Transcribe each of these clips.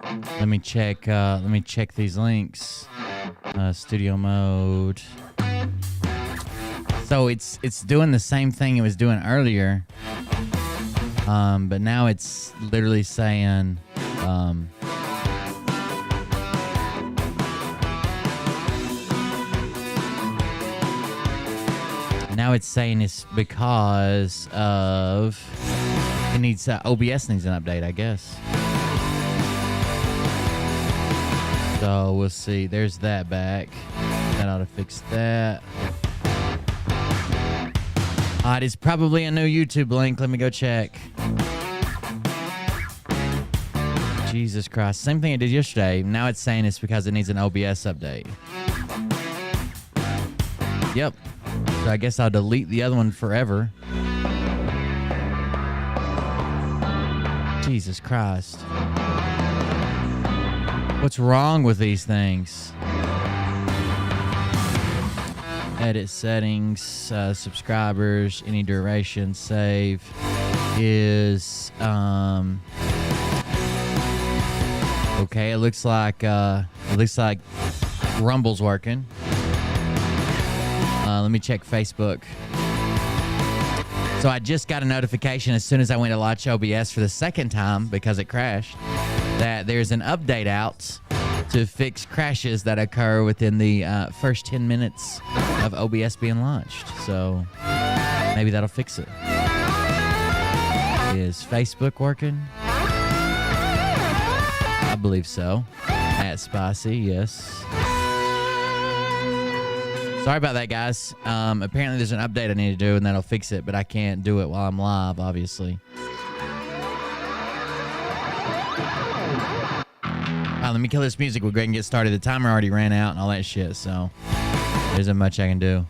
Let me check. Let me check these links. Studio mode. So it's doing the same thing it was doing earlier, but now it's literally saying. Now it's saying it's because of it needs OBS needs an update, I guess. So we'll see. There's that back. That ought to fix that. It is probably a new YouTube link. Let me go check. Jesus Christ. Same thing I did yesterday. Now it's saying it's because it needs an OBS update. Yep. So I guess I'll delete the other one forever. Jesus Christ. What's wrong with these things? Edit settings, subscribers, any duration, save is okay. It looks like Rumble's working. Let me check Facebook. So I just got a notification as soon as I went to launch OBS for the second time because it crashed that there's an update out to fix crashes that occur within the first 10 minutes of OBS being launched. So maybe that'll fix it. Is Facebook working? I believe so. At Spicy, yes. Sorry about that, guys. Apparently there's an update I need to do, and that'll fix it, but I can't do it while I'm live, obviously. Let me kill this music. We'll go ahead and get started. The timer already ran out and all that shit, so there isn't much I can do.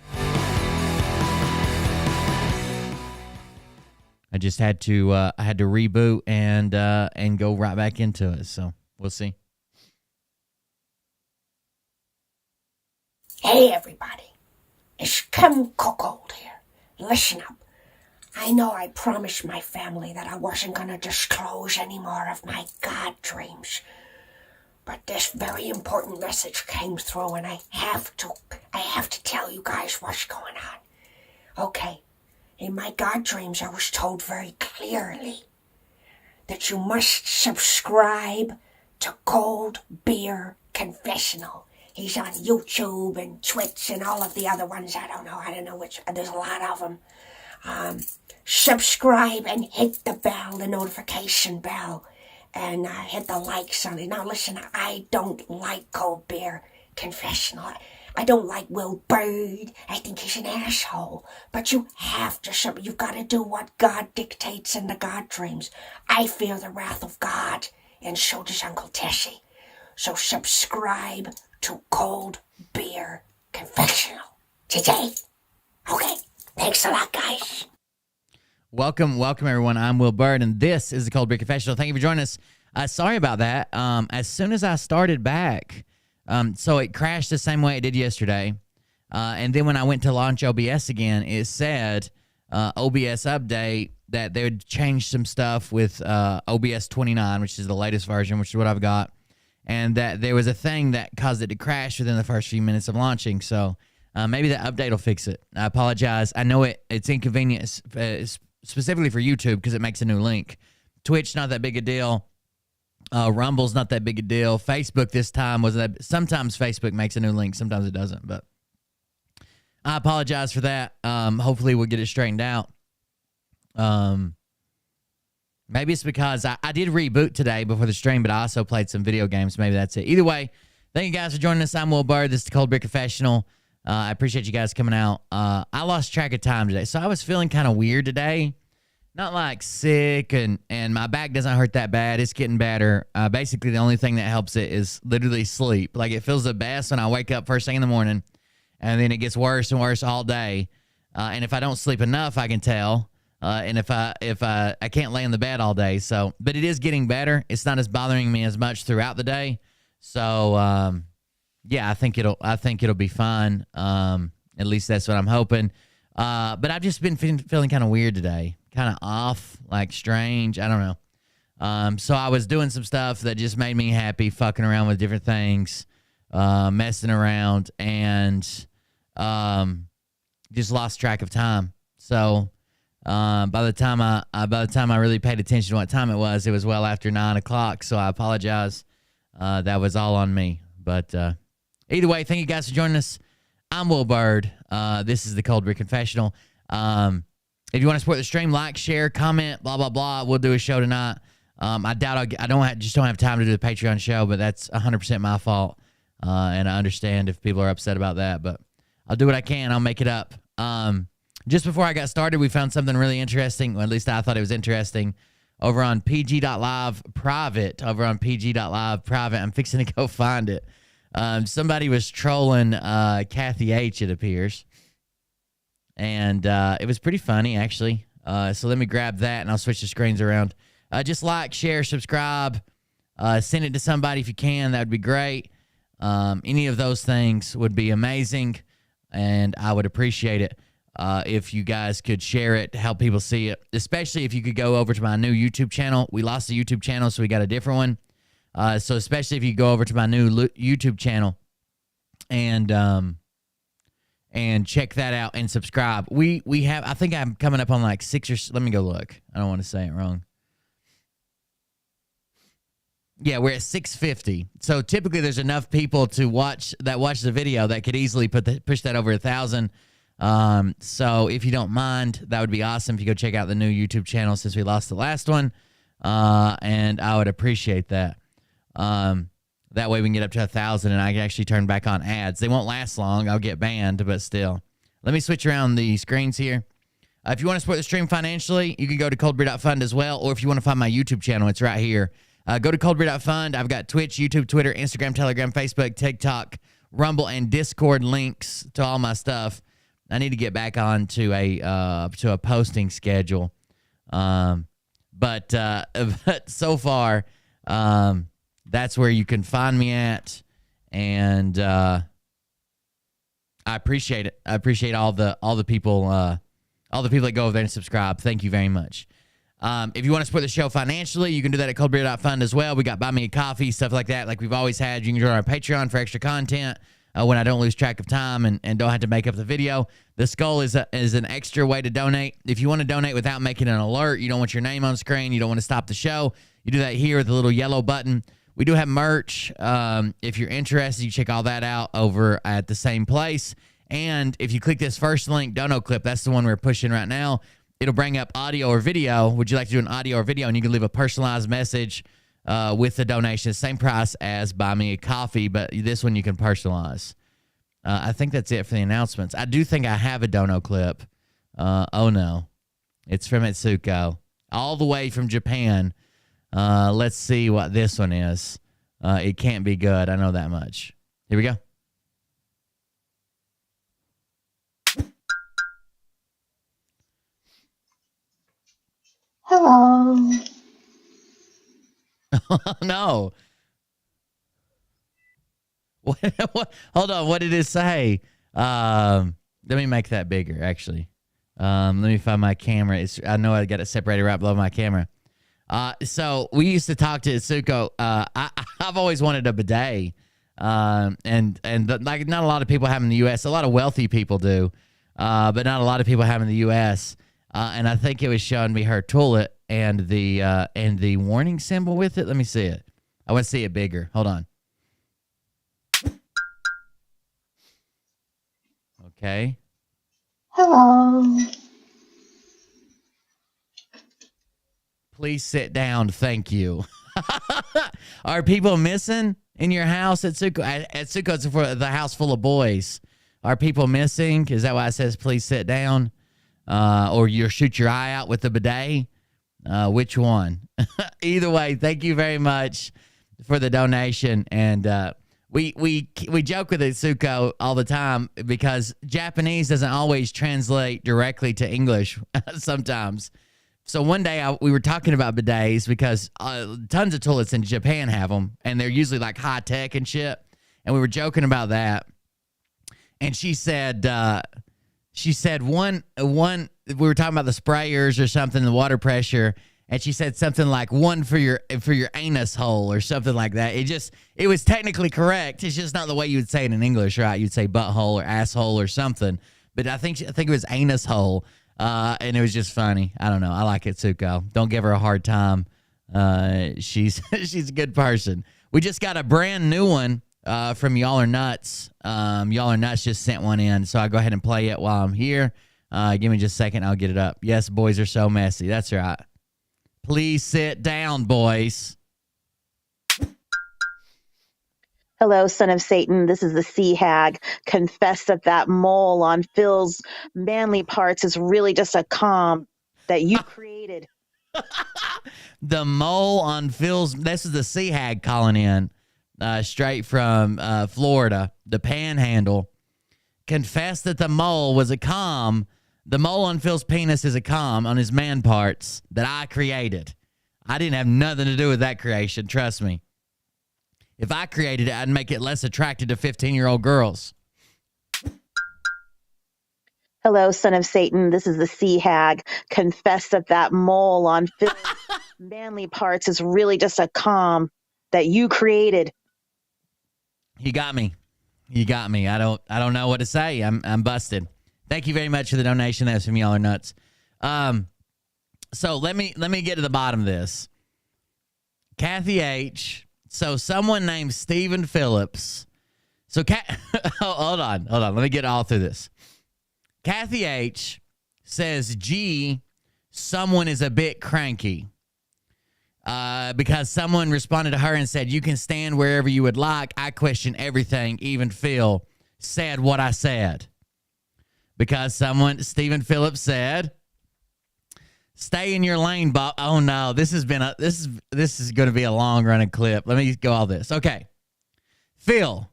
I just had to reboot and go right back into it, so we'll see. Hey everybody, it's Kim Cuckold here. Listen up. I know I promised my family that I wasn't gonna disclose any more of my God dreams. But this very important message came through and I have to tell you guys what's going on. Okay, in my God dreams I was told very clearly that you must subscribe to Cold Beer Confessional. He's on YouTube and Twitch and all of the other ones. I don't know which. There's a lot of them. Subscribe and hit the bell, the notification bell, and hit the likes on it. Now listen, I don't like Cold Beer Confessional. I don't like Will Bird. I think he's an asshole. But you have to, you've got to do what God dictates in the God dreams. I fear the wrath of God, and so does Uncle Tessie. So subscribe to Cold Beer Confessional today. Okay, thanks a lot, guys. Welcome everyone. I'm Will Bird, and this is the Cold Beer Confessional. Thank you for joining us. Sorry about that. As soon as I started back, so it crashed the same way it did yesterday, and then when I went to launch OBS again, it said OBS update that they would change some stuff with OBS 29, which is the latest version, which is what I've got. And that there was a thing that caused it to crash within the first few minutes of launching. So maybe the update will fix it. I apologize. I know it's inconvenient specifically for YouTube because it makes a new link. Twitch, not that big a deal. Rumble's not that big a deal. Facebook this time wasn't that. Sometimes Facebook makes a new link. Sometimes it doesn't. But I apologize for that. Hopefully we'll get it straightened out. Maybe it's because I did reboot today before the stream, but I also played some video games. Maybe that's it. Either way, thank you guys for joining us. I'm Will Bird. This is the Cold Beer Confessional. I appreciate you guys coming out. I lost track of time today, so I was feeling kind of weird today. Not like sick, and my back doesn't hurt that bad. It's getting better. Basically, the only thing that helps it is literally sleep. Like, it feels the best when I wake up first thing in the morning, and then it gets worse and worse all day. And if I don't sleep enough, I can tell. And if I can't lay in the bed all day, so, but it is getting better. It's not as bothering me as much throughout the day. So, yeah, I think it'll be fine. At least that's what I'm hoping. But I've just been feeling kind of weird today, kind of off, like strange. I don't know. So I was doing some stuff that just made me happy, fucking around with different things, messing around, and just lost track of time. So by the time I really paid attention to what time it was well after 9 o'clock. So I apologize. That was all on me. But either way, thank you guys for joining us. I'm Will Bird. This is the Cold Beer Confessional. If you want to support the stream, like, share, comment, blah, blah, blah. We'll do a show tonight. I doubt I don't have time to do the Patreon show, but that's 100% my fault. And I understand if people are upset about that, but I'll do what I can. I'll make it up. Just before I got started, we found something really interesting. Well, at least I thought it was interesting. Over on pg.live private. I'm fixing to go find it. Somebody was trolling Kathy H, it appears. And it was pretty funny, actually. So let me grab that, and I'll switch the screens around. Just like, share, subscribe. Send it to somebody if you can. That would be great. Any of those things would be amazing, and I would appreciate it if you guys could share it to help people see it, especially if you could go over to my new YouTube channel. We lost the YouTube channel, so we got a different one. So especially if you go over to my new YouTube channel and check that out and subscribe. We have, I think I'm coming up on like 6 or, let me go look. I don't want to say it wrong. Yeah, we're at 650. So typically there's enough people to watch the video that could easily push that over 1,000. So if you don't mind, that would be awesome if you go check out the new YouTube channel since we lost the last one. And I would appreciate that. That way we can get up to 1,000 and I can actually turn back on ads. They won't last long. I'll get banned, but still. Let me switch around the screens here. If you want to support the stream financially, you can go to coldbeer.fund as well. Or if you want to find my YouTube channel, it's right here. Go to coldbeer.fund. I've got Twitch, YouTube, Twitter, Instagram, Telegram, Facebook, TikTok, Rumble, and Discord links to all my stuff. I need to get back on to a posting schedule. But so far, that's where you can find me at, and I appreciate it. I appreciate all the people that go over there and subscribe. Thank you very much. If you want to support the show financially, you can do that at coldbeer.fund as well. We got Buy Me a Coffee, stuff like that, like we've always had. You can join our Patreon for extra content when I don't lose track of time and don't have to make up the video. The skull is an extra way to donate. If you want to donate without making an alert, you don't want your name on screen, you don't want to stop the show, you do that here with the little yellow button. We do have merch. If you're interested, you check all that out over at the same place. And if you click this first link, Dono Clip, that's the one we're pushing right now. It'll bring up audio or video. Would you like to do an audio or video? And you can leave a personalized message with the donation. Same price as Buy Me a Coffee, but this one you can personalize. I think that's it for the announcements. I do think I have a Dono Clip. Oh, no. It's from Itsuko. All the way from Japan. Let's see what this one is. It can't be good. I know that much. Here we go. Hello. Oh, no. What? Hold on. What did it say? Let me make that bigger, actually. Let me find my camera. I know I got it separated right below my camera. So we used to talk to Itsuko. I've always wanted a bidet. Like not a lot of people have in the U.S. A lot of wealthy people do, but not a lot of people have in the U.S. And I think it was showing me her toilet and the warning symbol with it. Let me see it. I want to see it bigger. Hold on. Okay. Hello. Please sit down. Thank you. Are people missing in your house at Tsuko? At Tsuko, it's for the house full of boys. Are people missing? Is that why it says please sit down? Or you shoot your eye out with the bidet? Which one? Either way, thank you very much for the donation. And we joke with Itsuko all the time because Japanese doesn't always translate directly to English sometimes. So one day we were talking about bidets because tons of toilets in Japan have them, and they're usually like high tech and shit. And we were joking about that. And she said one we were talking about the sprayers or something, the water pressure, and she said something like one for your anus hole or something like that. It was technically correct. It's just not the way you would say it in English, right? You'd say butthole or asshole or something. But I think it was anus hole, and it was just funny. I don't know. I like Itsuko. Don't give her a hard time. She's a good person. We just got a brand new one from Y'all Are Nuts. Y'all Are Nuts just sent one in, so I'll go ahead and play it while I'm here. Give me just a second. I'll get it up. Yes, boys are so messy. That's right. Please sit down, boys. Hello, son of Satan. This is the sea hag. Confess that mole on Phil's manly parts is really just a calm that you created. The mole on Phil's. This is the sea hag calling in straight from Florida, the Panhandle. Confess that the mole was a calm. The mole on Phil's penis is a calm on his man parts that I created. I didn't have nothing to do with that creation. Trust me. If I created it, I'd make it less attractive to 15-year-old girls. Hello, son of Satan. This is the sea hag. Confess that mole on Phil's manly parts is really just a calm that you created. You got me. You got me. I don't know what to say. I'm busted. Thank you very much for the donation. That's from Y'all Are Nuts. So let me get to the bottom of this. Kathy H. So someone named Stephen Phillips. So hold on. Let me get all through this. Kathy H. says, gee, someone is a bit cranky. Because someone responded to her and said, you can stand wherever you would like. I question everything. Even Phil said what I said. Because Stephen Phillips said, stay in your lane, Bob. Oh no, this is going to be a long running clip. Let me go all this. Okay. Phil,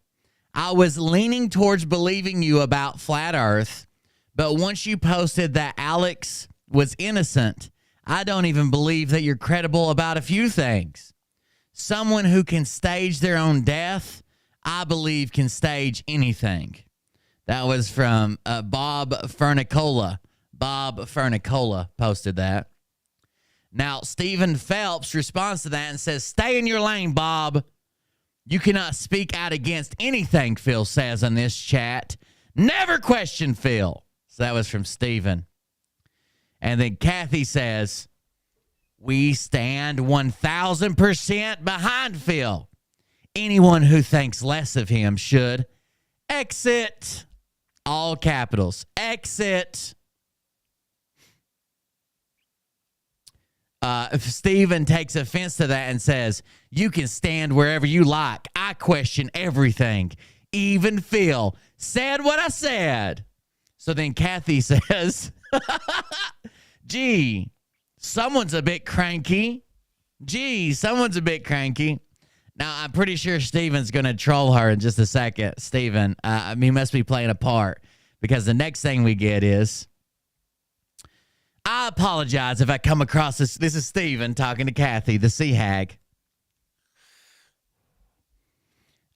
I was leaning towards believing you about flat earth, but once you posted that Alex was innocent, I don't even believe that you're credible about a few things. Someone who can stage their own death, I believe can stage anything. That was from Bob Fernicola. Bob Fernicola posted that. Now, Stephen Phelps responds to that and says, stay in your lane, Bob. You cannot speak out against anything Phil says on this chat. Never question Phil. So that was from Stephen. And then Kathy says, we stand 1,000% behind Phil. Anyone who thinks less of him should exit. All capitals. Exit. Stephen takes offense to that and says, you can stand wherever you like. I question everything. Even Phil said what I said. So then Kathy says, gee, someone's a bit cranky. Now, I'm pretty sure Steven's going to troll her in just a second. Steven, he must be playing a part, because the next thing we get is, I apologize if I come across this. This is Steven talking to Kathy, the sea hag.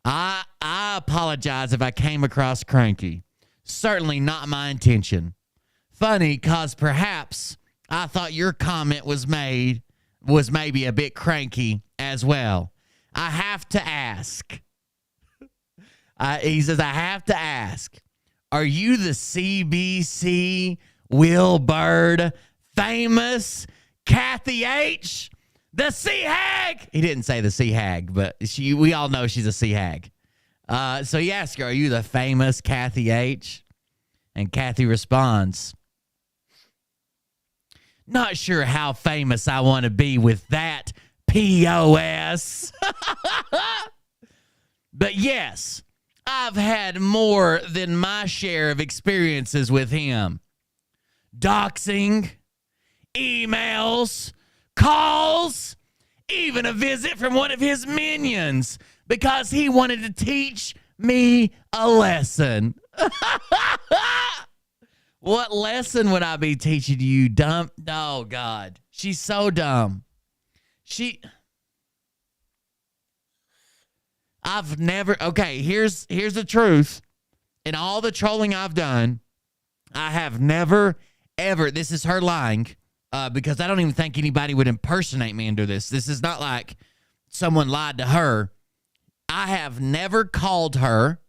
I apologize if I came across cranky. Certainly not my intention. Funny, cause perhaps I thought your comment was maybe a bit cranky as well. I have to ask. He says, I have to ask, are you the CBC Will Bird famous Kathy H? The sea hag? He didn't say the sea hag, but we all know she's a sea hag. So he asks her, are you the famous Kathy H? And Kathy responds, not sure how famous I want to be with that POS. But yes, I've had more than my share of experiences with him. Doxing, emails, calls, even a visit from one of his minions because he wanted to teach me a lesson. What lesson would I be teaching you, dumb? Oh, God. She's so dumb. I've never, okay, here's the truth. In all the trolling I've done, I have never, ever, this is her lying, because I don't even think anybody would impersonate me and do this. This is not like someone lied to her. I have never called her.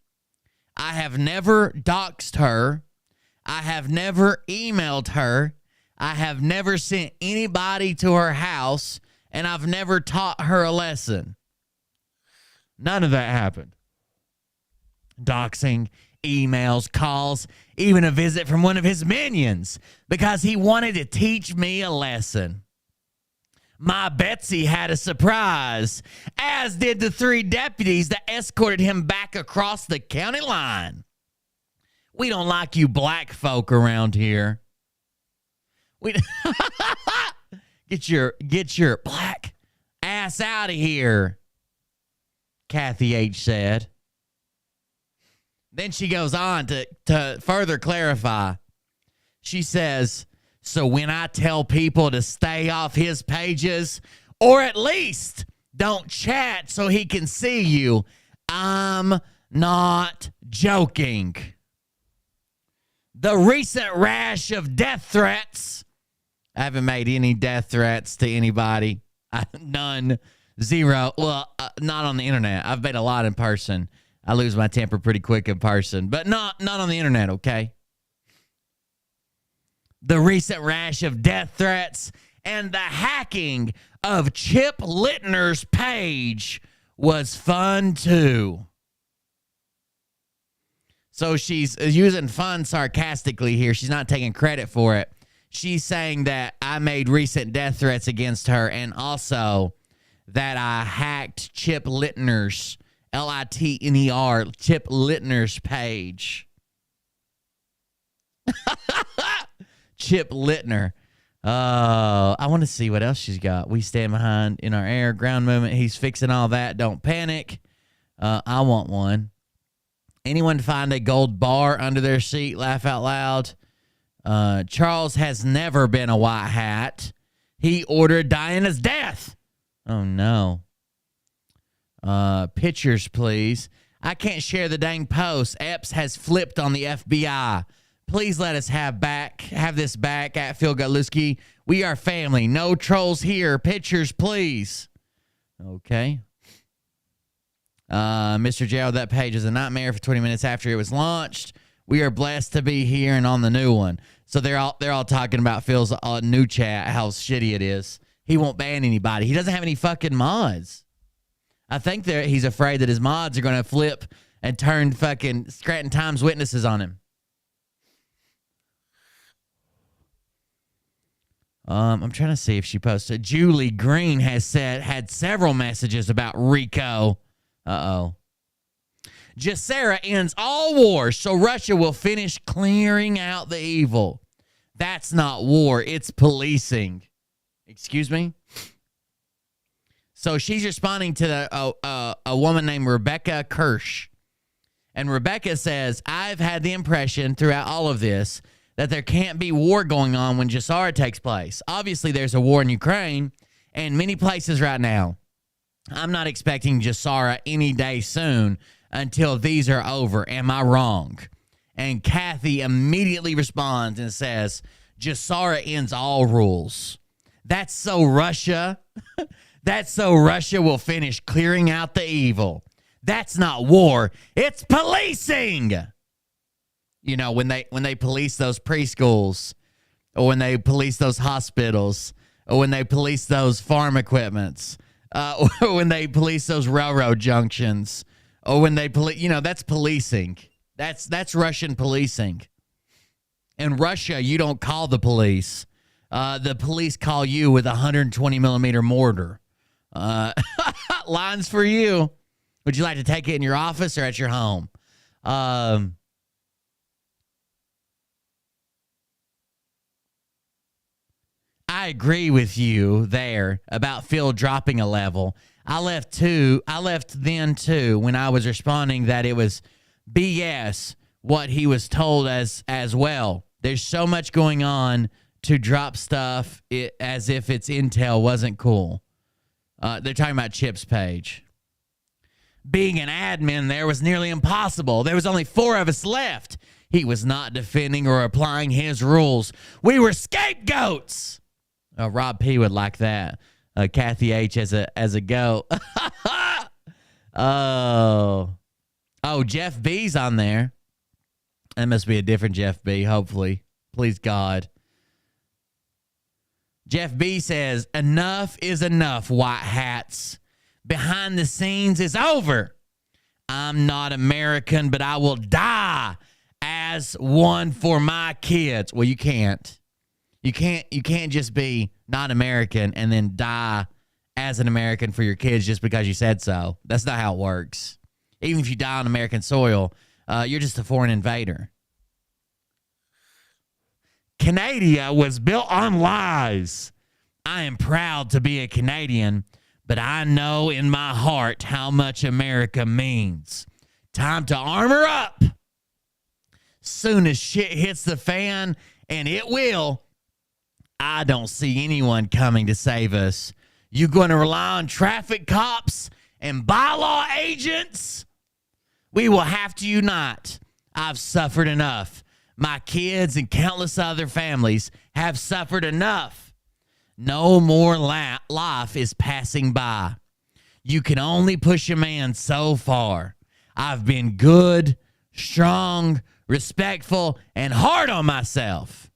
I have never doxed her. I have never emailed her. I have never sent anybody to her house, and I've never taught her a lesson. None of that happened. Doxing, emails, calls, even a visit from one of his minions because he wanted to teach me a lesson. My Betsy had a surprise, as did the 3 deputies that escorted him back across the county line. We don't like you black folk around here. We get your black ass out of here, Kathy H. said. Then she goes on to further clarify. She says, so when I tell people to stay off his pages, or at least don't chat so he can see you, I'm not joking. The recent rash of death threats. I haven't made any death threats to anybody. None. Zero. Well, not on the internet. I've made a lot in person. I lose my temper pretty quick in person, but not on the internet, okay? The recent rash of death threats and the hacking of Chip Littner's page was fun too. So she's using fun sarcastically here. She's not taking credit for it. She's saying that I made recent death threats against her and also that I hacked Chip Littner's, Litner, Chip Littner's page. Chip Littner. I want to see what else she's got. We stand behind in our air, ground movement. He's fixing all that. Don't panic. I want one. Anyone find a gold bar under their seat? Laugh out loud. Charles has never been a white hat. He ordered Diana's death. Oh, no. Pictures, please. I can't share the dang post. Epps has flipped on the FBI. Please let us have this back at Phil Godlewski. We are family. No trolls here. Pictures, please. Okay. Mr. Gerald, that page is a nightmare for 20 minutes after it was launched. We are blessed to be here and on the new one. So they're all talking about Phil's new chat, how shitty it is. He won't ban anybody. He doesn't have any fucking mods. I think he's afraid that his mods are going to flip and turn fucking Scranton Times witnesses on him. I'm trying to see if she posted. Julie Green had several messages about Rico. Uh-oh. Jacera ends all wars, so Russia will finish clearing out the evil. That's not war, it's policing. Excuse me? So she's responding to a woman named Rebecca Kirsch. And Rebecca says, I've had the impression throughout all of this that there can't be war going on when Jacera takes place. Obviously, there's a war in Ukraine and many places right now. I'm not expecting Jacera any day soon until these are over. Am I wrong? And Kathy immediately responds and says, Jacera ends all rules. That's so Russia. That's so Russia will finish clearing out the evil. That's not war. It's policing. You know, when they police those preschools, or when they police those hospitals, or when they police those farm equipments, or when they police those railroad junctions, or when they police, that's policing. That's Russian policing. In Russia, you don't call the police. The police call you with a 120 millimeter mortar. Lines for you. Would you like to take it in your office or at your home? I agree with you there about Phil dropping a level. I left then too when I was responding that it was BS what he was told as well. There's so much going on to drop stuff as if it's intel wasn't cool. They're talking about Chip's page. Being an admin there was nearly impossible. There was only 4 of us left. He was not defending or applying his rules. We were scapegoats. Rob P would like that. Kathy H as a goat. Oh, Jeff B's on there. That must be a different Jeff B. Hopefully, please God. Jeff B says, "Enough is enough, white hats. Behind the scenes is over. I'm not American, but I will die as one for my kids." Well, you can't. You can't just be not American and then die as an American for your kids just because you said so. That's not how it works. Even if you die on American soil, you're just a foreign invader. Canada was built on lies. I am proud to be a Canadian, but I know in my heart how much America means. Time to armor up. Soon as shit hits the fan, and it will, I don't see anyone coming to save us. You going to rely on traffic cops and bylaw agents? We will have to unite. I've suffered enough. My kids and countless other families have suffered enough. No more life is passing by. You can only push a man so far. I've been good, strong, respectful, and hard on myself.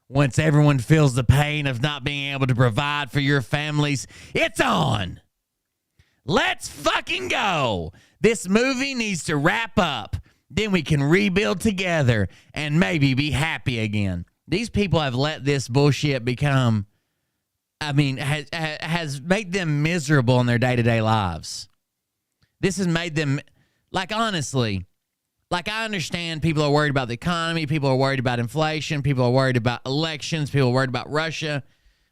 Once everyone feels the pain of not being able to provide for your families, it's on. Let's fucking go. This movie needs to wrap up. Then we can rebuild together and maybe be happy again. These people have let this bullshit become, has made them miserable in their day-to-day lives. This has made them, honestly, I understand people are worried about the economy. People are worried about inflation. People are worried about elections. People are worried about Russia.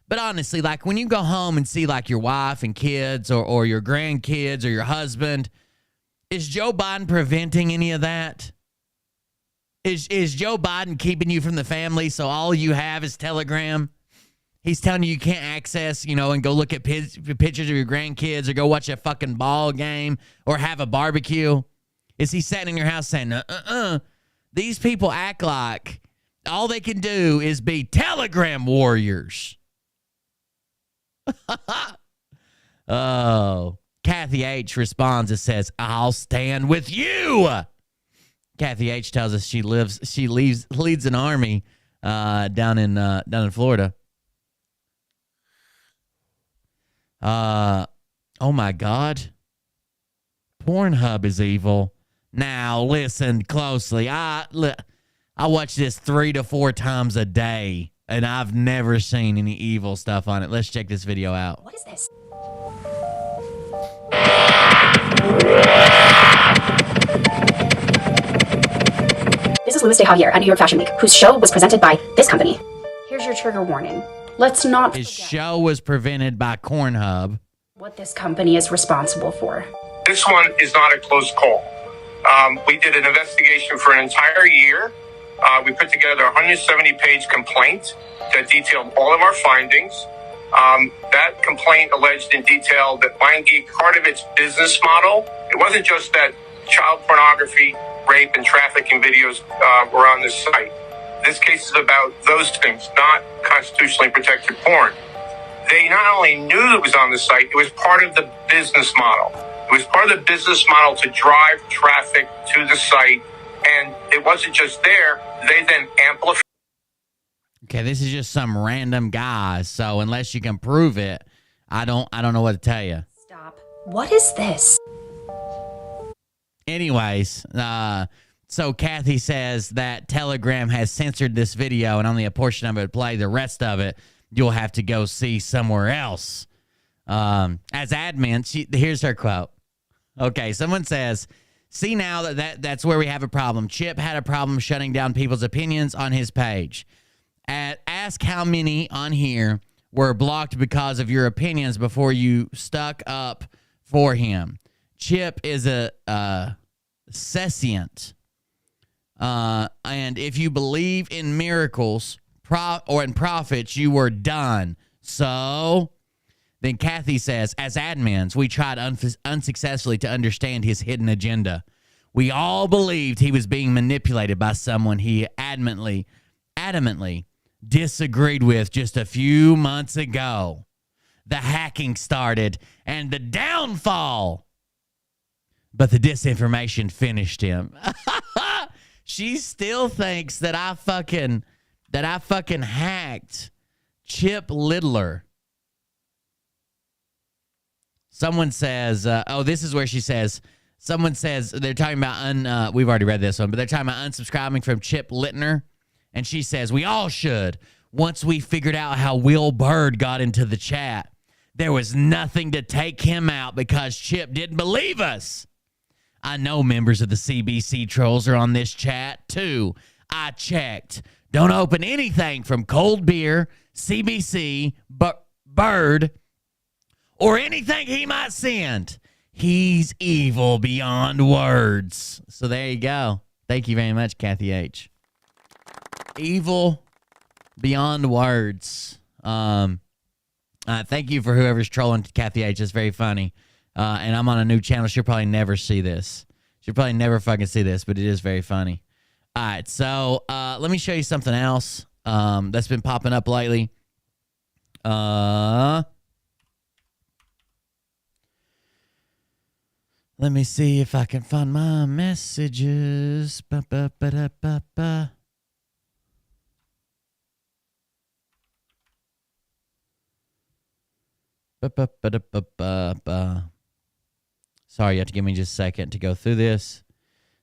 But honestly, when you go home and see, your wife and kids or your grandkids or your husband, is Joe Biden preventing any of that? Is Joe Biden keeping you from the family so all you have is Telegram? He's telling you can't access, and go look at pictures of your grandkids or go watch a fucking ball game or have a barbecue? Is he sitting in your house saying, These people act like all they can do is be Telegram warriors. Oh. Kathy H responds and says, "I'll stand with you." Kathy H tells us she leads an army down in Florida. Oh my God. Pornhub is evil. Now listen closely. I watch this 3 to 4 times a day, and I've never seen any evil stuff on it. Let's check this video out. What is this? This is Louis de Javier at New York Fashion Week, whose show was presented by this company. Here's your trigger warning. Let's not His show was prevented by Pornhub. What this company is responsible for. This one is not a close call. We did an investigation for an entire year. We put together a 170-page complaint that detailed all of our findings. That complaint alleged in detail that MindGeek, part of its business model, it wasn't just that child pornography, rape, and trafficking videos were on this site. This case is about those things, not constitutionally protected porn. They not only knew it was on the site, it was part of the business model. It was part of the business model to drive traffic to the site, and it wasn't just there. They then amplified. Okay, this is just some random guy, so unless you can prove it, I don't know what to tell you. Stop. What is this? Anyways, so Kathy says that Telegram has censored this video and only a portion of it play. The rest of it, you'll have to go see somewhere else. As admin, here's her quote. Okay, someone says, "See now that's where we have a problem. Chip had a problem shutting down people's opinions on his page. Ask how many on here were blocked because of your opinions before you stuck up for him. Chip is a sentient. And if you believe in miracles or in prophets, you were done. So..." Then Kathy says, "As admins, we tried unsuccessfully to understand his hidden agenda. We all believed he was being manipulated by someone he adamantly disagreed with just a few months ago. The hacking started and the downfall. But the disinformation finished him. She still thinks that I fucking hacked Chip Littler. Someone says, this is where she says, someone says, they're talking about, we've already read this one, but they're talking about unsubscribing from Chip Littner. And she says, we all should. Once we figured out how Will Bird got into the chat, there was nothing to take him out because Chip didn't believe us. I know members of the CBC trolls are on this chat, too. I checked. Don't open anything from Cold Beer, CBC, Bird, or anything he might send. He's evil beyond words. So there you go. Thank you very much, Kathy H. Evil beyond words. Thank you for whoever's trolling Kathy H. It's very funny. And I'm on a new channel. She'll probably never see this. She'll probably never fucking see this, but it is very funny. All right, so let me show you something else that's been popping up lately. Let me see if I can find my messages. Ba-ba-ba-da-ba-ba. Ba-ba-ba-da-ba-ba-ba. Sorry, you have to give me just a second to go through this.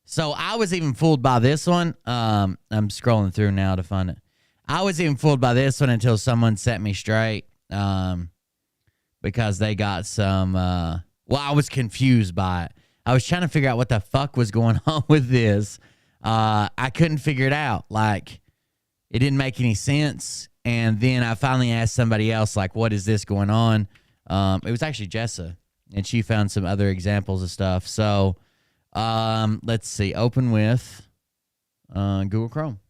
So I was even fooled by this one. I'm scrolling through now to find it. I was even fooled by this one until someone set me straight because they got some... I was confused by it. I was trying to figure out what the fuck was going on with this. I couldn't figure it out. Like, it didn't make any sense. And then I finally asked somebody else, like, what is this going on? It was actually Jessa, and she found some other examples of stuff. So, let's see. Open with Google Chrome.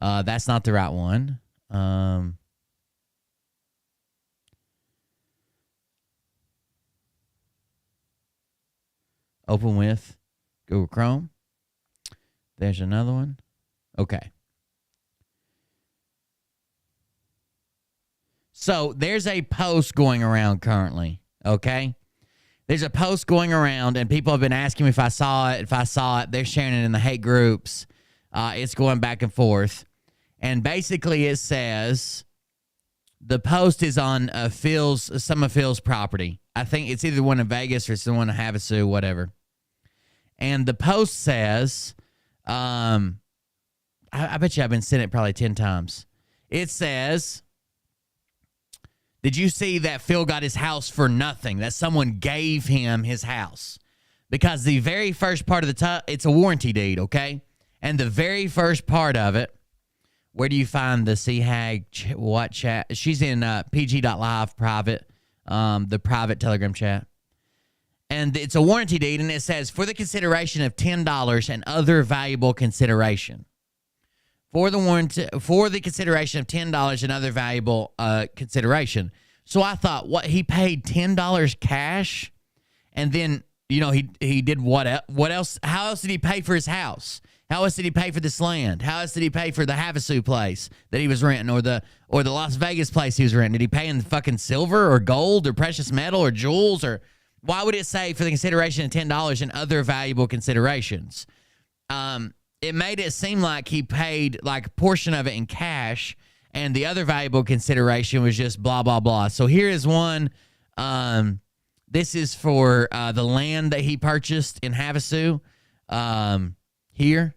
That's not the right one. Open with Google Chrome. There's another one. Okay. So there's a post going around currently, okay? There's a post going around, and people have been asking me if I saw it. If I saw it, they're sharing it in the hate groups. It's going back and forth. And basically it says the post is on some of Phil's property. I think it's either one in Vegas or it's the one in Havasu, whatever. And the post says, I bet you I've been sent it probably 10 times. It says, did you see that Phil got his house for nothing? That someone gave him his house? Because the very first part of it's a warranty deed, okay? And the very first part of it, where do you find the CHAG what chat? She's in pg.live private, the private Telegram chat. And it's a warranty deed, and it says, for the consideration of $10 and other valuable consideration. For the consideration of $10 and other valuable consideration. So I thought, what, he paid $10 cash? And then, he did what else? How else did he pay for his house? How else did he pay for this land? How else did he pay for the Havasu place that he was renting, or the Las Vegas place he was renting? Did he pay in fucking silver or gold or precious metal or jewels? Or why would it say for the consideration of $10 and other valuable considerations? It made it seem like he paid like a portion of it in cash, and the other valuable consideration was just blah, blah, blah. So here is one. This is for the land that he purchased in Havasu. Here.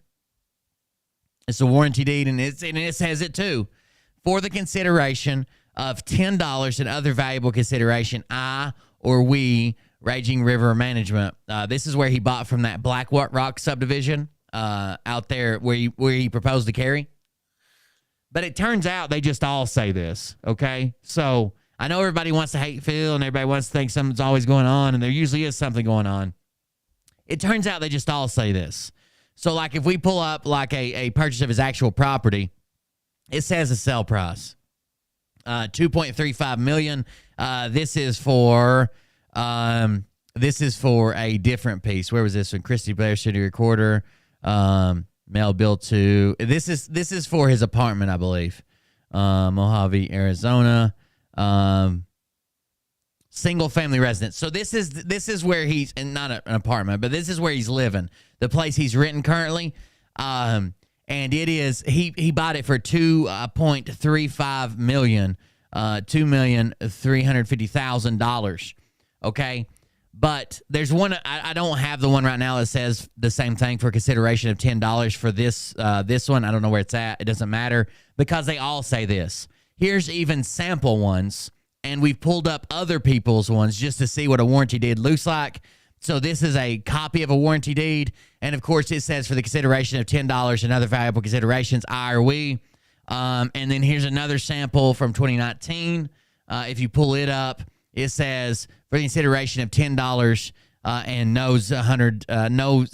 It's a warranty deed, and it says it too. For the consideration of $10 and other valuable consideration, I or we, Raging River Management. This is where he bought from that Black Rock subdivision out there where he proposed to carry. But it turns out they just all say this, okay? So I know everybody wants to hate Phil, and everybody wants to think something's always going on, and there usually is something going on. It turns out they just all say this. So, like, if we pull up, like, a purchase of his actual property, it says a sell price. $2.35 million. This is for a different piece. Where was this one? Christy Blair City Recorder. Mail bill to this is for his apartment, I believe. Mojave, Arizona. Single family residence. So this is where he's, and not an apartment, but this is where he's living. The place he's renting currently. And it is he bought it for $2.35 million, $2,350,000. Okay. But there's one, I don't have the one right now that says the same thing for consideration of $10 for this one. I don't know where it's at. It doesn't matter because they all say this. Here's even sample ones, and we've pulled up other people's ones just to see what a warranty deed looks like. So this is a copy of a warranty deed, and of course it says for the consideration of $10 and other valuable considerations, I or we. And then here's another sample from 2019. If you pull it up, it says for the consideration of $10 and no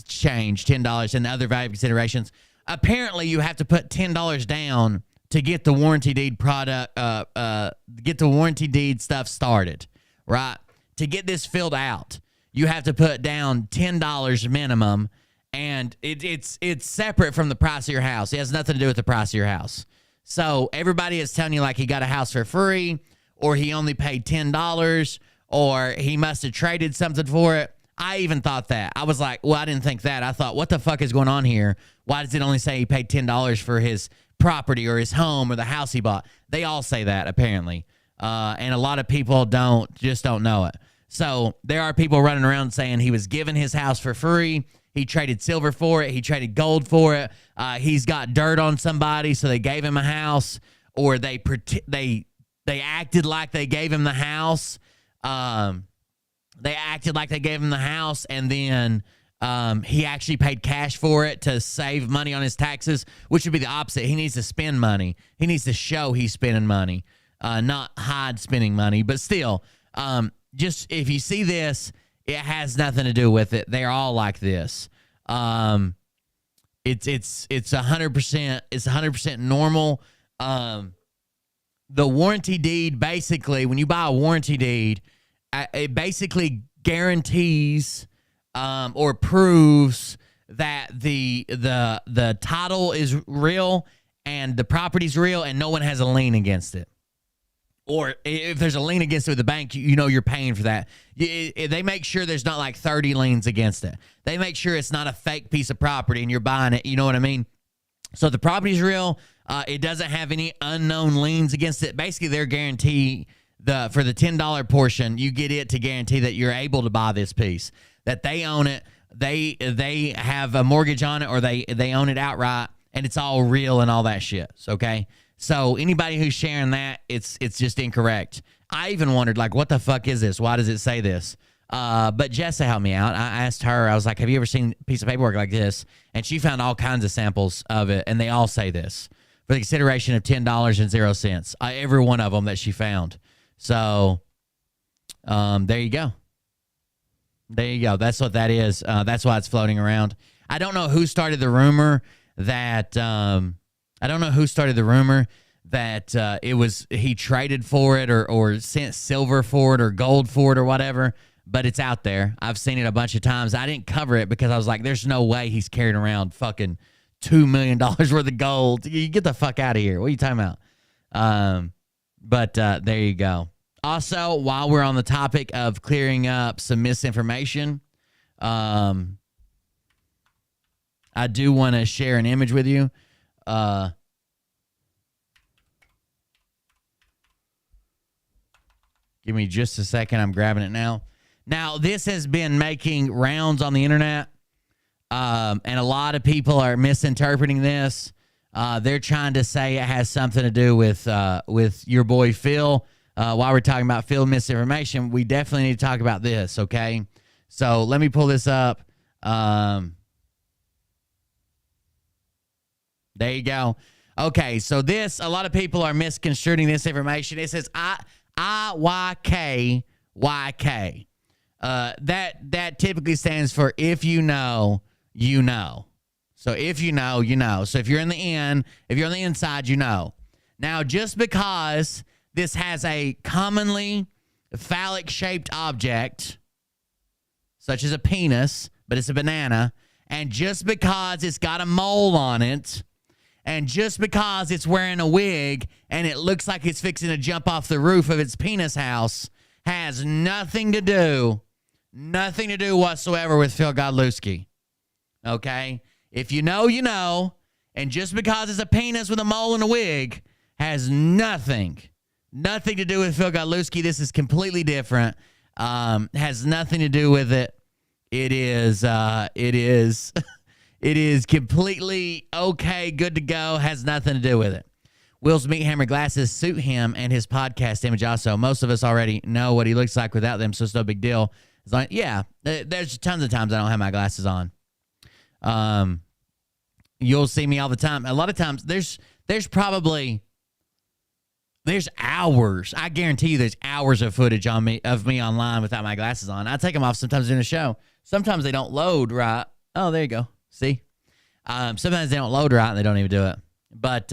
change, $10 and other valuable considerations. Apparently, you have to put $10 down to get the warranty deed get the warranty deed stuff started, right? To get this filled out, you have to put down $10 minimum, and it's separate from the price of your house. It has nothing to do with the price of your house. So everybody is telling you like he got a house for free, or he only paid $10, or he must have traded something for it. I even thought that. I was like, well, I didn't think that. I thought, what the fuck is going on here? Why does it only say he paid $10 for his property or his home or the house he bought? They all say that, apparently. And a lot of people don't know it. So there are people running around saying he was given his house for free. He traded silver for it. He traded gold for it. He's got dirt on somebody, so they gave him a house, or they acted like they gave him the house. They acted like they gave him the house, and then he actually paid cash for it to save money on his taxes, which would be the opposite. He needs to spend money. He needs to show he's spending money, not hide spending money. But still, just if you see this, it has nothing to do with it. They're all like this. It's 100%. It's 100% normal. The warranty deed, basically, when you buy a warranty deed, it basically guarantees or proves that the title is real and the property's real and no one has a lien against it. Or if there's a lien against it with the bank, you know you're paying for that. They make sure there's not like 30 liens against it. They make sure it's not a fake piece of property and you're buying it. You know what I mean? So the property's real. It doesn't have any unknown liens against it. Basically, their guarantee for the $10 portion, you get it to guarantee that you're able to buy this piece, that they own it, they have a mortgage on it, or they own it outright, and it's all real and all that shit. Okay, so anybody who's sharing that, it's just incorrect. I even wondered, like, what the fuck is this? Why does it say this? But Jessa helped me out. I asked her, I was like, have you ever seen a piece of paperwork like this? And she found all kinds of samples of it, and they all say this. For the consideration of $10.00. Every one of them that she found. So, there you go. There you go. That's what that is. That's why it's floating around. I don't know who started the rumor that, it was, he traded for it or sent silver for it or gold for it or whatever, but it's out there. I've seen it a bunch of times. I didn't cover it because I was like, there's no way he's carrying around fucking $2 million worth of gold. You get the fuck out of here. What are you talking about? But there you go. Also, while we're on the topic of clearing up some misinformation, I do want to share an image with you. Give me just a second. I'm grabbing it now. Now, this has been making rounds on the internet, and a lot of people are misinterpreting this. They're trying to say it has something to do with your boy Phil. While we're talking about Phil misinformation, we definitely need to talk about this, okay? So let me pull this up. There you go. Okay, so this, a lot of people are misconstruing this information. It says IYKYK. That typically stands for if you know, you know. So if you know, you know. So if you're on the inside, you know. Now, just because this has a commonly phallic-shaped object, such as a penis, but it's a banana, And just because it's got a mole on it, and just because it's wearing a wig and it looks like it's fixing to jump off the roof of its penis house, has nothing to do whatsoever with Phil Godlewski. Okay? If you know, you know. And just because it's a penis with a mole and a wig has nothing to do with Phil Godlewski. This is completely different. Has nothing to do with it. It is completely okay, good to go, has nothing to do with it. Will's meat hammer glasses suit him and his podcast image also. Most of us already know what he looks like without them, so it's no big deal. It's like, yeah, there's tons of times I don't have my glasses on. You'll see me all the time. A lot of times there's hours. I guarantee you there's hours of footage of me online without my glasses on. I take them off sometimes during the show. Sometimes they don't load right. Oh, there you go. See? Sometimes they don't load right and they don't even do it. But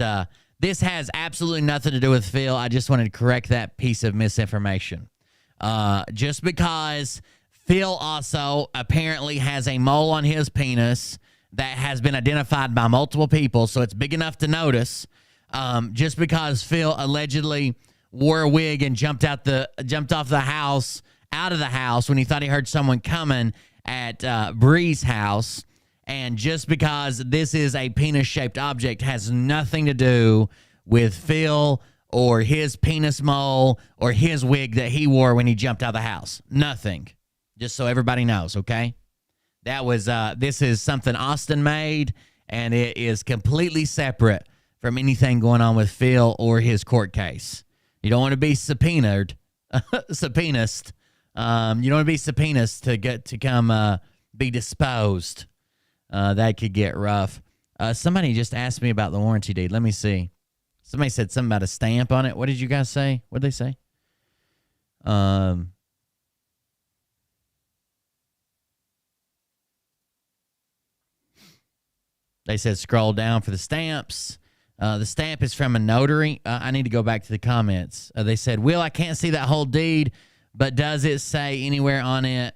this has absolutely nothing to do with Phil. I just wanted to correct that piece of misinformation. Just because Phil also apparently has a mole on his penis that has been identified by multiple people, so it's big enough to notice. Just because Phil allegedly wore a wig and jumped out of the house when he thought he heard someone coming at Bree's house, and just because this is a penis-shaped object has nothing to do with Phil or his penis mole or his wig that he wore when he jumped out of the house. Nothing. Just so everybody knows, okay? That was this is something Austin made, and it is completely separate from anything going on with Phil or his court case. You don't want to be subpoenaed. You don't want to be subpoenaed to come be disposed. That could get rough. Somebody just asked me about the warranty deed. Let me see. Somebody said something about a stamp on it. What did you guys say? What did they say? They said scroll down for the stamps. The stamp is from a notary. I need to go back to the comments. They said, Will, I can't see that whole deed, but does it say anywhere on it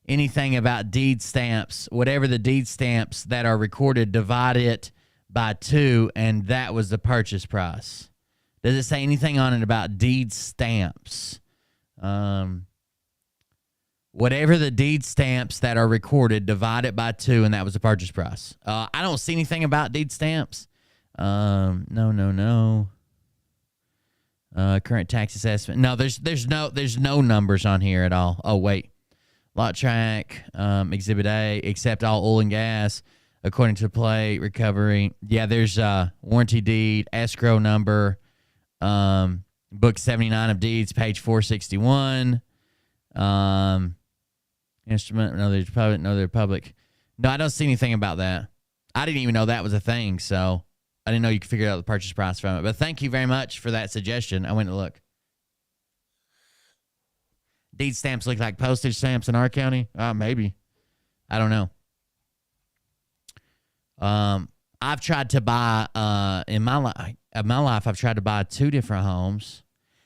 anything about deed stamps? Whatever the deed stamps that are recorded, divide it by 2, and that was the purchase price. Does it say anything on it about deed stamps? Whatever the deed stamps that are recorded, divide it by 2, and that was the purchase price. I don't see anything about deed stamps. No. Current tax assessment. No, there's no numbers on here at all. Oh, wait. Lot track, Exhibit A, accept all oil and gas, according to plate, recovery. Yeah, there's warranty deed, escrow number, book 79 of deeds, page 461. Instrument, no, there's private, no, they're public. No, I don't see anything about that. I didn't even know that was a thing, so I didn't know you could figure out the purchase price from it. But thank you very much for that suggestion. I went to look. Deed stamps look like postage stamps in our county? Maybe. I don't know. I've tried to buy, in my life, I've tried to buy 2 different homes.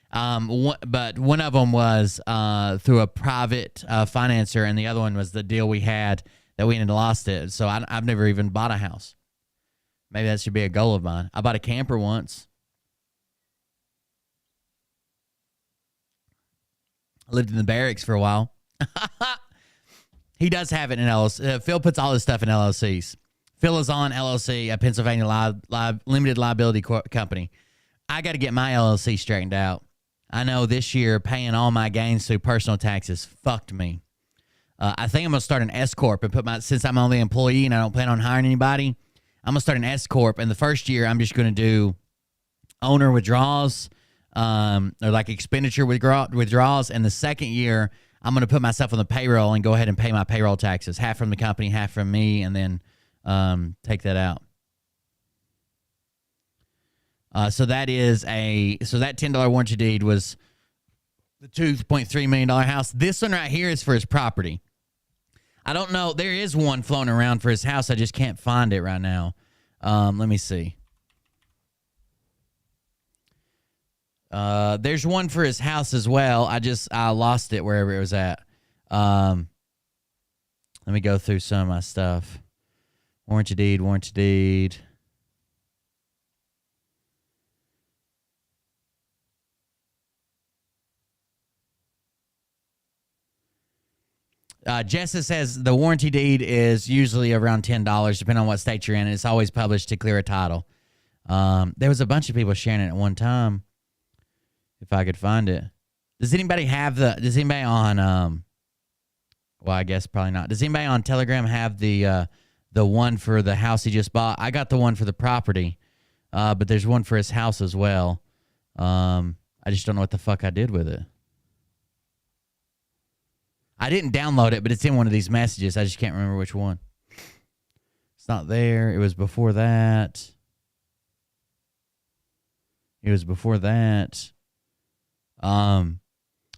But one of them was through a private financer, and the other one was the deal we had that we ended up lost it. So I've never even bought a house. Maybe that should be a goal of mine. I bought a camper once. I lived in the barracks for a while. He does have it in LLC. Phil puts all his stuff in LLCs. Phil is on LLC, a Pennsylvania limited liability company. I got to get my LLC straightened out. I know this year paying all my gains through personal taxes fucked me. I think I'm going to start an S Corp and since I'm only an employee and I don't plan on hiring anybody, I'm going to start an S Corp. And the first year, I'm just going to do owner withdrawals or like expenditure withdrawals. And the second year, I'm going to put myself on the payroll and go ahead and pay my payroll taxes, half from the company, half from me, and then take that out. So that $10 warranty deed was the $2.3 million house. This one right here is for his property. I don't know. There is one floating around for his house. I just can't find it right now. Let me see. There's one for his house as well. I lost it wherever it was at. Let me go through some of my stuff. Warranty deed, warranty deed. Jessa says the warranty deed is usually around $10, depending on what state you're in. And it's always published to clear a title. There was a bunch of people sharing it at one time. If I could find it. Does anybody on, well, I guess probably not. Does anybody on Telegram have the one for the house he just bought? I got the one for the property, but there's one for his house as well. I just don't know what the fuck I did with it. I didn't download it, but it's in one of these messages. I just can't remember which one. It's not there. It was before that.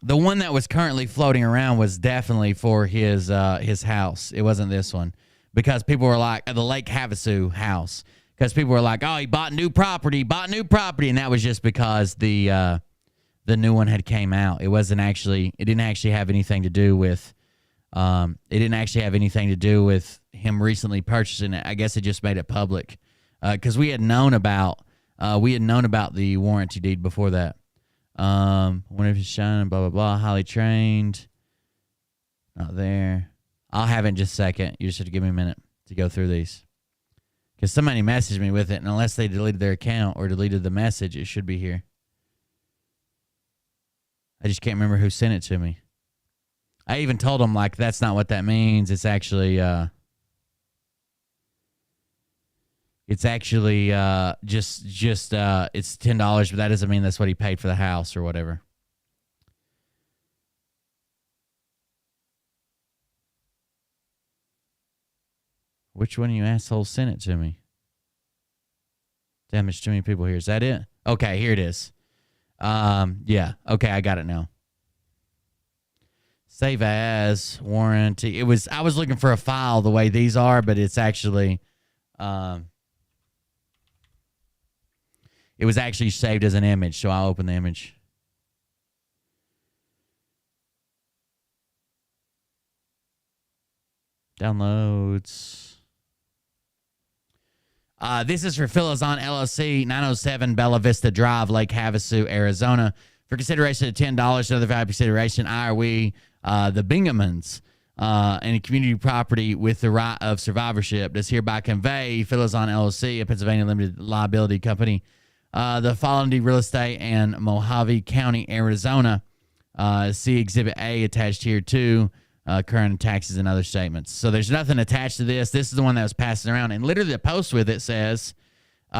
The one that was currently floating around was definitely for his house. It wasn't this one. Because people were like, the Lake Havasu house. Because people were like, oh, he bought new property. And that was just because the new one had came out. It didn't actually have anything to do with him recently purchasing it. I guess it just made it public. Because we had known about the warranty deed before that. Wonder if it's shining, blah, blah, blah. Highly trained. Not there. I'll have it in just a second. You just have to give me a minute to go through these. Because somebody messaged me with it, and unless they deleted their account or deleted the message, it should be here. I just can't remember who sent it to me. I even told them, like, that's not what that means. It's actually it's $10, but that doesn't mean that's what he paid for the house or whatever. Which one of you assholes sent it to me? Damn, there's too many people here. Is that it? Okay, here it is. Yeah. Okay, I got it now. Save as warranty. I was looking for a file the way these are, but it's actually it was actually saved as an image, so I'll open the image. Downloads. This is for Philizon LLC, 907 Bella Vista Drive, Lake Havasu, Arizona. For consideration of $10, another value consideration, I are we, the Bingamans, and a community property with the right of survivorship does hereby convey Philizon LLC, a Pennsylvania limited liability company, the following real estate and Mojave County, Arizona. See Exhibit A attached here too. Current taxes and other statements. So there's nothing attached to this. This is the one that was passing around. And literally the post with it says he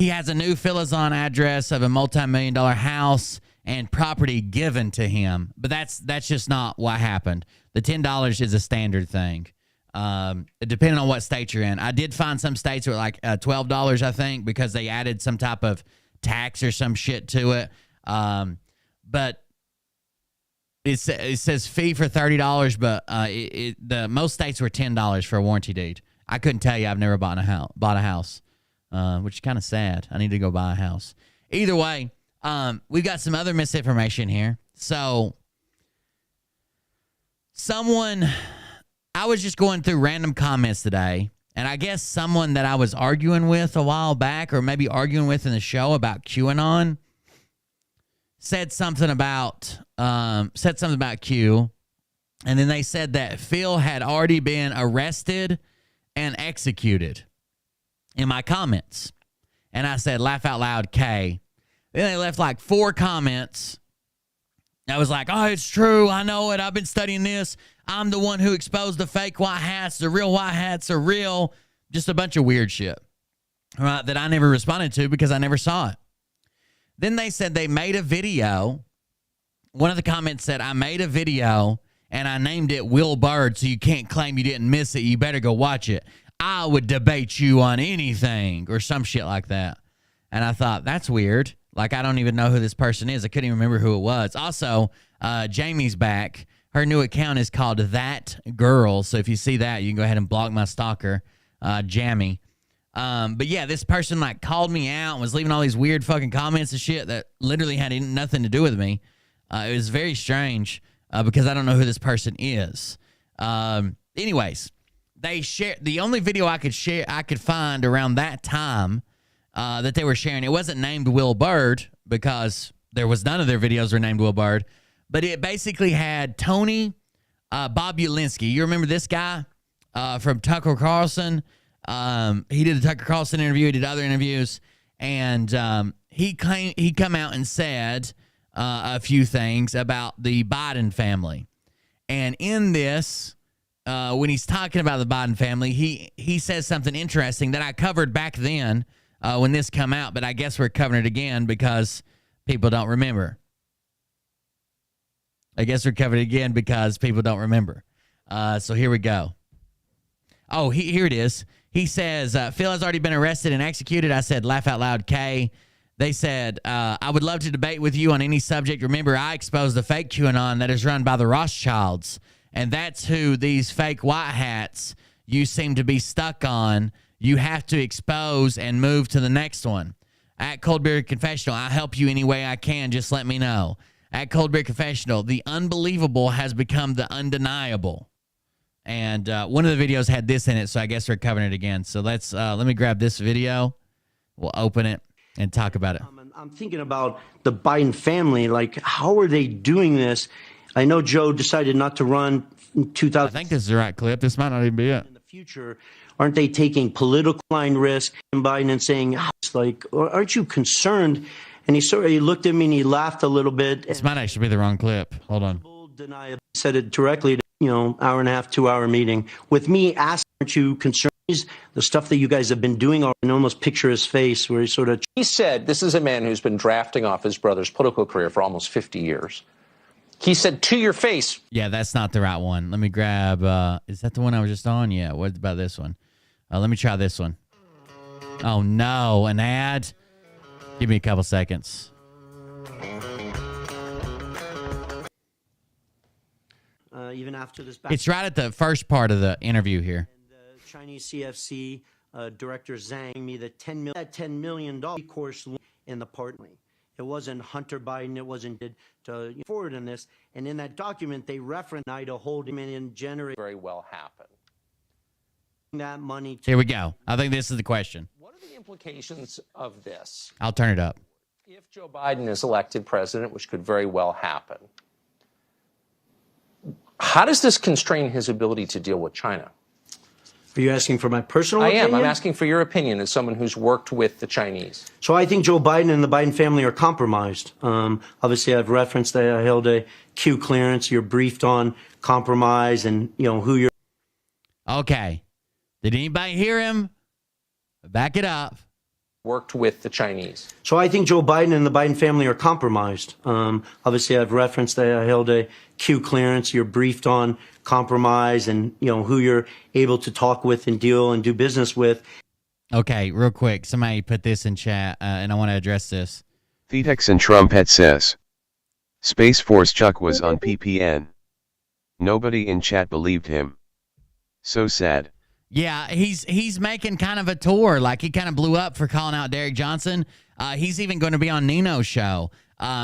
has a new Philizon address of a multi-million-dollar house and property given to him. But that's just not what happened. The $10 is a standard thing. Depending on what state you're in. I did find some states were like $12, I think, because they added some type of tax or some shit to it. But it says fee for $30, but the most states were $10 for a warranty deed. I couldn't tell you. I've never bought a house, which is kind of sad. I need to go buy a house. Either way, we've got some other misinformation here. So, I was just going through random comments today, and I guess someone that I was arguing with a while back, or maybe arguing with in the show about QAnon, said something about Q, and then they said that Phil had already been arrested and executed in my comments. And I said, laugh out loud, K. Then they left like 4 comments. I was like, oh, it's true. I know it. I've been studying this. I'm the one who exposed the fake white hats. The real white hats are real. Just a bunch of weird shit, right, that I never responded to because I never saw it. Then they said they made a video. One of the comments said, I made a video and I named it Will Bird, so you can't claim you didn't miss it. You better go watch it. I would debate you on anything, or some shit like that. And I thought, that's weird. Like, I don't even know who this person is. I couldn't even remember who it was. Also, Jamie's back. Her new account is called That Girl. So if you see that, you can go ahead and block my stalker, Jamie. But yeah, this person like called me out and was leaving all these weird fucking comments and shit that literally had nothing to do with me. It was very strange because I don't know who this person is. Anyways, they shared the only video I could find around that time that they were sharing. It wasn't named Will Bird because there was none of their videos were named Will Bird, but it basically had Tony Bobulinski. You remember this guy from Tucker Carlson? He did the Tucker Carlson interview. He did other interviews, and he come out and said a few things about the Biden family. And in this, when he's talking about the Biden family, he says something interesting that I covered back then when this come out, but I guess we're covering it again because people don't remember. I guess we're covering it again because people don't remember. So here we go. Oh, here it is. He says, Phil has already been arrested and executed. I said, laugh out loud, K. They said, I would love to debate with you on any subject. Remember, I exposed the fake QAnon that is run by the Rothschilds. And that's who these fake white hats you seem to be stuck on. You have to expose and move to the next one. At Cold Beer Confessional, I'll help you any way I can. Just let me know. At Cold Beer Confessional, the unbelievable has become the undeniable. And one of the videos had this in it, so I guess we're covering it again. So let me grab this video. We'll open it and talk about it. I'm thinking about the Biden family. Like, how are they doing this? I know Joe decided not to run in 2000. I think this is the right clip. This might not even be it. In the future, aren't they taking political line risk in Biden and saying, like, aren't you concerned? And he looked at me and he laughed a little bit. This might actually be the wrong clip. Hold on. Said it directly to, hour and a half, 2 hour meeting with me asking, aren't you concerned? The stuff that you guys have been doing, and almost picture his face where he sort of. He said, this is a man who's been drafting off his brother's political career for almost 50 years. He said, to your face. Yeah, that's not the right one. Let me grab, is that the one I was just on? Yeah, what about this one? Let me try this one. Oh, no, an ad? Give me a couple seconds. Even after this. It's right at the first part of the interview here. And the Chinese CFC director Zhang me that $10 million course in the partly. It wasn't Hunter Biden. It wasn't to forward in this. And in that document, they referenced Ida holding in generate Very well happen. that money. Here we go. I think this is the question. What are the implications of this? I'll turn it up. If Joe Biden is elected president, which could very well happen, how does this constrain his ability to deal with China? Are you asking for my personal opinion? I am. I'm asking for your opinion as someone who's worked with the Chinese. So I think Joe Biden and the Biden family are compromised. Obviously, I've referenced that I held a Q clearance. You're briefed on compromise and, who you're. Okay. Did anybody hear him? Back it up. Worked with the Chinese. So I think Joe Biden and the Biden family are compromised. Obviously, I've referenced that I held a Q clearance. You're briefed on compromise and, who you're able to talk with and deal and do business with. Okay, real quick. Somebody put this in chat, and I want to address this. Fedex and Trumpet says. Space Force Chuck was on PPN. Nobody in chat believed him. So sad. Yeah, he's making kind of a tour. Like, he kind of blew up for calling out Derek Johnson. He's even going to be on Nino's show.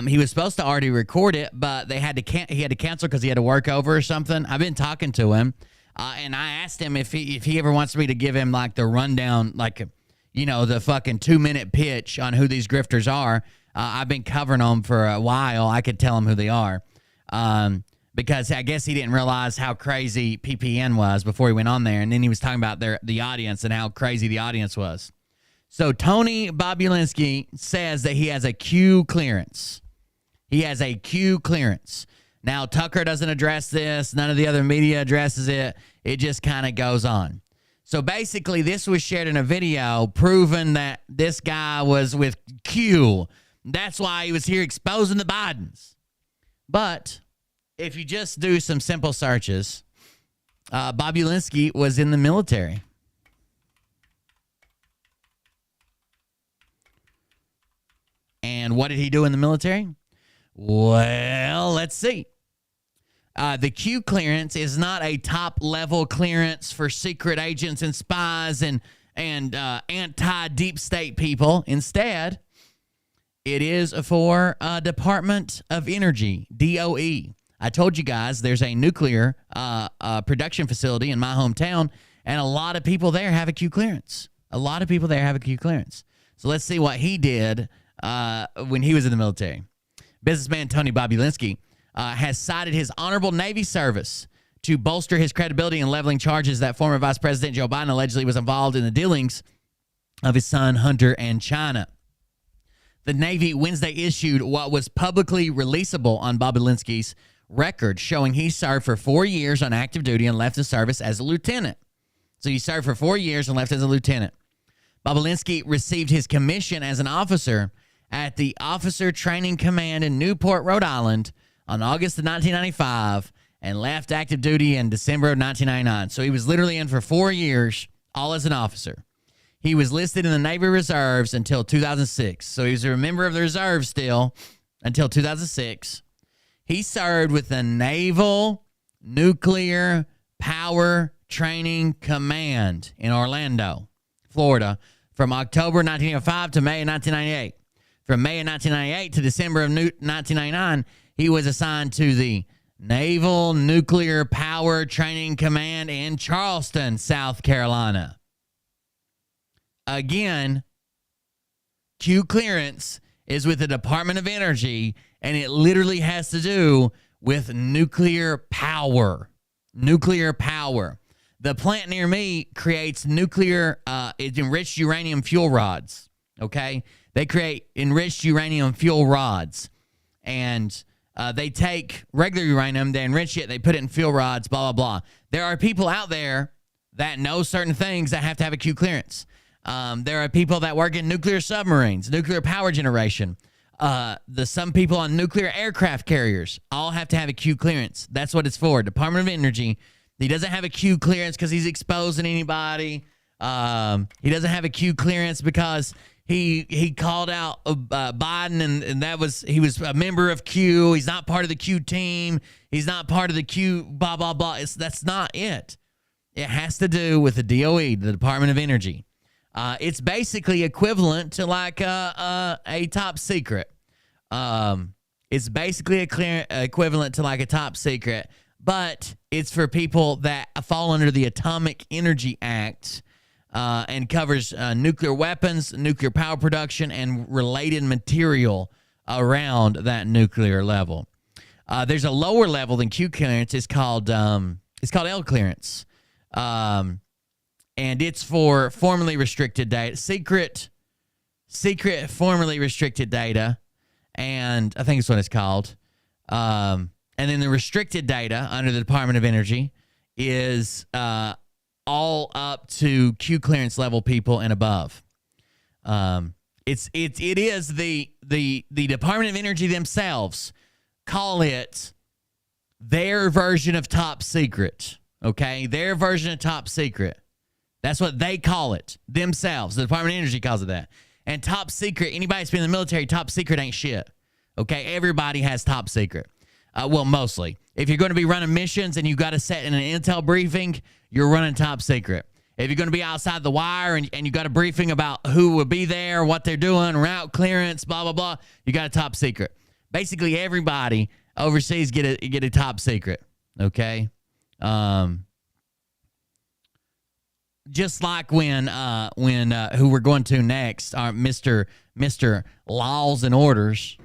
He was supposed to already record it, but he had to cancel because he had to work over or something. I've been talking to him, and I asked him if he ever wants me to give him like the rundown, like, the fucking 2-minute pitch on who these grifters are. I've been covering them for a while. I could tell him who they are. Because I guess he didn't realize how crazy PPN was before he went on there. And then he was talking about the audience and how crazy the audience was. So Tony Bobulinski says that he has a Q clearance. He has a Q clearance. Now, Tucker doesn't address this. None of the other media addresses it. It just kind of goes on. So basically, this was shared in a video proving that this guy was with Q. That's why he was here exposing the Bidens. But if you just do some simple searches, Bobulinski was in the military. And what did he do in the military? Well, let's see. The Q clearance is not a top-level clearance for secret agents and spies and anti-deep state people. Instead, it is for Department of Energy, DOE. I told you guys there's a nuclear production facility in my hometown, And a lot of people there have a Q clearance. A lot of people there have a Q clearance. So let's see what he did when he was in the military. Businessman Tony Bobulinski has cited his honorable Navy service to bolster his credibility in leveling charges that former Vice President Joe Biden allegedly was involved in the dealings of his son Hunter and China. The Navy Wednesday issued what was publicly releasable on Bobulinski's record, showing he served for 4 years on active duty and left the service as a lieutenant. So he served for 4 years and left as a lieutenant. Bobulinski received his commission as an officer at the Officer Training Command in Newport, Rhode Island on August of 1995 and left active duty in December of 1999. So he was literally in for 4 years, all as an officer. He was listed in the Navy Reserves until 2006. So he was a member of the Reserve still until 2006. He served with the Naval Nuclear Power Training Command in Orlando, Florida, from October 1905 to May of 1998. From May of 1998 to December of 1999, he was assigned to the Naval Nuclear Power Training Command in Charleston, South Carolina. Again, Q clearance is with the Department of Energy, and it literally has to do with nuclear power. Nuclear power. The plant near me creates it's enriched uranium fuel rods, okay? They create enriched uranium fuel rods, and they take regular uranium, they enrich it, they put it in fuel rods, blah, blah, blah. There are people out there that know certain things that have to have a Q clearance. There are people that work in nuclear submarines, nuclear power generation. Some people on nuclear aircraft carriers all have to have a Q clearance. That's what it's for. Department of Energy. He doesn't have a Q clearance because he's exposing anybody. He doesn't have a Q clearance because he called out Biden, and he was a member of Q. He's not part of the Q team. He's not part of the Q blah, blah, blah. That's not it. It has to do with the DOE, the Department of Energy. It's basically equivalent to like a top secret. It's basically equivalent to like a top secret, but it's for people that fall under the Atomic Energy Act and covers nuclear weapons, nuclear power production, and related material around that nuclear level. There's a lower level than Q clearance. It's called L clearance. And it's for formerly restricted data, secret, formerly restricted data, and I think it's what it's called. And then the restricted data under the Department of Energy is all up to Q clearance level people and above. It is the Department of Energy themselves call it their version of top secret. Okay, their version of top secret. That's what they call it themselves. The Department of Energy calls it that. And top secret, anybody that's been in the military, top secret ain't shit. Okay, everybody has top secret. Well, mostly. If you're going to be running missions and you got to set in an intel briefing, you're running top secret. If you're going to be outside the wire and you got a briefing about who will be there, what they're doing, route clearance, blah, blah, blah, you got a top secret. Basically, everybody overseas get a top secret. Okay? Just like when who we're going to next, our Mr. Laws and Orders.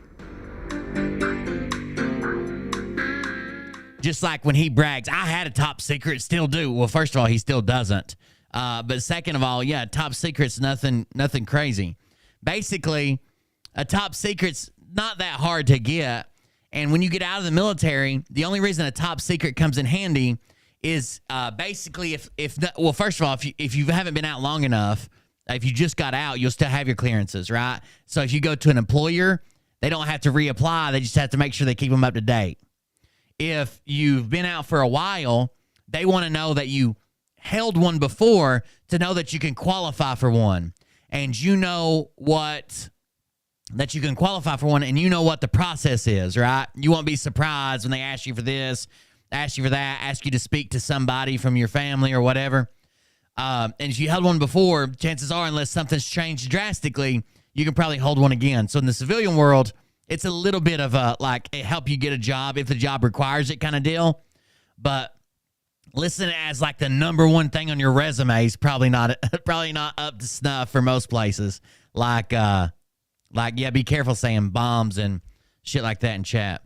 Just like when he brags, I had a top secret, still do. Well, first of all, he still doesn't. But second of all, yeah, top secret's nothing crazy. Basically, a top secret's not that hard to get. And when you get out of the military, the only reason a top secret comes in handy is basically first of all, if you haven't been out long enough, if you just got out, you'll still have your clearances, right? So if you go to an employer, they don't have to reapply. They just have to make sure they keep them up to date. If you've been out for a while, they want to know that you held one before to know that you can qualify for one. And you know that you can qualify for one, and you know what the process is, right? You won't be surprised when they ask you for this, ask you for that, ask you to speak to somebody from your family or whatever. And if you held one before, chances are, unless something's changed drastically, you can probably hold one again. So in the civilian world, it's a little bit of a, like, help you get a job if the job requires it kind of deal. But listing it as like the number one thing on your resume is probably not up to snuff for most places. Like yeah, be careful saying bombs and shit like that in chat.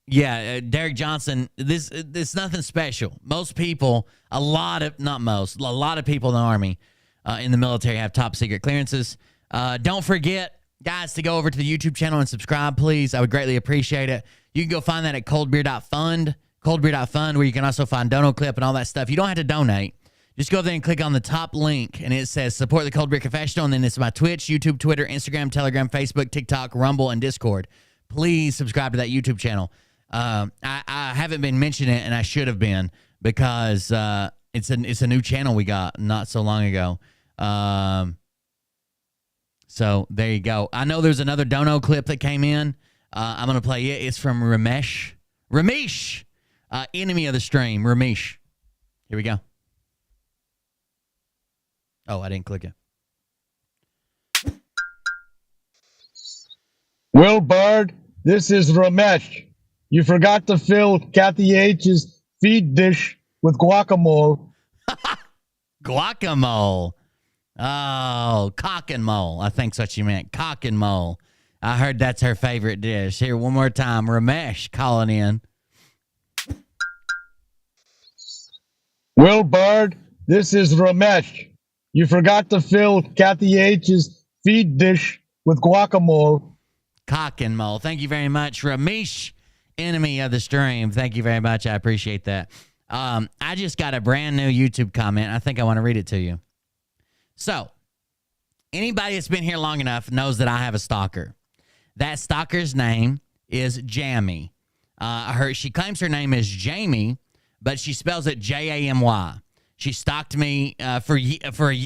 Yeah, Derek Johnson, this nothing special. Most people, a lot of people in the Army, in the military have top secret clearances. Don't forget, guys, to go over to the YouTube channel and subscribe, please. I would greatly appreciate it. You can go find that at coldbeer.fund, where you can also find Dono Clip and all that stuff. You don't have to donate. Just go there and click on the top link, and it says support the Cold Beer Confessional, and then it's my Twitch, YouTube, Twitter, Instagram, Telegram, Facebook, TikTok, Rumble, and Discord. Please subscribe to that YouTube channel. I haven't been mentioning it, and I should have been, because it's a new channel we got not so long ago. So there you go. I know there's another Dono clip that came in. I'm going to play it. It's from Ramesh, enemy of the stream, Ramesh. Here we go. Oh, I didn't click it. Will Bard, this is Ramesh. You forgot to fill Kathy H's feed dish with guacamole. Guacamole. Oh, cock and mole. I think's what you meant. Cock and mole. I heard that's her favorite dish. Here, one more time. Ramesh calling in. Will Bard, this is Ramesh. You forgot to fill Kathy H's feed dish with guacamole. Cock and mole. Thank you very much, Ramesh, enemy of the stream. Thank you very much. I appreciate that. I just got a brand new YouTube comment. I think I want to read it to you. So, anybody that's been here long enough knows that I have a stalker. That stalker's name is Jamie. She claims her name is Jamie, but she spells it Jamy. She stalked me for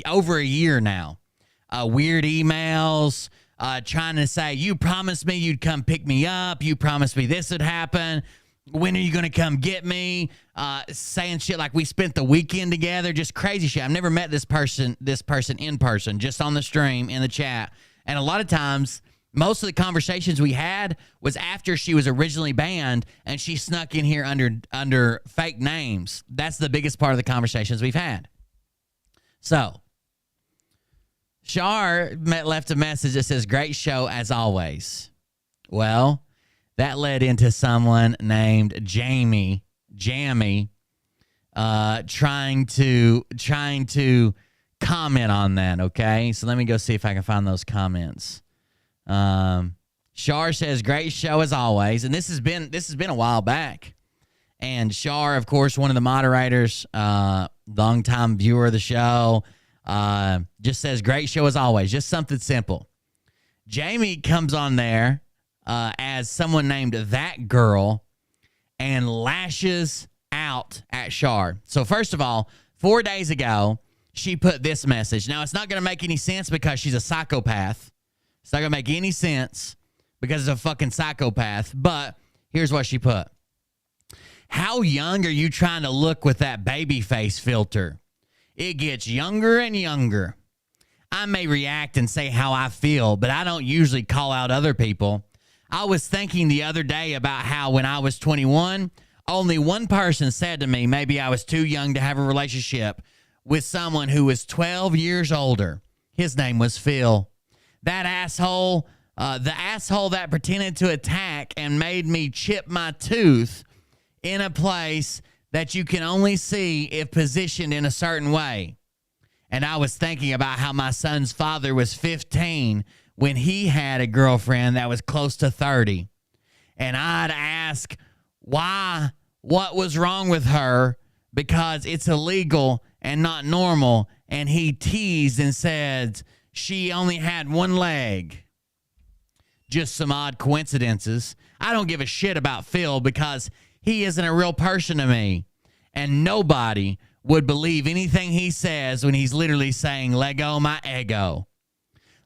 over a year now. Weird emails, trying to say, you promised me you'd come pick me up. You promised me this would happen. When are you going to come get me? Saying shit like we spent the weekend together. Just crazy shit. I've never met this person in person, just on the stream, in the chat. And a lot of times, most of the conversations we had was after she was originally banned and she snuck in here under fake names. That's the biggest part of the conversations we've had. So, Shar left a message that says, great show as always. Well, that led into someone named Jamie, trying to comment on that, okay? So let me go see if I can find those comments. Shar says, great show as always. And this has been a while back. And Shar, of course, one of the moderators, longtime viewer of the show, just says, great show as always. Just something simple. Jamie comes on there as someone named That Girl and lashes out at Shar. So first of all, 4 days ago, she put this message. Now, it's not going to make any sense because she's a psychopath. It's not going to make any sense because it's a fucking psychopath. But here's what she put. How young are you trying to look with that baby face filter? It gets younger and younger. I may react and say how I feel, but I don't usually call out other people. I was thinking the other day about how when I was 21, only one person said to me maybe I was too young to have a relationship with someone who was 12 years older. His name was Phil. That asshole, the asshole that pretended to attack and made me chip my tooth in a place that you can only see if positioned in a certain way. And I was thinking about how my son's father was 15 when he had a girlfriend that was close to 30. And I'd ask why, what was wrong with her, because it's illegal and not normal. And he teased and said she only had one leg. Just some odd coincidences. I don't give a shit about Phil because he isn't a real person to me. And nobody would believe anything he says when he's literally saying, Lego my ego.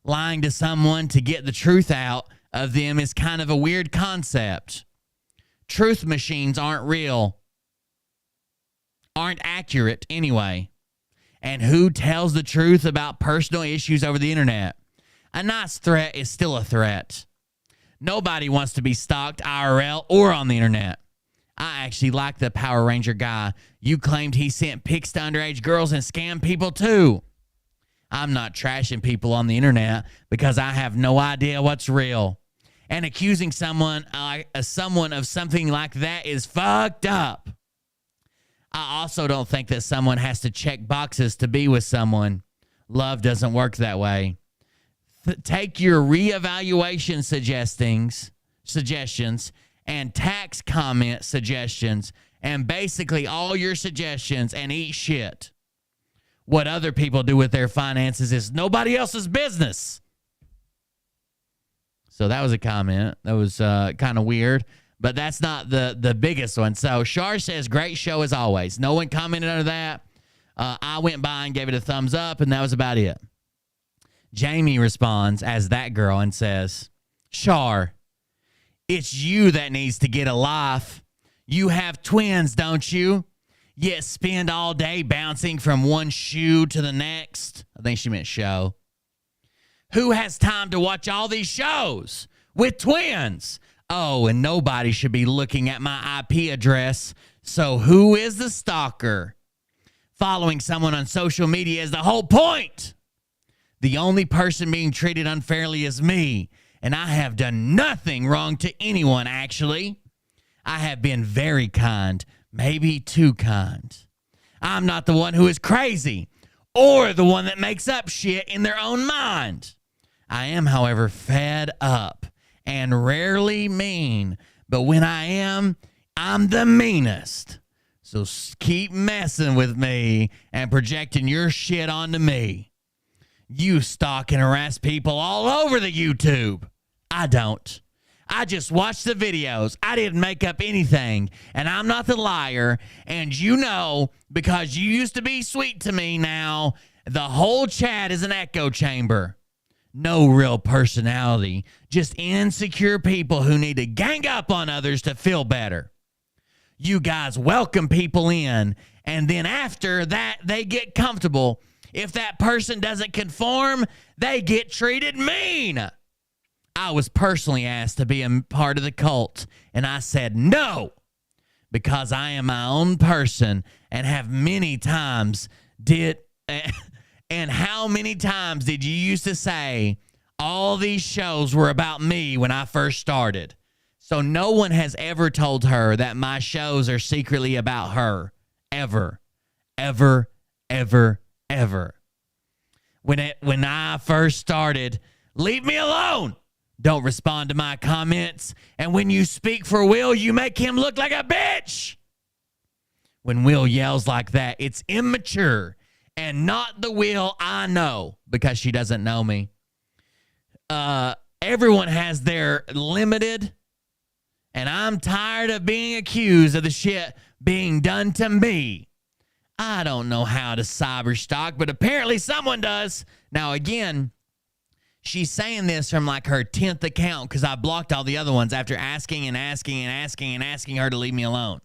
Lying to someone to get the truth out of them is kind of a weird concept. Truth machines aren't real. Aren't accurate anyway. And who tells the truth about personal issues over the internet? A nice threat is still a threat. Nobody wants to be stalked IRL or on the internet. I actually like the Power Ranger guy. You claimed he sent pics to underage girls and scammed people too. I'm not trashing people on the internet because I have no idea what's real. And accusing someone of something like that is fucked up. I also don't think that someone has to check boxes to be with someone. Love doesn't work that way. Take your reevaluation suggestions and tax comment suggestions and basically all your suggestions and eat shit. What other people do with their finances is nobody else's business. So that was a comment. That was kind of weird, but that's not the biggest one. So Shar says, great show as always. No one commented under that. I went by and gave it a thumbs up, and that was about it. Jamie responds as that girl and says, Shar, it's you that needs to get a life. You have twins, don't you? Yet spend all day bouncing from one shoe to the next. I think she meant show. Who has time to watch all these shows with twins? Oh, and nobody should be looking at my IP address. So who is the stalker? Following someone on social media is the whole point. The only person being treated unfairly is me, and I have done nothing wrong to anyone, actually. I have been very kind, maybe too kind. I'm not the one who is crazy or the one that makes up shit in their own mind. I am, however, fed up and rarely mean, but when I am, I'm the meanest. So keep messing with me and projecting your shit onto me. You stalk and harass people all over the YouTube. I don't. I just watch the videos. I didn't make up anything, and I'm not the liar. And you know, because you used to be sweet to me now, the whole chat is an echo chamber. No real personality, just insecure people who need to gang up on others to feel better. You guys welcome people in, and then after that, they get comfortable. If that person doesn't conform, they get treated mean. I was personally asked to be a part of the cult, and I said no, because I am my own person and have many times did. And how many times did you used to say all these shows were about me when I first started? So no one has ever told her that my shows are secretly about her. Ever. Ever, ever, ever. When I first started, leave me alone. Don't respond to my comments. And when you speak for Will, you make him look like a bitch. When Will yells like that, it's immature and not the Will I know, because she doesn't know me. Everyone has their limited, and I'm tired of being accused of the shit being done to me. I don't know how to cyber stalk, but apparently someone does. Now, again, she's saying this from like her 10th account because I blocked all the other ones after asking and asking and asking and asking her to leave me alone.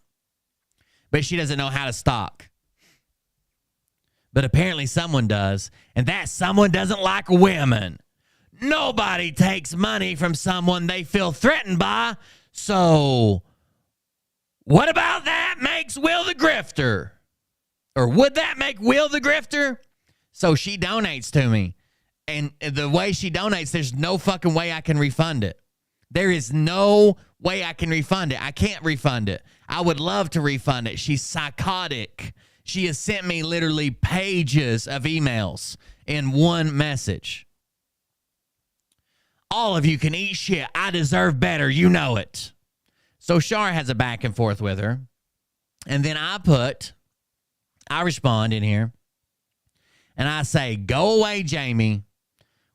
But she doesn't know how to stalk. But apparently someone does, and that someone doesn't like women. Nobody takes money from someone they feel threatened by. So what about that makes Will the grifter? Or would that make Will the grifter? So she donates to me. And the way she donates, there's no fucking way I can refund it. There is no way I can refund it. I can't refund it. I would love to refund it. She's psychotic. She has sent me literally pages of emails in one message. All of you can eat shit. I deserve better. You know it. So Shar has a back and forth with her. And then I respond in here. And I say, go away, Jamie.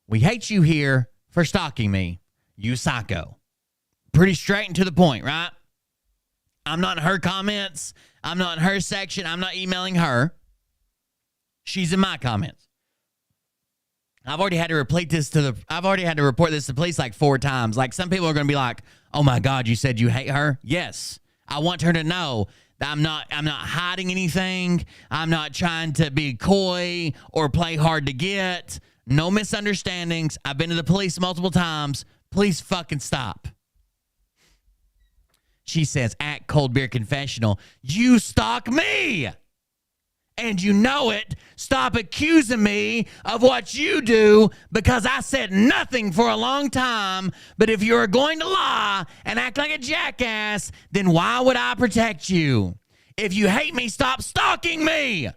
We hate you here for stalking me. You psycho. Pretty straight and to the point, right? I'm not in her comments. I'm not in her section. I'm not emailing her. She's in my comments. I've already had to report this to the police like 4 times. Like, some people are going to be like, "Oh my God, you said you hate her?" Yes. I want her to know that I'm not hiding anything. I'm not trying to be coy or play hard to get. No misunderstandings. I've been to the police multiple times. Please fucking stop. She says, at Cold Beer Confessional, you stalk me. And you know it. Stop accusing me of what you do because I said nothing for a long time. But if you're going to lie and act like a jackass, then why would I protect you? If you hate me, stop stalking me.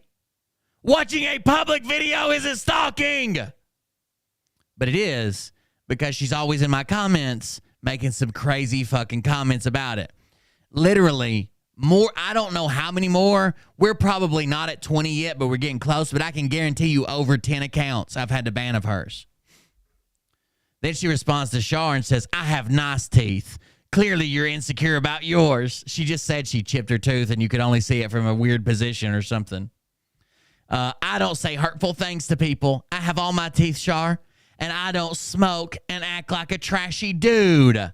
Watching a public video isn't stalking. But it is because she's always in my comments making some crazy fucking comments about it. Literally. More, I don't know how many more. We're probably not at 20 yet, but we're getting close. But I can guarantee you over 10 accounts I've had to ban of hers. Then she responds to Shar and says, I have nice teeth. Clearly you're insecure about yours. She just said she chipped her tooth and you could only see it from a weird position or something. I don't say hurtful things to people. I have all my teeth, Shar. And I don't smoke and act like a trashy dude.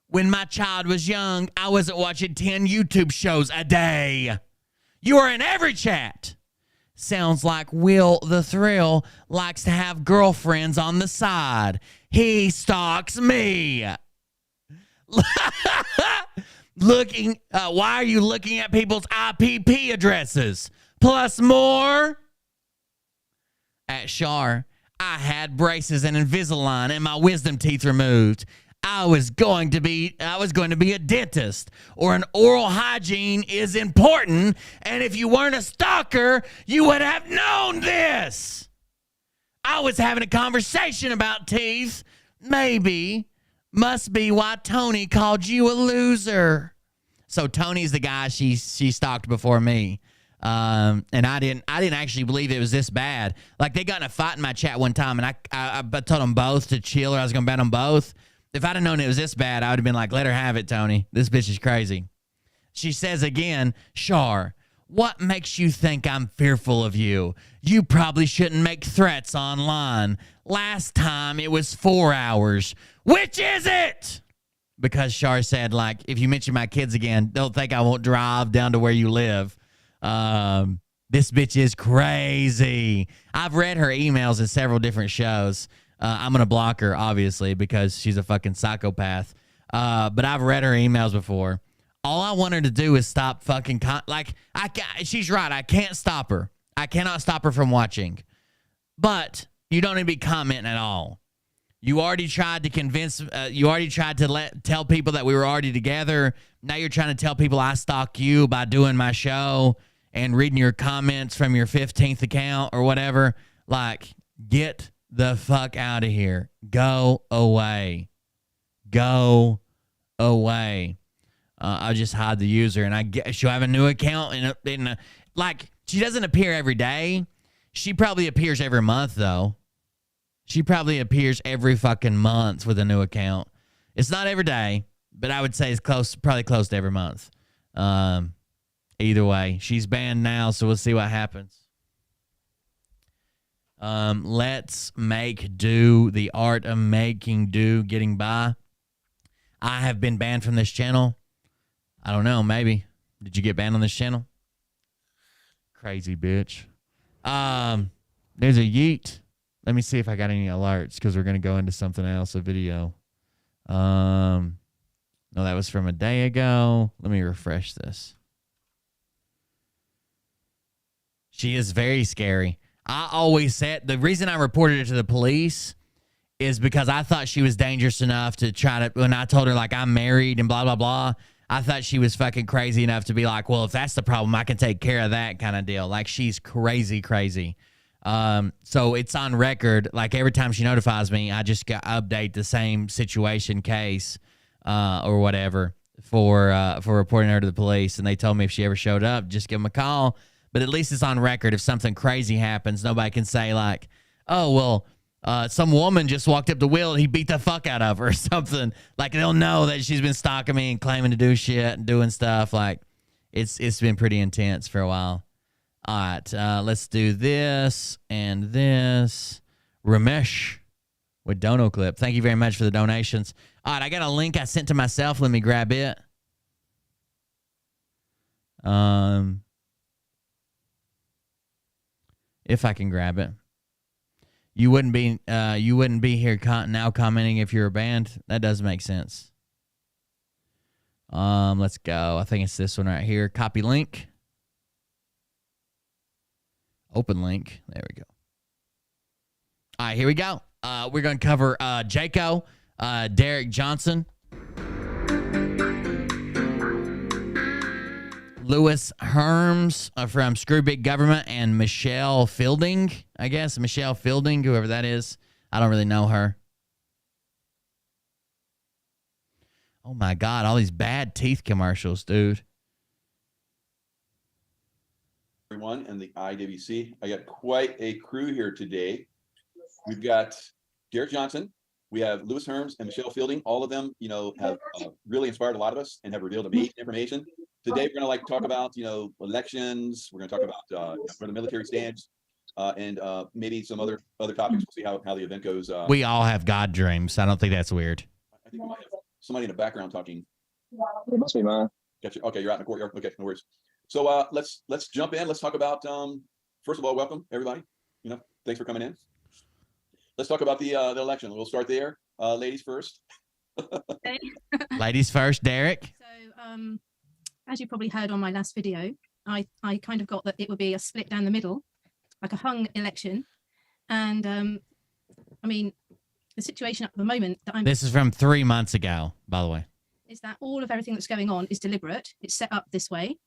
When my child was young, I wasn't watching 10 YouTube shows a day. You are in every chat. Sounds like Will the Thrill likes to have girlfriends on the side. He stalks me. Why are you looking at people's IPP addresses? Plus more. At Shar, I had braces and Invisalign and my wisdom teeth removed. I was going to be a dentist, or an oral hygiene is important, and if you weren't a stalker, you would have known this. I was having a conversation about teeth. Maybe. Must be why Tony called you a loser. So Tony's the guy she stalked before me. And I didn't actually believe it was this bad. Like, they got in a fight in my chat one time, and I told them both to chill, or I was going to ban them both. If I'd have known it was this bad, I would have been like, let her have it, Tony. This bitch is crazy. She says again, Shar, what makes you think I'm fearful of you? You probably shouldn't make threats online. Last time it was 4 hours. Which is it? Because Shar said, like, if you mention my kids again, don't think I won't drive down to where you live. This bitch is crazy. I've read her emails in several different shows. I'm going to block her, obviously, because she's a fucking psychopath. But I've read her emails before. All I want her to do is stop fucking... she's right. I can't stop her. I cannot stop her from watching. But you don't need to be commenting at all. You already tried to convince... tell people that we were already together. Now you're trying to tell people I stalk you by doing my show and reading your comments from your 15th account or whatever. Like, get the fuck out of here. Go away. Go away. I'll just hide the user, and she'll have a new account. Like, she doesn't appear every day. She probably appears every month, though. She probably appears every fucking month with a new account. It's not every day, but I would say it's probably close to every month. Either way, she's banned now, so we'll see what happens. Let's make do. The art of making do, getting by. I have been banned from this channel. I don't know, maybe. Did you get banned on this channel? Crazy bitch. There's a yeet. Let me see if I got any alerts, because we're going to go into something else, a video. No, that was from a day ago. Let me refresh this. She is very scary. I always said, the reason I reported it to the police is because I thought she was dangerous enough to try to, when I told her, like, I'm married and blah, blah, blah, I thought she was fucking crazy enough to be like, well, if that's the problem, I can take care of that kind of deal. Like, she's crazy, crazy. So it's on record. Like, every time she notifies me, I just update the same situation case, or whatever for reporting her to the police. And they told me if she ever showed up, just give them a call. But at least it's on record. If something crazy happens, nobody can say, like, oh, well, some woman just walked up to Will and he beat the fuck out of her or something. Like, they'll know that she's been stalking me and claiming to do shit and doing stuff. Like, it's been pretty intense for a while. All right, let's do this and this. Ramesh with Dono Clip. Thank you very much for the donations. All right, I got a link I sent to myself. Let me grab it. If I can grab it. You wouldn't be here now commenting if you were banned. That does make sense. Let's go. I think it's this one right here. Copy link. Open link. There we go. All right, here we go. We're going to cover Jaco, Derek Johnson, Lewis Herms from Screw Big Government, and Michelle Fielding, I guess. Michelle Fielding, whoever that is. I don't really know her. Oh, my God. All these bad teeth commercials, dude. Everyone and the IWC. I got quite a crew here today. We've got Derek Johnson. We have Lewis Herms and Michelle Fielding. All of them, have really inspired a lot of us and have revealed amazing information. Today, we're going to talk about, elections. We're going to talk about where the military stands, and maybe some other topics. We'll see how the event goes. We all have God dreams. I don't think that's weird. I think we might have somebody in the background talking. It must be mine. Gotcha. Okay, you're out in the courtyard. Okay, no worries. So let's jump in. Let's talk about first of all, welcome everybody. Thanks for coming in. Let's talk about the election. We'll start there. Ladies first. Ladies first, Derek. So as you probably heard on my last video, I kind of got that it would be a split down the middle, like a hung election. And I mean, the situation at the moment that This is from 3 months ago, by the way. Is that all of everything that's going on is deliberate. It's set up this way.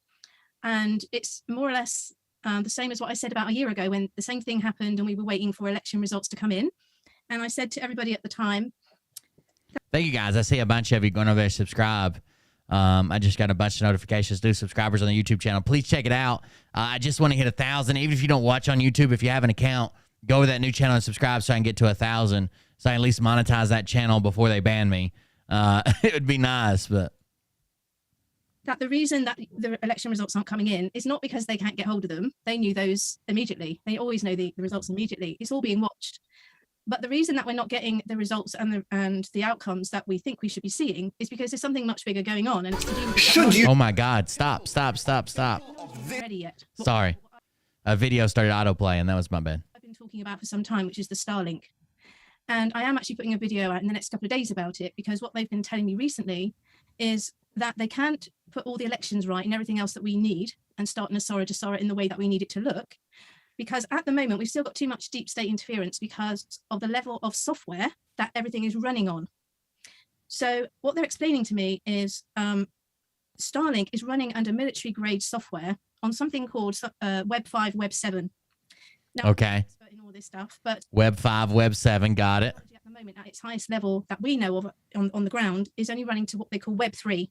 And it's more or less the same as what I said about a year ago when the same thing happened and we were waiting for election results to come in. And I said to everybody at the time. Thank you, guys. I see a bunch of you going over there to subscribe. I just got a bunch of notifications, new subscribers on the YouTube channel. Please check it out. I just want to hit 1,000. Even if you don't watch on YouTube, if you have an account, go over that new channel and subscribe so I can get to 1,000. So I can at least monetize that channel before they ban me. It would be nice, but. That the reason that the election results aren't coming in is not because they can't get hold of them. They knew those immediately. They always know the results immediately. It's all being watched. But the reason that we're not getting the results and the outcomes that we think we should be seeing is because there's something much bigger going on. And it's to do with Oh, my God. Stop. ready yet. Sorry. A video started autoplay, and that was my bad. I've been talking about for some time, which is the Starlink. And I am actually putting a video out in the next couple of days about it because what they've been telling me recently is that they can't put all the elections right and everything else that we need and start Nasara in the way that we need it to look. Because at the moment, we've still got too much deep state interference because of the level of software that everything is running on. So what they're explaining to me is Starlink is running under military grade software on something called Web 5, Web 7. Now, Okay. I'm not an expert in all this stuff, but Web 5, Web 7, got it. at the moment, at its highest level that we know of on the ground, is only running to what they call Web 3.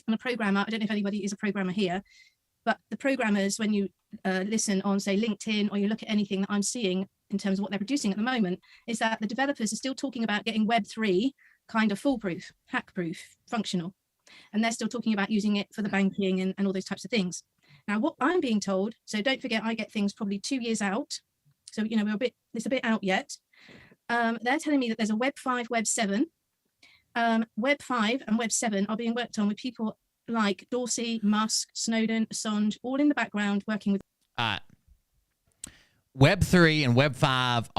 And a programmer, I don't know if anybody is a programmer here, but the programmers, when you listen on, say, LinkedIn, or you look at anything that I'm seeing in terms of what they're producing at the moment, is that the developers are still talking about getting Web 3 kind of foolproof, hack-proof, functional. And they're still talking about using it for the banking and all those types of things. Now, what I'm being told, so don't forget, I get things probably 2 years out. So, it's a bit out yet. They're telling me that there's a Web 5, Web 7. Web 5 and Web 7 are being worked on with people like Dorsey, Musk, Snowden, Assange, all in the background working with. Web 3 and Web 5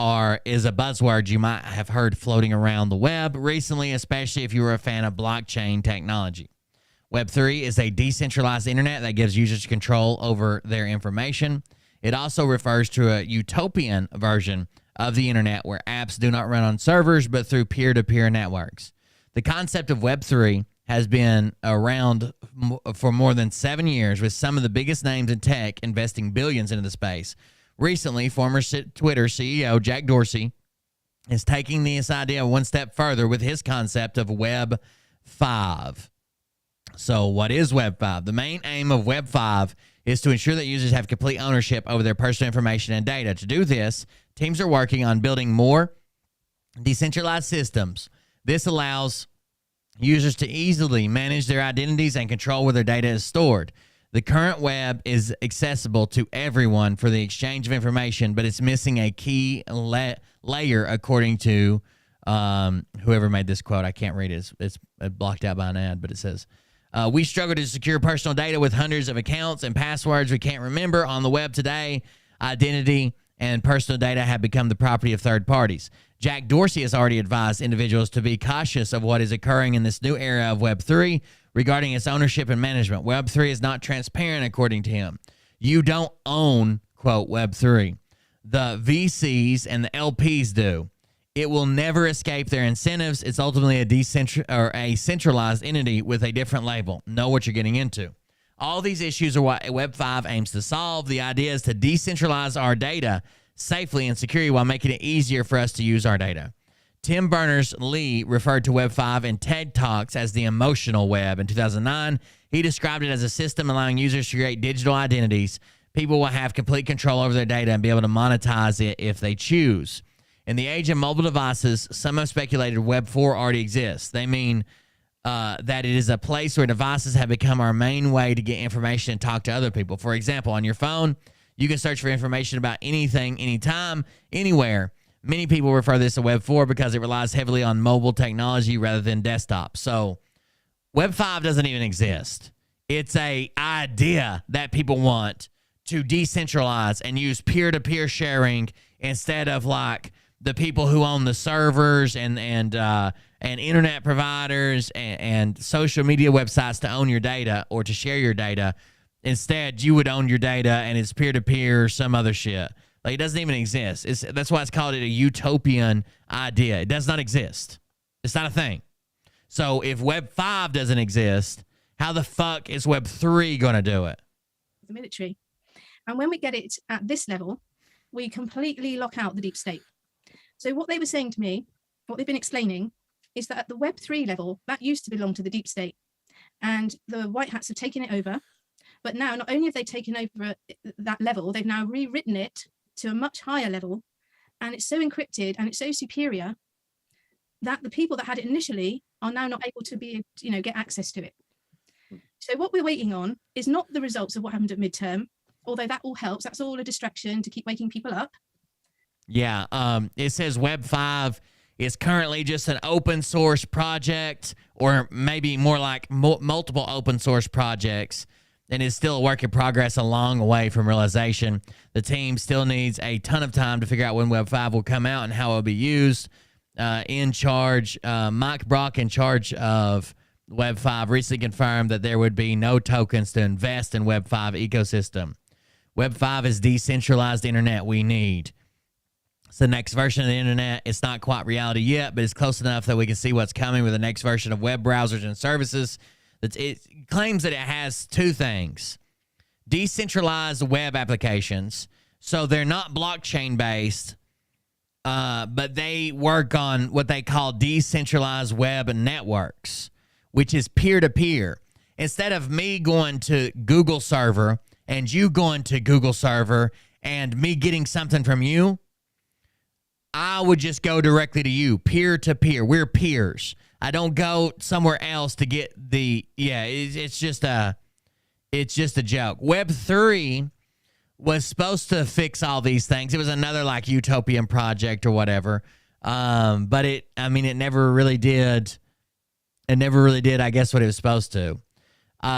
is a buzzword you might have heard floating around the web recently, especially if you were a fan of blockchain technology. Web 3 is a decentralized internet that gives users control over their information. It also refers to a utopian version of the internet where apps do not run on servers but through peer-to-peer networks. The concept of Web 3 has been around for more than 7 years, with some of the biggest names in tech investing billions into the space. Recently, former Twitter CEO Jack Dorsey is taking this idea one step further with his concept of Web 5. So what is Web 5? The main aim of Web 5 is to ensure that users have complete ownership over their personal information and data. To do this, teams are working on building more decentralized systems. This allows users to easily manage their identities and control where their data is stored. The current web is accessible to everyone for the exchange of information, but it's missing a key layer, according to whoever made this quote. I can't read it. It's blocked out by an ad, but it says, we struggle to secure personal data with hundreds of accounts and passwords we can't remember on the web today. Identity and personal data have become the property of third parties. Jack Dorsey has already advised individuals to be cautious of what is occurring in this new era of Web3 regarding its ownership and management. Web3 is not transparent, according to him. You don't own, quote, Web3. The VCs and the LPs do. It will never escape their incentives. It's ultimately a centralized entity with a different label. Know what you're getting into. All these issues are what Web 5 aims to solve. The idea is to decentralize our data safely and securely while making it easier for us to use our data. Tim Berners-Lee referred to Web 5 in TED Talks as the emotional web. In 2009, he described it as a system allowing users to create digital identities. People will have complete control over their data and be able to monetize it if they choose. In the age of mobile devices, some have speculated Web 4 already exists. They mean that it is a place where devices have become our main way to get information and talk to other people. For example, on your phone, you can search for information about anything, anytime, anywhere. Many people refer this to Web 4 because it relies heavily on mobile technology rather than desktop. So Web 5 doesn't even exist. It's an idea that people want to decentralize and use peer-to-peer sharing instead of like the people who own the servers and internet providers and social media websites to own your data or to share your data. Instead, you would own your data and it's peer-to-peer or some other shit. Like, it doesn't even exist. That's why it's called a utopian idea. It does not exist. It's not a thing. So if Web 5 doesn't exist, how the fuck is Web 3 going to do it? The military. And when we get it at this level, we completely lock out the deep state. So what they were saying to me, what they've been explaining, is that at the Web 3 level, that used to belong to the deep state. And the white hats have taken it over. But now, not only have they taken over that level, they've now rewritten it to a much higher level. And it's so encrypted and it's so superior that the people that had it initially are now not able to get access to it. So what we're waiting on is not the results of what happened at midterm, although that all helps. That's all a distraction to keep waking people up. Yeah, it says Web 5 is currently just an open source project, or maybe more like multiple open source projects, and is still a work in progress, a long way from realization. The team still needs a ton of time to figure out when Web 5 will come out and how it will be used. Mike Brock, in charge of Web 5, recently confirmed that there would be no tokens to invest in Web 5 ecosystem. Web 5 is decentralized internet we need. It's the next version of the internet. It's not quite reality yet, but it's close enough that we can see what's coming with the next version of web browsers and services. It claims that it has two things: decentralized web applications, so they're not blockchain based, but they work on what they call decentralized web networks, which is peer-to-peer. Instead of me going to Google server and you going to Google server and me getting something from you, I would just go directly to you, peer-to-peer. We're peers. I don't go somewhere else to get it's just a joke. Web 3 was supposed to fix all these things. It was another like utopian project or whatever. But it never really did. It never really did, I guess, what it was supposed to.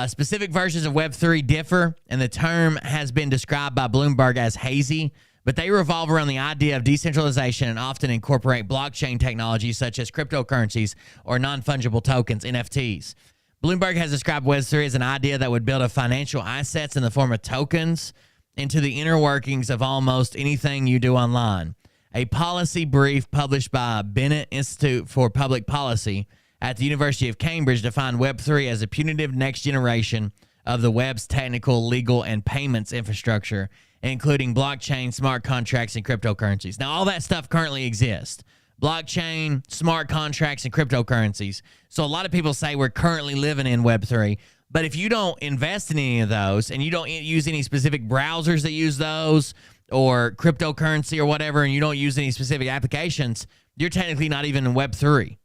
Specific versions of Web 3 differ, and the term has been described by Bloomberg as hazy, but they revolve around the idea of decentralization and often incorporate blockchain technologies such as cryptocurrencies or non-fungible tokens, NFTs. Bloomberg has described Web 3 as an idea that would build financial assets in the form of tokens into the inner workings of almost anything you do online. A policy brief published by Bennett Institute for Public Policy at the University of Cambridge defined Web 3 as a punitive next generation of the web's technical, legal, and payments infrastructure, including blockchain, smart contracts, and cryptocurrencies. Now, all that stuff currently exists. Blockchain, smart contracts, and cryptocurrencies. So a lot of people say we're currently living in Web 3. But if you don't invest in any of those and you don't use any specific browsers that use those or cryptocurrency or whatever, and you don't use any specific applications, you're technically not even in Web 3.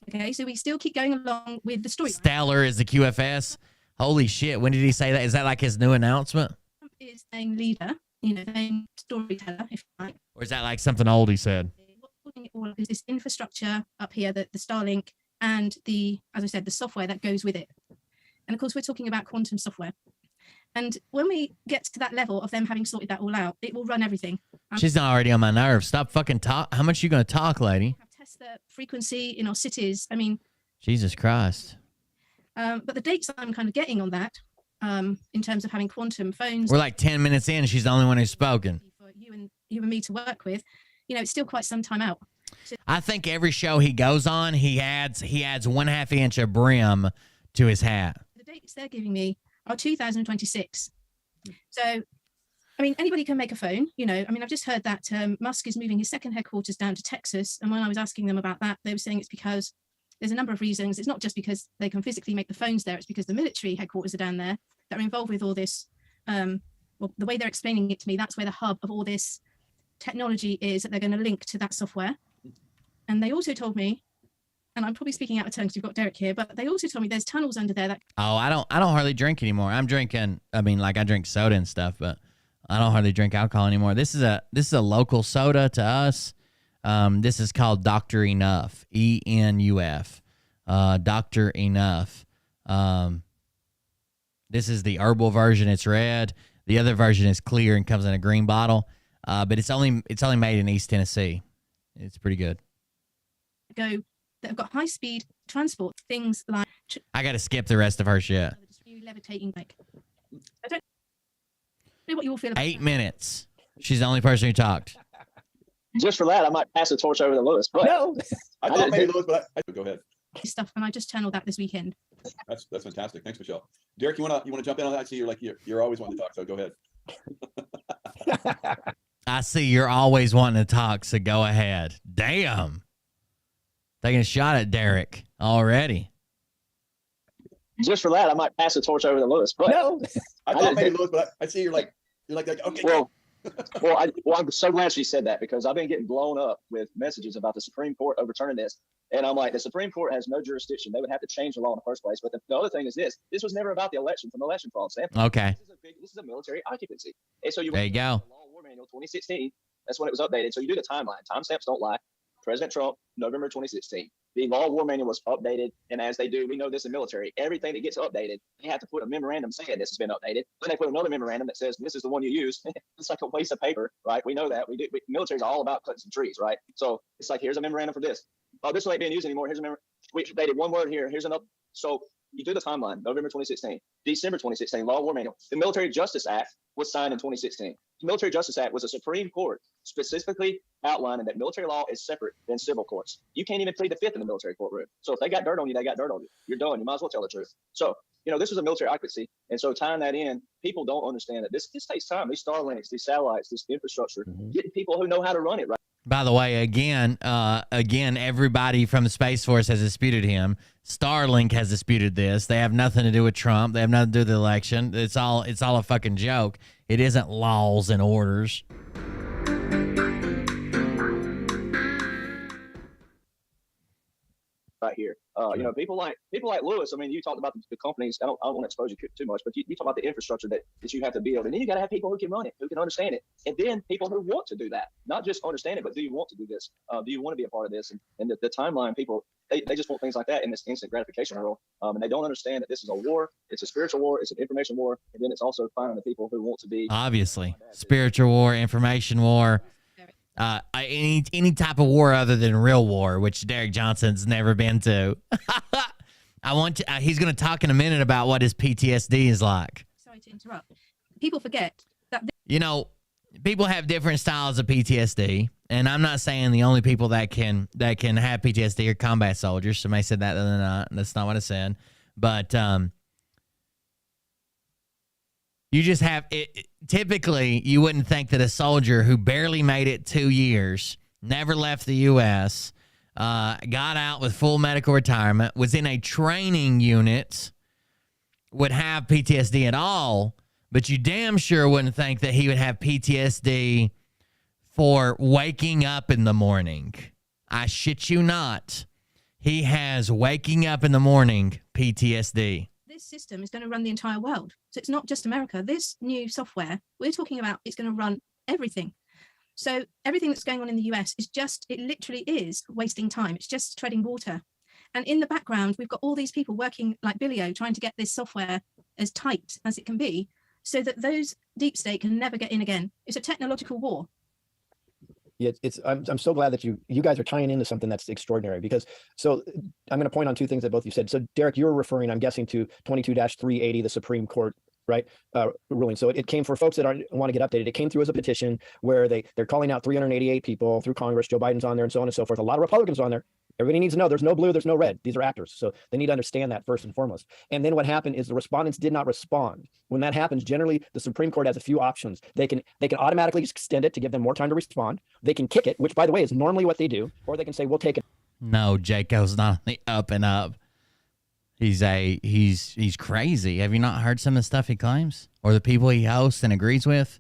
Okay, so we still keep going along with the story. Stellar is the QFS. Holy shit. When did he say that? Is that like his new announcement? Is saying leader, saying storyteller, if you like. Or is that like something old he said? What's putting it all up is this infrastructure up here, the Starlink, and as I said, the software that goes with it. And of course, we're talking about quantum software. And when we get to that level of them having sorted that all out, it will run everything. She's already on my nerves. Stop fucking talk. How much you gonna talk, lady? Test the frequency in our cities. I mean, Jesus Christ. But the dates I'm kind of getting on that, in terms of having quantum phones. We're like 10 minutes in. She's the only one who's spoken. For you and me to work with, you know, it's still quite some time out. So I think every show he goes on, he adds 1/2 inch of brim to his hat. the dates they're giving me are 2026. So, I mean, anybody can make a phone, you know. I mean, I've just heard that Musk is moving his second headquarters down to Texas. And when I was asking them about that, they were saying it's because there's a number of reasons. It's not just because they can physically make the phones there. It's because the military headquarters are down there that are involved with all this. Well, the way they're explaining it to me, that's where the hub of all this technology is, that they're going to link to that software. And they also told me, and I'm probably speaking out of turn because you've got Derek here, but they also told me there's tunnels under there that. Oh, I don't hardly drink anymore. I'm drinking. I mean, like I drink soda and stuff, but I don't hardly drink alcohol anymore. This is a local soda to us. This is called Dr. Enough, ENUF, Dr. Enough. This is the herbal version. It's red. The other version is clear and comes in a green bottle. But it's only made in East Tennessee. It's pretty good. That have got high speed transport, things like. I got to skip the rest of her shit. Levitating, like. I don't know what you all feel about 8 minutes. She's the only person who talked. Just for that, I might pass the torch over to Lewis. But No, I thought maybe Lewis, but go ahead. stuff, and I just channeled that this weekend. That's fantastic. Thanks, Michelle. Derek, you wanna jump in on that? I see you're always wanting to talk, so go ahead. I see you're always wanting to talk, so go ahead. Damn. Taking a shot at Derek already. just for that, I might pass the torch over to Lewis. But No, I thought maybe Lewis, but I see you're like okay. Well, I'm so glad she said that, because I've been getting blown up with messages about the Supreme Court overturning this. And I'm like, the Supreme Court has no jurisdiction. They would have to change the law in the first place. But the other thing is this was never about the election from an election fraud standpoint. Okay. This is a military occupancy. And so there you go. Law War Manual 2016. That's when it was updated. So you do the timeline. Timestamps don't lie. President Trump, November 2016. The Law War Manual was updated. And as they do, we know this in military, everything that gets updated, they have to put a memorandum saying this has been updated. Then they put another memorandum that says this is the one you use. It's like a waste of paper, right? We know that. Military is all about cutting some trees, right? So it's like, here's a memorandum for this. Oh, this one ain't being used anymore. Here's a memorandum. We updated one word here. Here's another. So you do the timeline, November 2016, December 2016, Law War Manual. The Military Justice Act was signed in 2016. The Military Justice Act was a Supreme Court specifically outlining that military law is separate than civil courts. You can't even plead the fifth in the military courtroom. So if they got dirt on you, they got dirt on you. You're done. You might as well tell the truth. So, this is a military occupancy. And so tying that in, people don't understand that this takes time. These Starlinks, these satellites, this infrastructure, getting people who know how to run it right. By the way, again, everybody from the Space Force has disputed him. Starlink has disputed this. They have nothing to do with Trump. They have nothing to do with the election. It's all a fucking joke. It isn't laws and orders. Right here, people like Lewis. I mean, you talked about the companies. I don't want to expose you too much, but you talk about the infrastructure that you have to build, and then you got to have people who can run it, who can understand it, and then people who want to do that, not just understand it, but do you want to do this? Do you want to be a part of this? And the timeline, people they just want things like that in this instant gratification world, and they don't understand that this is a war. It's a spiritual war. It's an information war, and then it's also finding the people who want to be obviously spiritual war, information war. Any type of war other than real war, which Derek Johnson's never been to. He's going to talk in a minute about what his PTSD is like. Sorry to interrupt. People forget that. People have different styles of PTSD, and I'm not saying the only people that can have PTSD are combat soldiers. Somebody said that the other night. That's not what I said. But you just have it. Typically, you wouldn't think that a soldier who barely made it 2 years, never left the U.S., got out with full medical retirement, was in a training unit, would have PTSD at all. But you damn sure wouldn't think that he would have PTSD for waking up in the morning. I shit you not. He has waking up in the morning PTSD. This system is going to run the entire world. So it's not just America. This new software we're talking about is going to run everything. So everything that's going on in the US is it literally is wasting time. It's just treading water. And in the background, we've got all these people working like Billy-O, trying to get this software as tight as it can be so that those deep state can never get in again. It's a technological war. Yeah, I'm so glad that you guys are tying into something that's extraordinary, because so I'm going to point on two things that both you said. So Derek, you're referring, I'm guessing, to 22-380, the Supreme Court, right, ruling. So it came, for folks that want to get updated, it came through as a petition where they're calling out 388 people through Congress. Joe Biden's on there and so on and so forth. A lot of Republicans on there. Everybody needs to know there's no blue, there's no red. These are actors. So they need to understand that first and foremost. And then what happened is the respondents did not respond. When that happens, generally the Supreme Court has a few options. They can automatically just extend it to give them more time to respond. They can kick it, which by the way is normally what they do, or they can say, we'll take it. No, Jaco's not on the up and up. He's crazy. Have you not heard some of the stuff he claims, or the people he hosts and agrees with?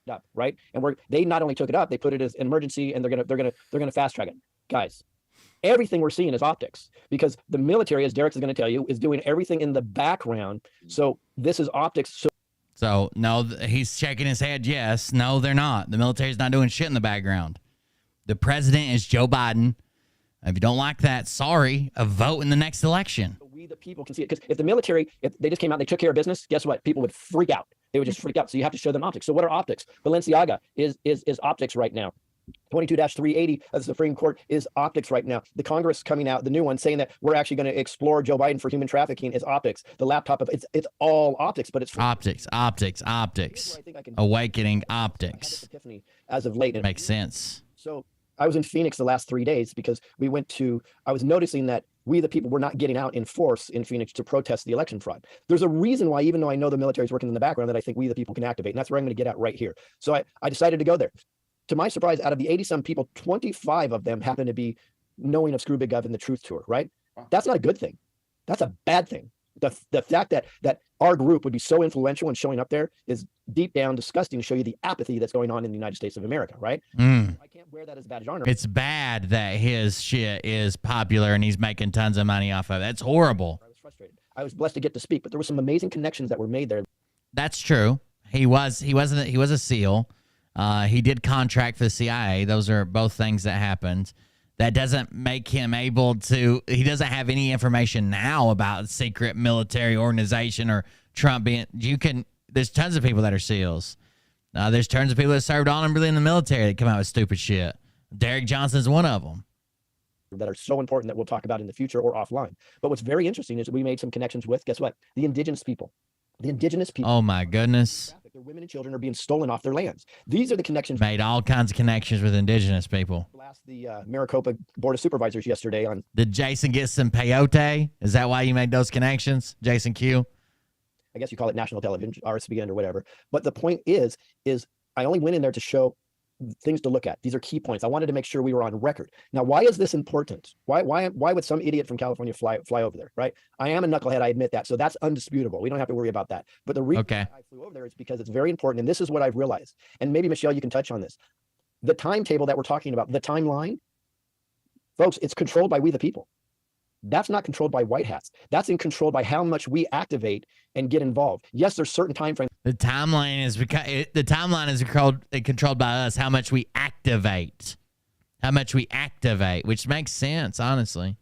Up, right? And they not only took it up, they put it as an emergency, and they're gonna fast track it. Guys, everything we're seeing is optics, because the military, as Derek is going to tell you, is doing everything in the background. So this is optics. So no, he's shaking his head. Yes. No, they're not. The military's not doing shit in the background. The president is Joe Biden. If you don't like that, sorry, vote in the next election. We, the people, can see it. Because if the military, if they just came out and they took care of business, guess what? People would freak out. They would just freak out. So you have to show them optics. So what are optics? Balenciaga is optics right now. 22-380 of the Supreme Court is optics right now. The Congress coming out, the new one, saying that we're actually going to explore Joe Biden for human trafficking is optics. The laptop, it's all optics, but it's optics. Awakening optics. Epiphany as of late. Makes sense. So I was in Phoenix the last 3 days because I was noticing that we, the people, were not getting out in force in Phoenix to protest the election fraud. There's a reason why, even though I know the military is working in the background, that I think we, the people, can activate. And that's where I'm going to get at right here. So I decided to go there. To my surprise, out of the 80-some people, 25 of them happen to be knowing of Screw Big Gov and the Truth Tour, right? That's not a good thing. That's a bad thing. The fact that our group would be so influential and showing up there is deep down disgusting, to show you the apathy that's going on in the United States of America, right? I can't wear that as a badge of honor. It's bad that his shit is popular and he's making tons of money off of it. That's horrible. I was frustrated. I was blessed to get to speak, but there were some amazing connections that were made there. That's true. He was a SEAL. He did contract for the CIA. Those are both things that happened. That doesn't make him able to, he doesn't have any information now about secret military organization or Trump being, there's tons of people that are SEALs. There's tons of people that served honorably in the military that come out with stupid shit. Derek Johnson's one of them. That are so important that we'll talk about in the future or offline. But what's very interesting is that we made some connections with, guess what? The indigenous people. The indigenous people. Oh my goodness. Their women and children are being stolen off their lands. These are the connections. Made all kinds of connections with indigenous people. Blast the Maricopa Board of Supervisors yesterday on. Did Jason get some peyote? Is that why you made those connections, Jason Q? I guess you call it national television, RSBN or whatever. But the point is I only went in there to show things to look at. These are key points. I wanted to make sure we were on record. Now, why is this important? Why would some idiot from California fly over there, right? I am a knucklehead, I admit that. So that's undisputable. We don't have to worry about that. But the reason I flew over there is because it's very important. And this is what I've realized. And maybe, Michelle, you can touch on this. The timetable that we're talking about, the timeline, folks, it's controlled by we the people. That's not controlled by white hats. That's controlled by how much we activate and get involved. Yes, there's certain time frames. The timeline is controlled by us. How much we activate, which makes sense, honestly.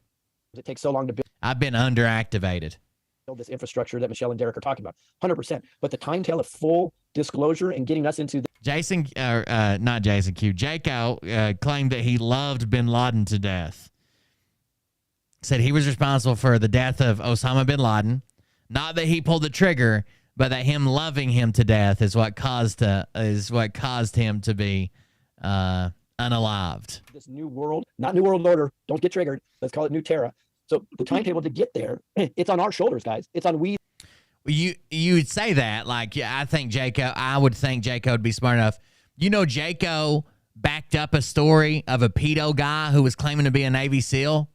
It takes so long to build. I've been underactivated. Build this infrastructure that Michelle and Derek are talking about, 100%. But the timetable of full disclosure and getting us into not Jason Q. Jaco claimed that he loved Bin Laden to death. Said he was responsible for the death of Osama bin Laden. Not that he pulled the trigger, but that him loving him to death is what caused him to be unalived. This new world, not new world order. Don't get triggered. Let's call it new Terra. So the timetable to get there, it's on our shoulders, guys. It's on we. You would say that, like, yeah, I would think Jaco would be smart enough. You know, Jaco backed up a story of a pedo guy who was claiming to be a Navy SEAL.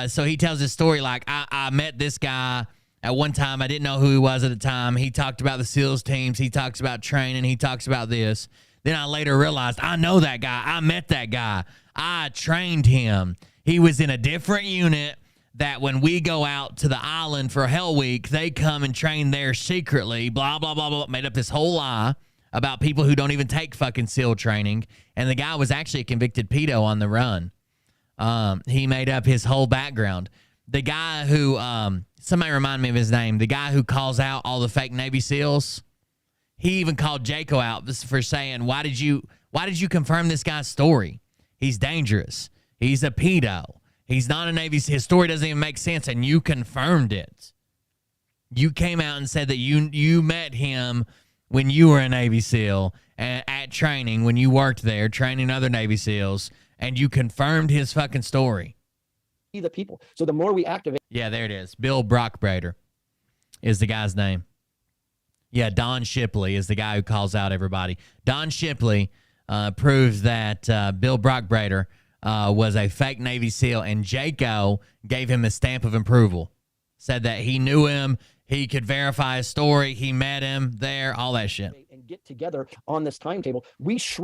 So he tells his story like, I met this guy at one time. I didn't know who he was at the time. He talked about the SEALs teams. He talks about training. He talks about this. Then I later realized, I know that guy. I met that guy. I trained him. He was in a different unit that when we go out to the island for Hell Week, they come and train there secretly, blah, blah, blah, blah. Made up this whole lie about people who don't even take fucking SEAL training. And the guy was actually a convicted pedo on the run. He made up his whole background. The guy who, somebody remind me of his name, the guy who calls out all the fake Navy SEALs, he even called Jaco out for saying, why did you confirm this guy's story? He's dangerous. He's a pedo. He's not a Navy SEAL. His story doesn't even make sense, and you confirmed it. You came out and said that you met him when you were a Navy SEAL at training, when you worked there training other Navy SEALs, and you confirmed his fucking story. The people. So the more we activate. Yeah, there it is. Bill Brockbrader is the guy's name. Yeah, Don Shipley is the guy who calls out everybody. Don Shipley proves that Bill Brockbrader was a fake Navy SEAL, and Jaco gave him a stamp of approval. Said that he knew him, he could verify his story, he met him there, all that shit. And get together on this timetable.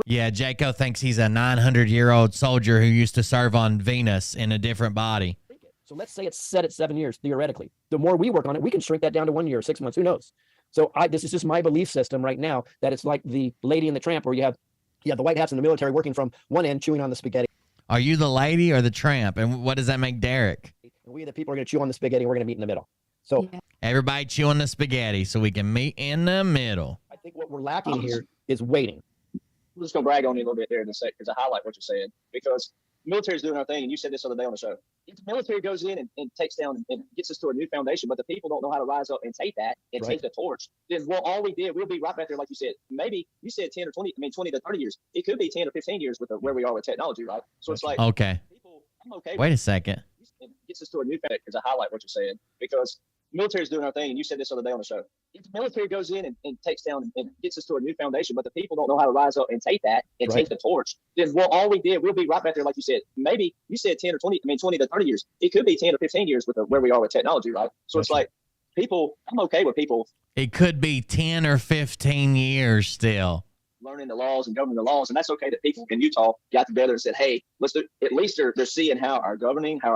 Yeah, Jaco thinks he's a 900-year-old soldier who used to serve on Venus in a different body. So let's say it's set at 7 years, theoretically. The more we work on it, we can shrink that down to 1 year, 6 months, who knows? So this is just my belief system right now, that it's like the Lady and the Tramp, where you have the white hats in the military working from one end, chewing on the spaghetti. Are you the lady or the tramp? And what does that make Derek? And we, the people, are going to chew on the spaghetti, and we're going to meet in the middle. So everybody chew on the spaghetti so we can meet in the middle. I think what we're lacking here is waiting. I'm just going to brag on you a little bit there in a sec, because I highlight what you're saying, because the military's doing our thing, and you said this the other day on the show. If the military goes in and takes down and gets us to a new foundation, but the people don't know how to rise up and take that and take the torch, then all we did, we'll be right back there, like you said. Maybe you said 10 or 20, 20 to 30 years. It could be 10 or 15 years with where we are with technology, right? So it's like, okay. People, I'm okay. Wait a second. It gets us to a new foundation, because I highlight what you're saying, because the military's doing our thing, and you said this the other day on the show. If the military goes in and takes down and gets us to a new foundation, but the people don't know how to rise up and take that and take the torch, then all we did, we'll be right back there, like you said. Maybe you said 10 or 20, 20 to 30 years. It could be 10 or 15 years with where we are with technology, right? So it's like, people, I'm okay with people. It could be 10 or 15 years still. Learning the laws and governing the laws, and that's okay that people in Utah got together and said, hey, let's do, at least they're seeing how our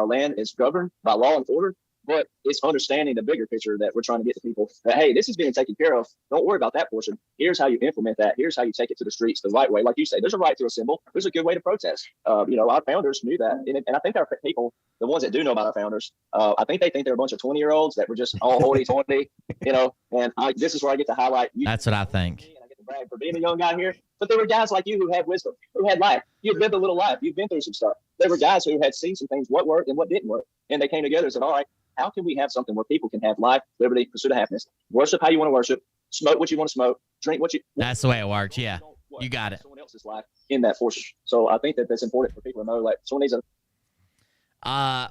land is governed by law and order. But it's understanding the bigger picture that we're trying to get to people that, hey, this is being taken care of. Don't worry about that portion. Here's how you implement that. Here's how you take it to the streets the right way. Like you say, there's a right to assemble. There's a good way to protest. Our founders knew that. And I think our people, the ones that do know about our founders, I think they think they're a bunch of 20-year-olds that were just all hoity-toity, and this is where I get to highlight. That's what I think. And I get to brag for being a young guy here. But there were guys like you who had wisdom, who had life. You've lived a little life. You've been through some stuff. There were guys who had seen some things, what worked and what didn't work. And they came together and said, all right, how can we have something where people can have life, liberty, pursuit of happiness, worship how you want to worship, smoke what you want to smoke, drink what you... That's the way it works, yeah. You got it. Someone else's life in that portion. So I think that's important for people to know, like, someone needs a...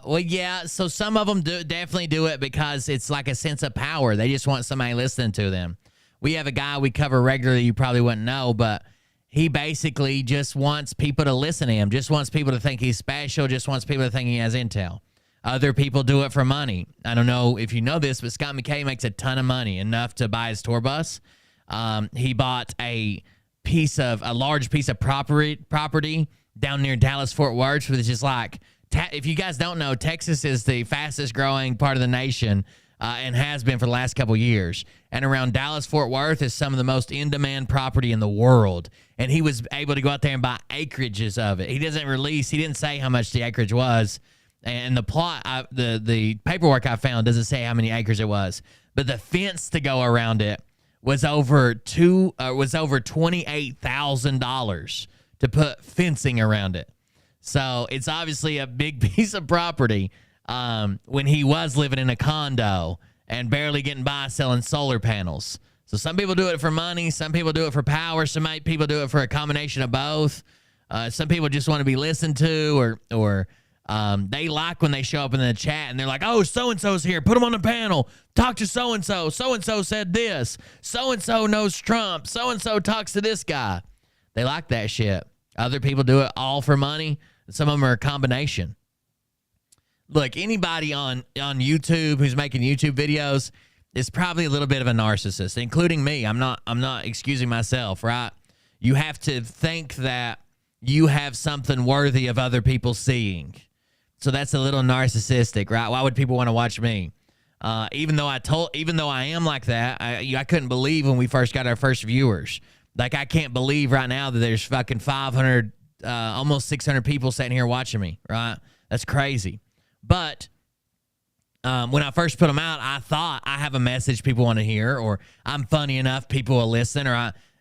Well, yeah, so some of them definitely do it because it's like a sense of power. They just want somebody listening to them. We have a guy we cover regularly you probably wouldn't know, but he basically just wants people to listen to him, just wants people to think he's special, just wants people to think he has intel. Other people do it for money. I don't know if you know this, but Scott McKay makes a ton of money, enough to buy his tour bus. He bought a large piece of property down near Dallas-Fort Worth, which is like, if you guys don't know, Texas is the fastest growing part of the nation and has been for the last couple years. And around Dallas-Fort Worth is some of the most in-demand property in the world. And he was able to go out there and buy acreages of it. He didn't say how much the acreage was. And the plot, the paperwork I found doesn't say how many acres it was, but the fence to go around it was over $28,000 to put fencing around it. So it's obviously a big piece of property. When he was living in a condo and barely getting by selling solar panels. So some people do it for money, some people do it for power, some people do it for a combination of both. Some people just want to be listened to, or they like when they show up in the chat and they're like, oh, so-and-so's here. Put them on the panel. Talk to so-and-so. So-and-so said this. So-and-so knows Trump. So-and-so talks to this guy. They like that shit. Other people do it all for money. Some of them are a combination. Look, anybody on YouTube who's making YouTube videos is probably a little bit of a narcissist, including me. I'm not excusing myself, right? You have to think that you have something worthy of other people seeing. So that's a little narcissistic, right? Why would people want to watch me? Even though I am like that, I couldn't believe when we first got our first viewers. Like, I can't believe right now that there's fucking 500, almost 600 people sitting here watching me, right? That's crazy. But when I first put them out, I thought I have a message people want to hear, or I'm funny enough people will listen,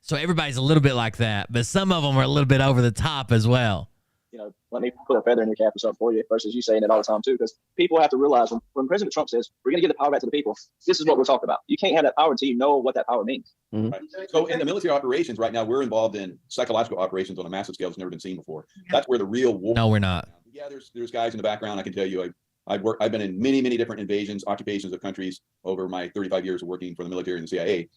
so everybody's a little bit like that, but some of them are a little bit over the top as well. You know, let me put a feather in your cap or something for you versus you saying it all the time too, because people have to realize when President Trump says we're going to give the power back to the people, this is what we're talking about. You can't have that power until you know what that power means. Mm-hmm. Right. So in the military operations right now, we're involved in psychological operations on a massive scale that's never been seen before. That's where the real war. No, we're not. Yeah, there's guys in the background. I can tell you, I've been in many different invasions, occupations of countries over my 35 years of working for the military and the CIA.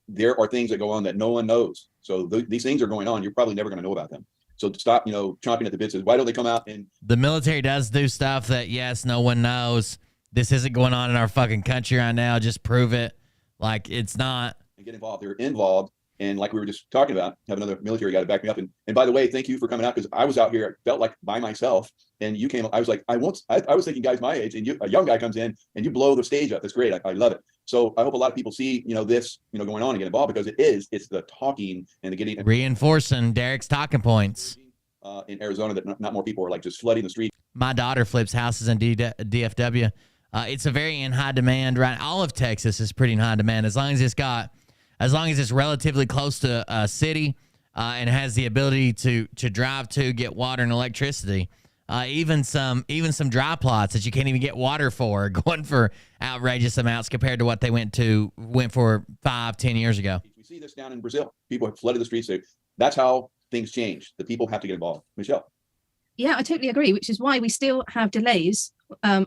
There are things that go on that no one knows. So these things are going on. You're probably never going to know about them. So to stop, chomping at the bits is, why don't they come out and... The military does do stuff that, yes, no one knows. This isn't going on in our fucking country right now. Just prove it. Like, it's not. And get involved. They're involved. And like we were just talking about, have another military guy to back me up. And by the way, thank you for coming out, because I was out here, I felt like by myself. And you came, I was like, I was thinking guys my age, and a young guy comes in and you blow the stage up. That's great. I love it. So I hope a lot of people see, this, going on and get involved, because it's the talking and the getting. Reinforcing Derek's talking points. In Arizona, that not more people are like just flooding the street. My daughter flips houses in DFW. It's a very in high demand, right? All of Texas is pretty in high demand. As long as it's relatively close to a city and has the ability to drive to, get water and electricity. Even some dry plots that you can't even get water for are going for outrageous amounts compared to what they went for 5-10 years ago. We see this down in Brazil. People have flooded the streets. That's how things change. The people have to get involved. Michelle. Yeah, I totally agree, which is why we still have delays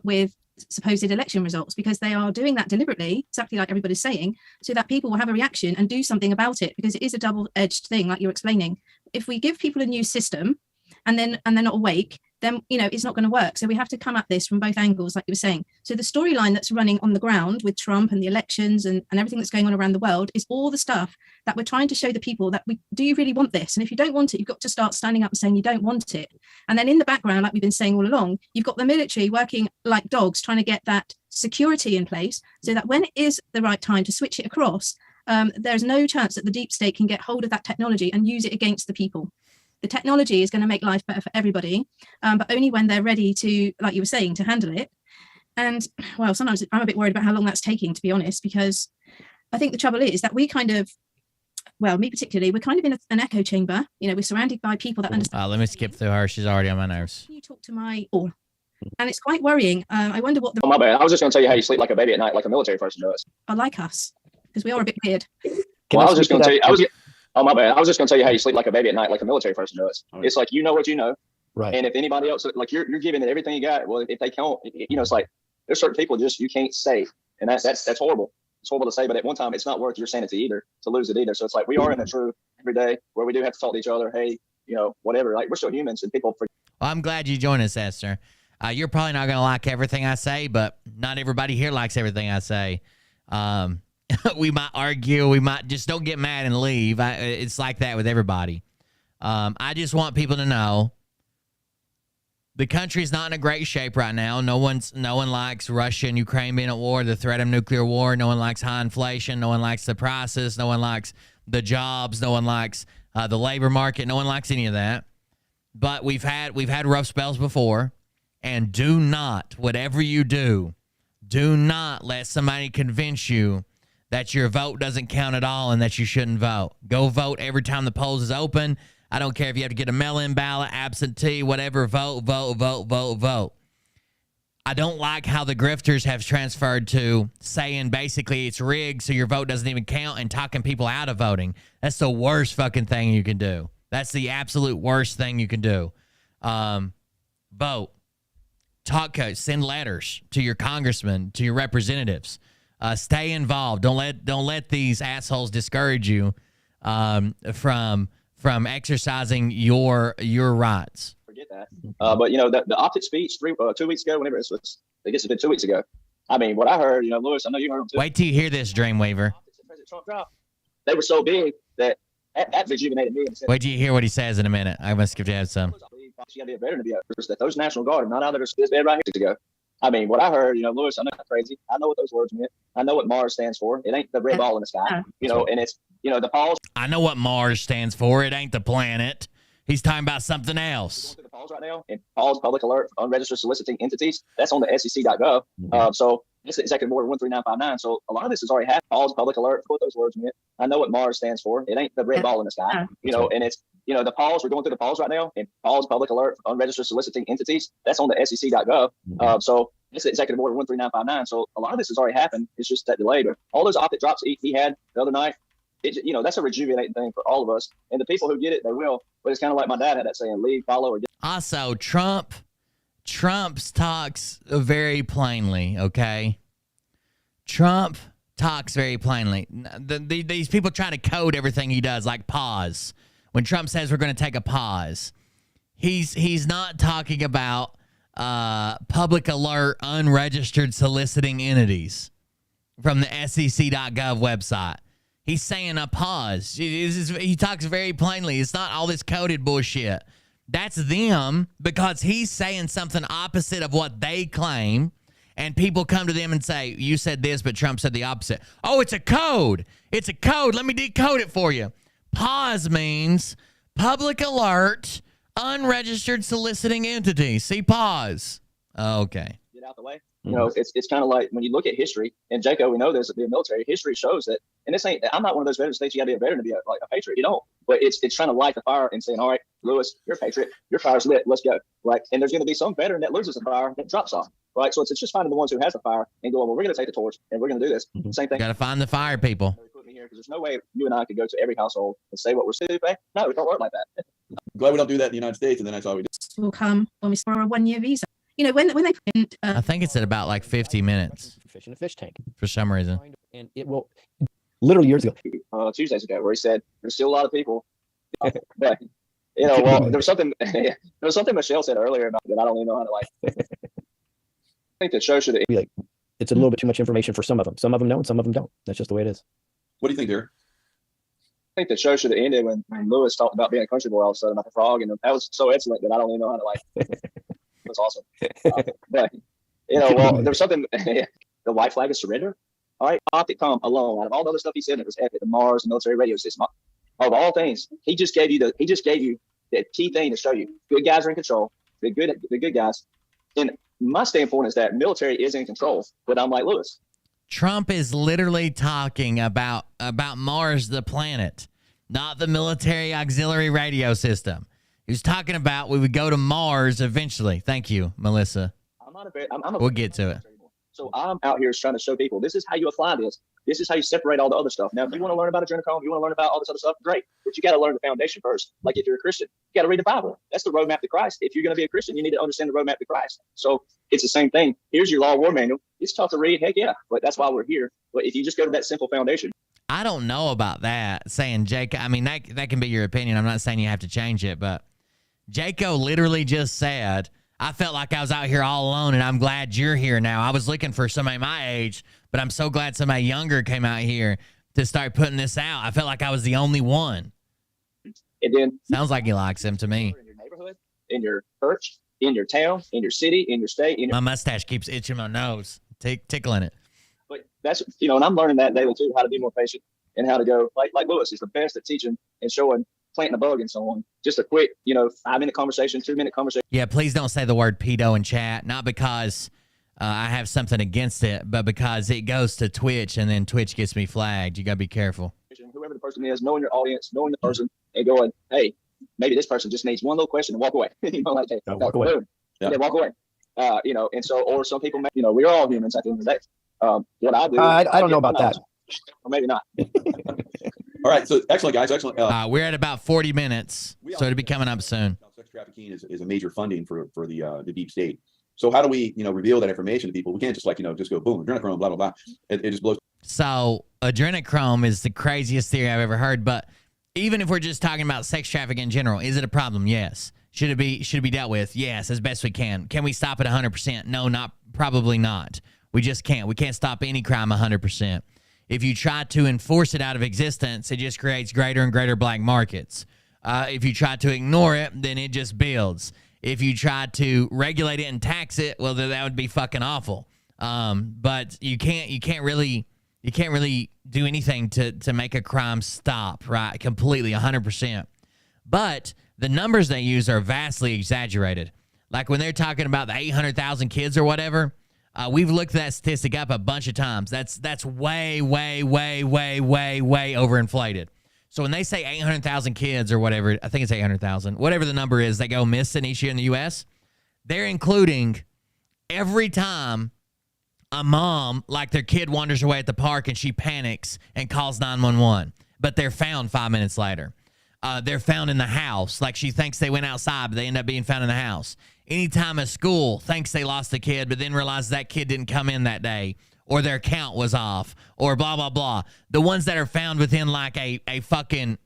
with supposed election results, because they are doing that deliberately, exactly like everybody's saying, so that people will have a reaction and do something about it, because it is a double-edged thing, like you're explaining. If we give people a new system and they're not awake, then it's not going to work. So we have to come at this from both angles, like you were saying. So the storyline that's running on the ground with Trump and the elections and everything that's going on around the world is all the stuff that we're trying to show the people that do you really want this? And if you don't want it, you've got to start standing up and saying you don't want it. And then in the background, like we've been saying all along, you've got the military working like dogs, trying to get that security in place so that when it is the right time to switch it across, there's no chance that the deep state can get hold of that technology and use it against the people. The technology is going to make life better for everybody, but only when they're ready to, like you were saying, to handle it. And, well, sometimes I'm a bit worried about how long that's taking, to be honest, because I think the trouble is that we kind of, well, me particularly, we're kind of in an echo chamber. We're surrounded by people that understand. Let me skip through her. She's already on my nerves. You talk to my all. And it's quite worrying. I wonder what the... Oh, my bad. I was just going to tell you how you sleep like a baby at night, like a military person does. I like us, because we are a bit weird. Well, I was just going to tell you... Oh, my bad. I was just going to tell you how you sleep like a baby at night, like a military person does. Right. It's like, you know what you know. Right. And if anybody else, like you're giving it everything you got. Well, if they can't, it's like there's certain people you can't say. And that's horrible. It's horrible to say, but at one time, it's not worth your sanity either to lose it either. So it's like we are in a true every day where we do have to talk to each other. Hey, whatever. Like we're still humans, and people. Well, I'm glad you joined us, Esther. You're probably not going to like everything I say, but not everybody here likes everything I say. We might argue. We might just don't get mad and leave. It's like that with everybody. I just want people to know the country's not in a great shape right now. No one likes Russia and Ukraine being at war, the threat of nuclear war. No one likes high inflation. No one likes the prices. No one likes the jobs. No one likes the labor market. No one likes any of that. But we've had rough spells before. And do not, whatever you do not let somebody convince you that your vote doesn't count at all and that you shouldn't vote. Go vote every time the polls is open. I don't care if you have to get a mail-in ballot, absentee, whatever. Vote. I don't like how the grifters have transferred to saying basically it's rigged so your vote doesn't even count and talking people out of voting. That's the worst fucking thing you can do. That's the absolute worst thing you can do. Vote. Talk coach. Send letters to your congressmen, to your representatives. Stay involved. Don't let these assholes discourage you from exercising your rights. Forget that. But the optic speech 2 weeks ago, whenever I guess it's been 2 weeks ago. I mean, what I heard, Lewis, I know you heard them too. Wait till you hear this, Dreamweaver. President Trump dropped. They were so big that rejuvenated me. Wait till you hear what he says in a minute. I must give you some. You got to be a veteran to be that those National Guard are not out of this bed right here to go. I mean, what I heard, Lewis, I know I'm crazy. I know what those words meant. I know what Mars stands for. It ain't the red ball in the sky, and it's, the pause. I know what Mars stands for. It ain't the planet. He's talking about something else. We're going through the pause right now, and pause public alert for unregistered soliciting entities. That's on the SEC.gov. So it's Executive Order 13959. So a lot of this has already happened. Pause public alert. What those words meant. I know what Mars stands for. It ain't the red ball in the sky. You know, and it's, you know, the pause. We're going through the pause right now, and pause public alert for unregistered soliciting entities. That's on the SEC.gov. So it's Executive Order 13959. So a lot of this has already happened. It's just that delay. But all those optic drops he had the other night, you know, that's a rejuvenating thing for all of us. And the people who get it, they will. But it's kind of like my dad had that saying, leave, follow, or get. Also, Trump's talks very plainly, okay? Trump talks very plainly. These people try to code everything he does, like pause. When Trump says we're going to take a pause, he's not talking about public alert unregistered soliciting entities from the SEC.gov website. He's saying a pause. He talks very plainly. It's not all this coded bullshit. That's them, because he's saying something opposite of what they claim, and people come to them and say, you said this, but Trump said the opposite. Oh, it's a code. It's a code. Let me decode it for you. Pause means public alert, unregistered soliciting entity. See, pause. Okay. Get out the way. You know, it's kind of like when you look at history, and Jaco, we know this, being military, history shows that, and this ain't, I'm not one of those veterans that thinks you got to be a veteran to be a patriot. You don't. But it's trying to light the fire and saying, all right, Lewis, you're a patriot. Your fire's lit. Let's go. Right. And there's going to be some veteran that loses the fire that drops off. Right. So it's just finding the ones who has the fire and going, well, we're going to take the torch and we're going to do this. Same thing. Got to find the fire, people. Because there's no way you and I could go to every household and say what we're stupid. No, it don't work like that. I'm glad we don't do that in the United States, and then that's all we do. Will come when we for a 1-year visa. You know, when they put in, I think it's at about like 50 minutes. Fish in a fish tank. For some reason. And it will, literally years ago. Tuesdays ago, where he said there's still a lot of people. But, you know, well, there was something Michelle said earlier about that I don't even know how to like. I think the show should be like, it's a little bit too much information for some of them. Some of them know, and some of them don't. That's just the way it is. What do you think, Derek? I think the show should have ended when Lewis talked about being a country boy all of a sudden like a frog, and that was so excellent that I don't even know how to like. It was awesome. But you know, well, there was something. The white flag of surrender. All right, Opticom alone, out of all the other stuff he said, it was epic. The Mars, the military radio system, of all things, he just gave you the key thing to show you good guys are in control. The good guys. And my standpoint is that military is in control, but I'm like Lewis. Trump is literally talking about Mars, the planet, not the military auxiliary radio system. He was talking about we would go to Mars eventually. Thank you, Melissa. We'll get to it. So I'm out here trying to show people this is how you apply this. This is how you separate all the other stuff. Now, if you want to learn about adrenochrome, you want to learn about all this other stuff, great. But you got to learn the foundation first. Like if you're a Christian, you got to read the Bible. That's the roadmap to Christ. If you're going to be a Christian, you need to understand the roadmap to Christ. So it's the same thing. Here's your law war manual. It's tough to read. Heck yeah. But that's why we're here. But if you just go to that simple foundation. I don't know about that, saying Jake. I mean, that can be your opinion. I'm not saying you have to change it, but Jaco literally just said, I felt like I was out here all alone, and I'm glad you're here now. I was looking for somebody my age, but I'm so glad somebody younger came out here to start putting this out. I felt like I was the only one. And then sounds like he likes him to me. In your neighborhood, in your church, in your town, in your city, in your state. My mustache keeps itching my nose, tickling it. But that's, you know, and I'm learning that daily too, how to be more patient and how to go. Like Lewis is the best at teaching and showing, planting a bug and so on. Just a quick, 5-minute conversation, 2-minute conversation. Yeah, please don't say the word pedo in chat. Not because I have something against it, but because it goes to Twitch and then Twitch gets me flagged. You got to be careful. Whoever the person is, knowing your audience, knowing the person, and going, hey, maybe this person just needs one little question and walk away. Like, hey, walk away. Yeah, walk away. And so, or some people, we're all humans at the end of the day. What I do, I don't know about that. Or maybe not. All right, so excellent, guys, excellent. We're at about 40 minutes, so it'll be coming up soon. Sex trafficking is a major funding for the deep state. So how do we, reveal that information to people? We can't just just go boom, adrenochrome, blah blah blah. It just blows. So adrenochrome is the craziest theory I've ever heard. But even if we're just talking about sex trafficking in general, is it a problem? Yes. Should it be dealt with? Yes, as best we can. Can we stop it 100%? No, probably not. We just can't. We can't stop any crime 100%. If you try to enforce it out of existence, it just creates greater and greater black markets. If you try to ignore it, then it just builds. If you try to regulate it and tax it, well, then that would be fucking awful. But you can't really do anything to make a crime stop, right? Completely, 100%. But the numbers they use are vastly exaggerated. Like when they're talking about the 800,000 kids or whatever, we've looked that statistic up a bunch of times. That's way, way, way, way, way, way overinflated. So when they say 800,000 kids or whatever, I think it's 800,000, whatever the number is, they go missing each year in the U.S., they're including every time a mom, like their kid wanders away at the park and she panics and calls 911, but they're found 5 minutes later. They're found in the house. Like she thinks they went outside, but they end up being found in the house. Anytime a school thinks they lost a kid, but then realizes that kid didn't come in that day, or their count was off, or blah, blah, blah. The ones that are found within like a fucking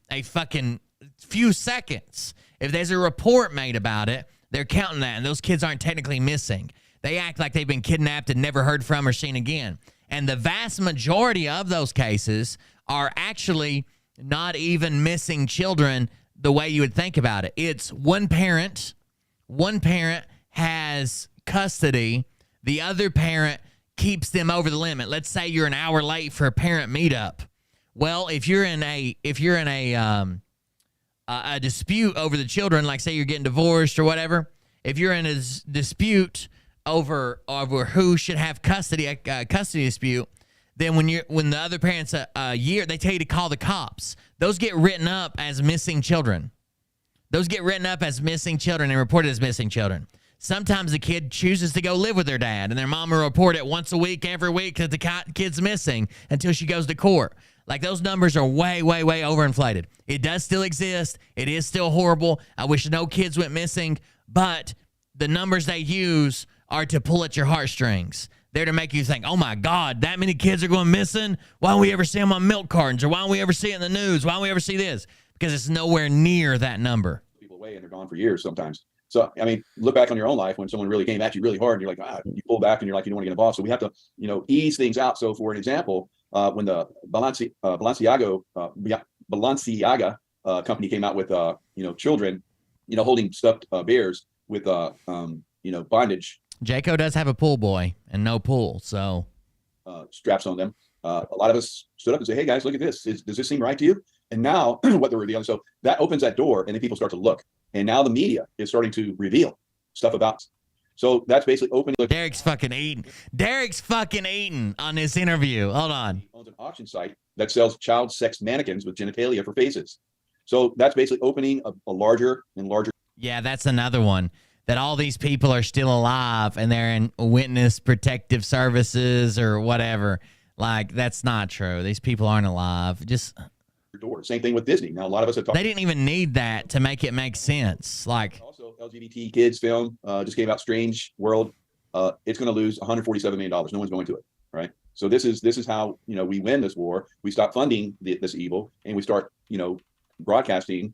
few seconds. If there's a report made about it, they're counting that, and those kids aren't technically missing. They act like they've been kidnapped and never heard from or seen again. And the vast majority of those cases are actually not even missing children the way you would think about it. It's one parent has custody, the other parent keeps them over the limit. Let's say you're an hour late for a parent meetup. Well, if you're in a dispute over the children, like say you're getting divorced or whatever, if you're in a dispute over who should have custody, a custody dispute, then when the other parent's a year, they tell you to call the cops. Those get written up as missing children. Those get written up as missing children and reported as missing children. Sometimes the kid chooses to go live with their dad, and their mom will report it once a week, every week, that the kid's missing until she goes to court. Like, those numbers are way, way, way overinflated. It does still exist. It is still horrible. I wish no kids went missing, but the numbers they use are to pull at your heartstrings. They're to make you think, oh my God, that many kids are going missing? Why don't we ever see them on milk cartons? Or why don't we ever see it in the news? Why don't we ever see this? Because it's nowhere near that number. People away and they're gone for years sometimes. So, I mean, look back on your own life when someone really came at you really hard and you're like, you pull back and you're like, you don't want to get involved. So we have to, ease things out. So for an example, when the Balenciaga company came out with, children, holding stuffed bears with, bondage. Jayco does have a pool boy and no pool, so. Straps on them. A lot of us stood up and say, hey guys, look at this. Does this seem right to you? And now what they're revealing. So that opens that door and then people start to look. And now the media is starting to reveal stuff about us. So that's basically opening. Derek's fucking eating. Derek's fucking eating on this interview. Hold on. He owns an auction site that sells child sex mannequins with genitalia for faces. So that's basically opening a larger and larger. Yeah, that's another one. That all these people are still alive and they're in witness protective services or whatever. Like, that's not true. These people aren't alive. Just door. Same thing with Disney. Now, a lot of us have talked. They didn't even need that to make it make sense. Like, also, LGBT kids film just came out. Strange World. It's going to lose $147 million. No one's going to it, right? So this is how we win this war. We stop funding this evil and we start broadcasting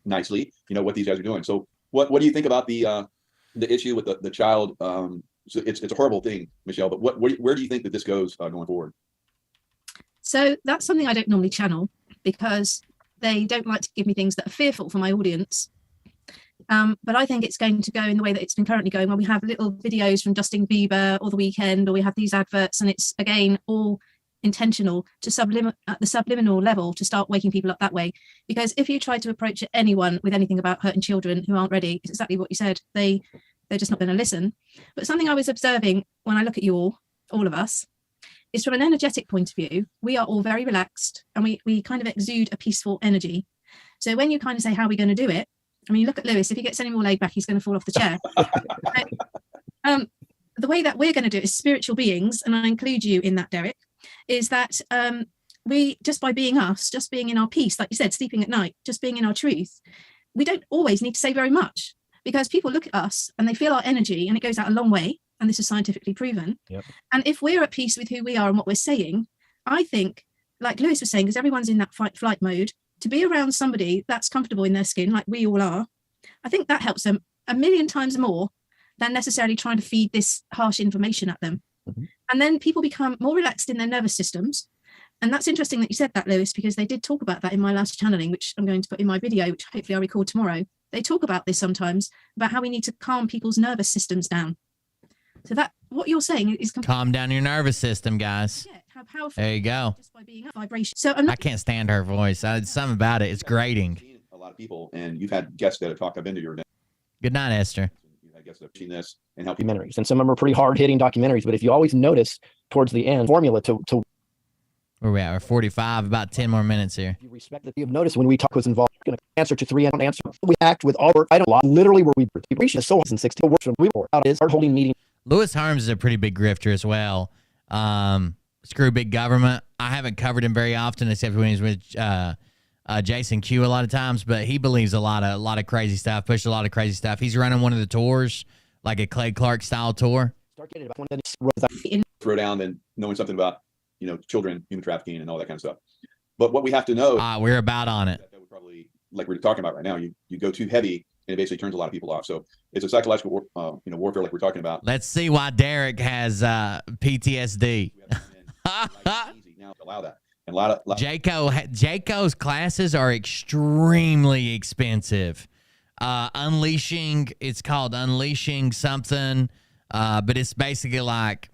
nicely. What these guys are doing. So what do you think about the issue with the child? So it's a horrible thing, Michelle. But where do you think that this goes going forward? So that's something I don't normally channel, because they don't like to give me things that are fearful for my audience. But I think it's going to go in the way that it's been currently going, where we have little videos from Justin Bieber or The Weeknd, or we have these adverts, and it's, again, all intentional to at the subliminal level to start waking people up that way. Because if you try to approach anyone with anything about hurting children who aren't ready, it's exactly what you said. They're just not going to listen. But something I was observing when I look at you all of us, is from an energetic point of view, we are all very relaxed and we kind of exude a peaceful energy. So when you kind of say, how are we going to do it? I mean, you look at Lewis, if he gets any more laid back, he's going to fall off the chair. The way that we're going to do it as spiritual beings, and I include you in that, Derek, is that we, just by being us, just being in our peace, like you said, sleeping at night, just being in our truth, we don't always need to say very much, because people look at us and they feel our energy and it goes out a long way. And this is scientifically proven. Yep. And if we're at peace with who we are and what we're saying, I think, like Lewis was saying, because everyone's in that fight flight mode, to be around somebody that's comfortable in their skin, like we all are, I think that helps them a million times more than necessarily trying to feed this harsh information at them. Mm-hmm. And then people become more relaxed in their nervous systems. And that's interesting that you said that, Lewis, because they did talk about that in my last channeling, which I'm going to put in my video, which hopefully I'll record tomorrow. They talk about this sometimes, about how we need to calm people's nervous systems down. So that what you're saying is calm down your nervous system, guys. Yeah, how powerful. There you go. Just by being up vibration. So I can't stand her voice. Something about it. It's grating. A lot of people, and you've had guests that have talked. I've been to your event. Good night, Esther. I guess I've seen this and how documentaries, and some of them are pretty hard-hitting documentaries. But if you always notice towards the end, formula to where we at? We're 45, about 10 more minutes here. you respect that you've noticed when we talk was involved, going to answer to 3 answer. We act with all our I don't lot literally where we reach so in 60 works when we were out is hard holding meeting. Lewis Harms is a pretty big grifter as well. Screw big government. I haven't covered him very often, except when he's with Jason Q a lot of times, but he believes a lot of crazy stuff, pushed a lot of crazy stuff. He's running one of the tours, like a Clay Clark style tour. Throw down and knowing something about, children, human trafficking, and all that kind of stuff. But what we have to know, we're about on it. That would probably, like we're talking about right now, you go too heavy, and it basically turns a lot of people off. So it's a psychological, warfare, like we're talking about. Let's see why Derek has PTSD. Now allow that. And a lot of Jaco's classes are extremely expensive. It's called Unleashing something, but it's basically like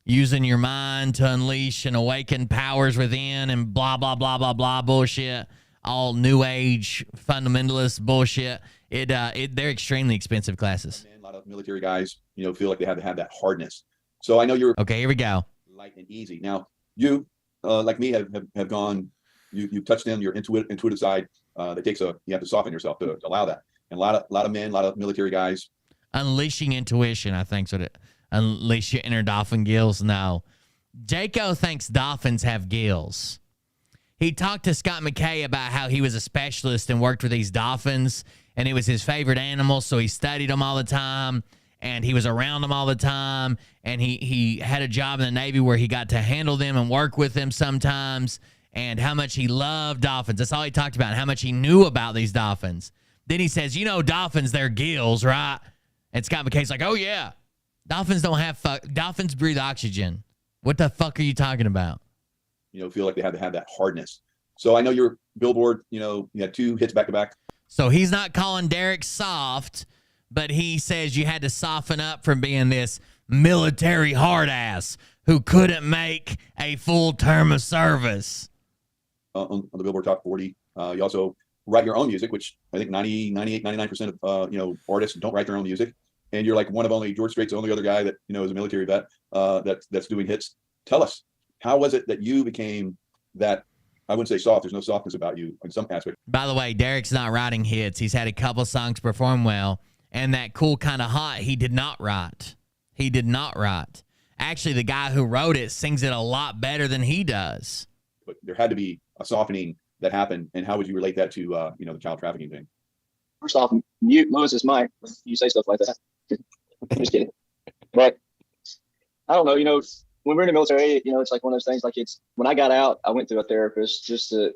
using your mind to unleash and awaken powers within and blah, blah, blah, blah, blah bullshit. All new age fundamentalist bullshit. They're extremely expensive classes. A lot of military guys, feel like they have to have that hardness. So I know you're okay. Here we go. Light and easy. Now you, like me, have gone. You've touched in your intuitive side. That takes you have to soften yourself to allow that. And a lot of men, a lot of military guys. Unleashing intuition, I think, so. Unleash your inner dolphin gills. No, Jaco thinks dolphins have gills. He talked to Scott McKay about how he was a specialist and worked with these dolphins, and it was his favorite animal, so he studied them all the time, and he was around them all the time, and he had a job in the Navy where he got to handle them and work with them sometimes, and how much he loved dolphins. That's all he talked about, how much he knew about these dolphins. Then he says, dolphins, they're gills, right? And Scott McKay's like, oh, yeah. Dolphins don't have dolphins breathe oxygen. What the fuck are you talking about? Feel like they have to have that hardness. So I know your Billboard, you had 2 hits back to back. So he's not calling Derek soft, but he says you had to soften up from being this military hard ass who couldn't make a full term of service. On the Billboard Top 40. You also write your own music, which I think 99% of, artists don't write their own music. And you're like George Strait's the only other guy that, is a military vet that's doing hits. Tell us, how was it that you became that, I wouldn't say soft, there's no softness about you in some aspect. By the way, Derek's not writing hits. He's had a couple songs perform well, and that Cool Kinda Hot, he did not write. He did not write. Actually, the guy who wrote it sings it a lot better than he does. But there had to be a softening that happened, and how would you relate that to, the child trafficking thing? First off, mute Lewis's mic when you say stuff like that. I'm just kidding. But I don't know, when we're in the military, it's like one of those things, like when I got out, I went through a therapist just to,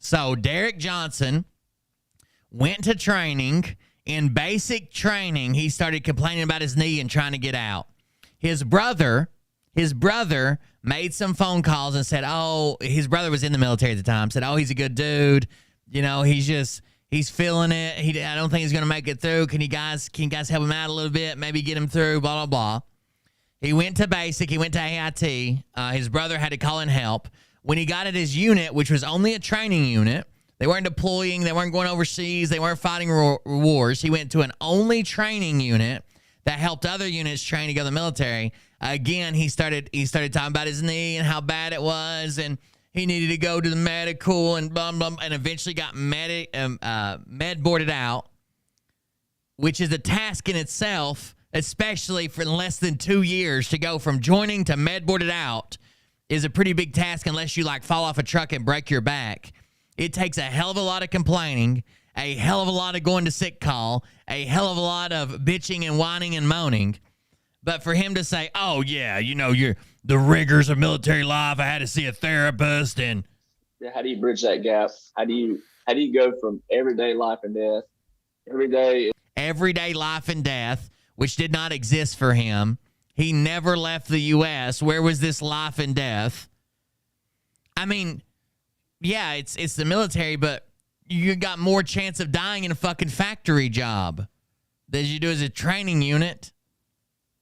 So Derek Johnson went to training. In basic training, he started complaining about his knee and trying to get out. His brother made some phone calls and said, his brother was in the military at the time, said, he's a good dude. He's feeling it. I don't think he's going to make it through. Can you guys help him out a little bit? Maybe get him through, blah, blah, blah. He went to basic. He went to AIT. His brother had to call in help. When he got at his unit, which was only a training unit, they weren't deploying. They weren't going overseas. They weren't fighting wars. He went to an only training unit that helped other units train to go to the military. Again, he started talking about his knee and how bad it was, and he needed to go to the medical and blah, blah, and eventually got med boarded out, which is a task in itself, especially for less than 2 years to go from joining to med boarded out is a pretty big task unless you fall off a truck and break your back. It takes a hell of a lot of complaining, a hell of a lot of going to sick call, a hell of a lot of bitching and whining and moaning. But for him to say, you're the rigors of military life, I had to see a therapist, and how do you bridge that gap? How do you go from everyday life and death, everyday life and death, which did not exist for him. He never left the U.S. Where was this life and death? I mean, yeah, it's the military, but you got more chance of dying in a fucking factory job than you do as a training unit.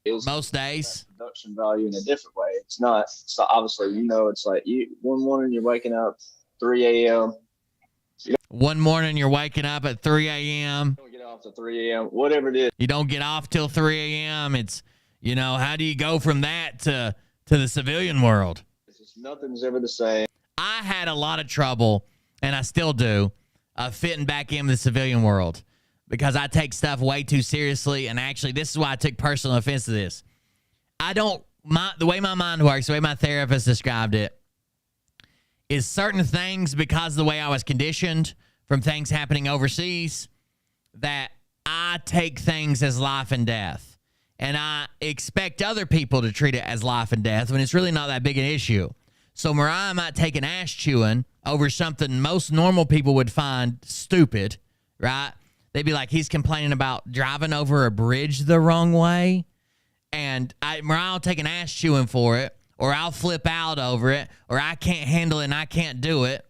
Most days. Production value in a different way. It's not obviously, it's like one morning you're waking up 3 a.m. One morning you're waking up at 3 a.m. Don't get off to 3 a.m. Whatever it is. You don't get off till 3 a.m. It's, you know, how do you go from that to the civilian world? It's just nothing's ever the same. I had a lot of trouble, and I still do, fitting back in the civilian world because I take stuff way too seriously. And actually, this is why I took personal offense to this. The way my mind works, the way my therapist described it, is certain things, because of the way I was conditioned from things happening overseas, that I take things as life and death. And I expect other people to treat it as life and death when it's really not that big an issue. So Mariah might take an ass chewing over something most normal people would find stupid, right? They'd be like, he's complaining about driving over a bridge the wrong way. And Mariah will take an ass chewing for it, or I'll flip out over it, or I can't handle it and I can't do it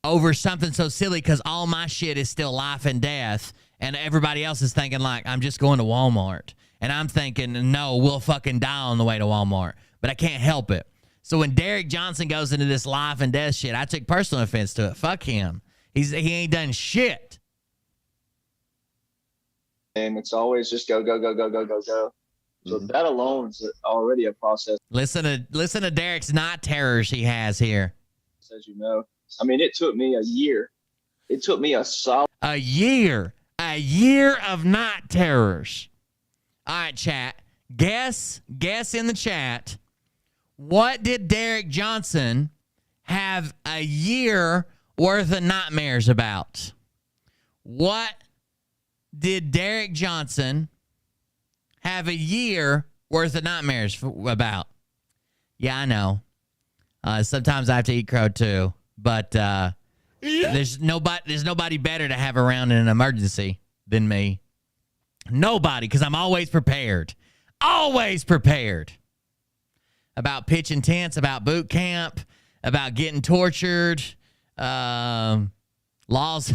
over something so silly because all my shit is still life and death. And everybody else is thinking like, I'm just going to Walmart. And I'm thinking, no, we'll fucking die on the way to Walmart. But I can't help it. So when Derek Johnson goes into this life and death shit, I took personal offense to it. Fuck him. He ain't done shit. And it's always just go, go, go, go, go, go, go. So that alone is already a process. Listen to Derek's night terrors he has here. As you know, I mean, it took me a year. It took me a year of night terrors. All right, chat. Guess in the chat. What did Derek Johnson have a year worth of nightmares about? What did Derek Johnson have a year worth of nightmares about? Yeah, I know. Sometimes I have to eat crow too, but there's nobody better to have around in an emergency than me. Nobody, because I'm always prepared. Always prepared. About pitching tents, about boot camp, about getting tortured, laws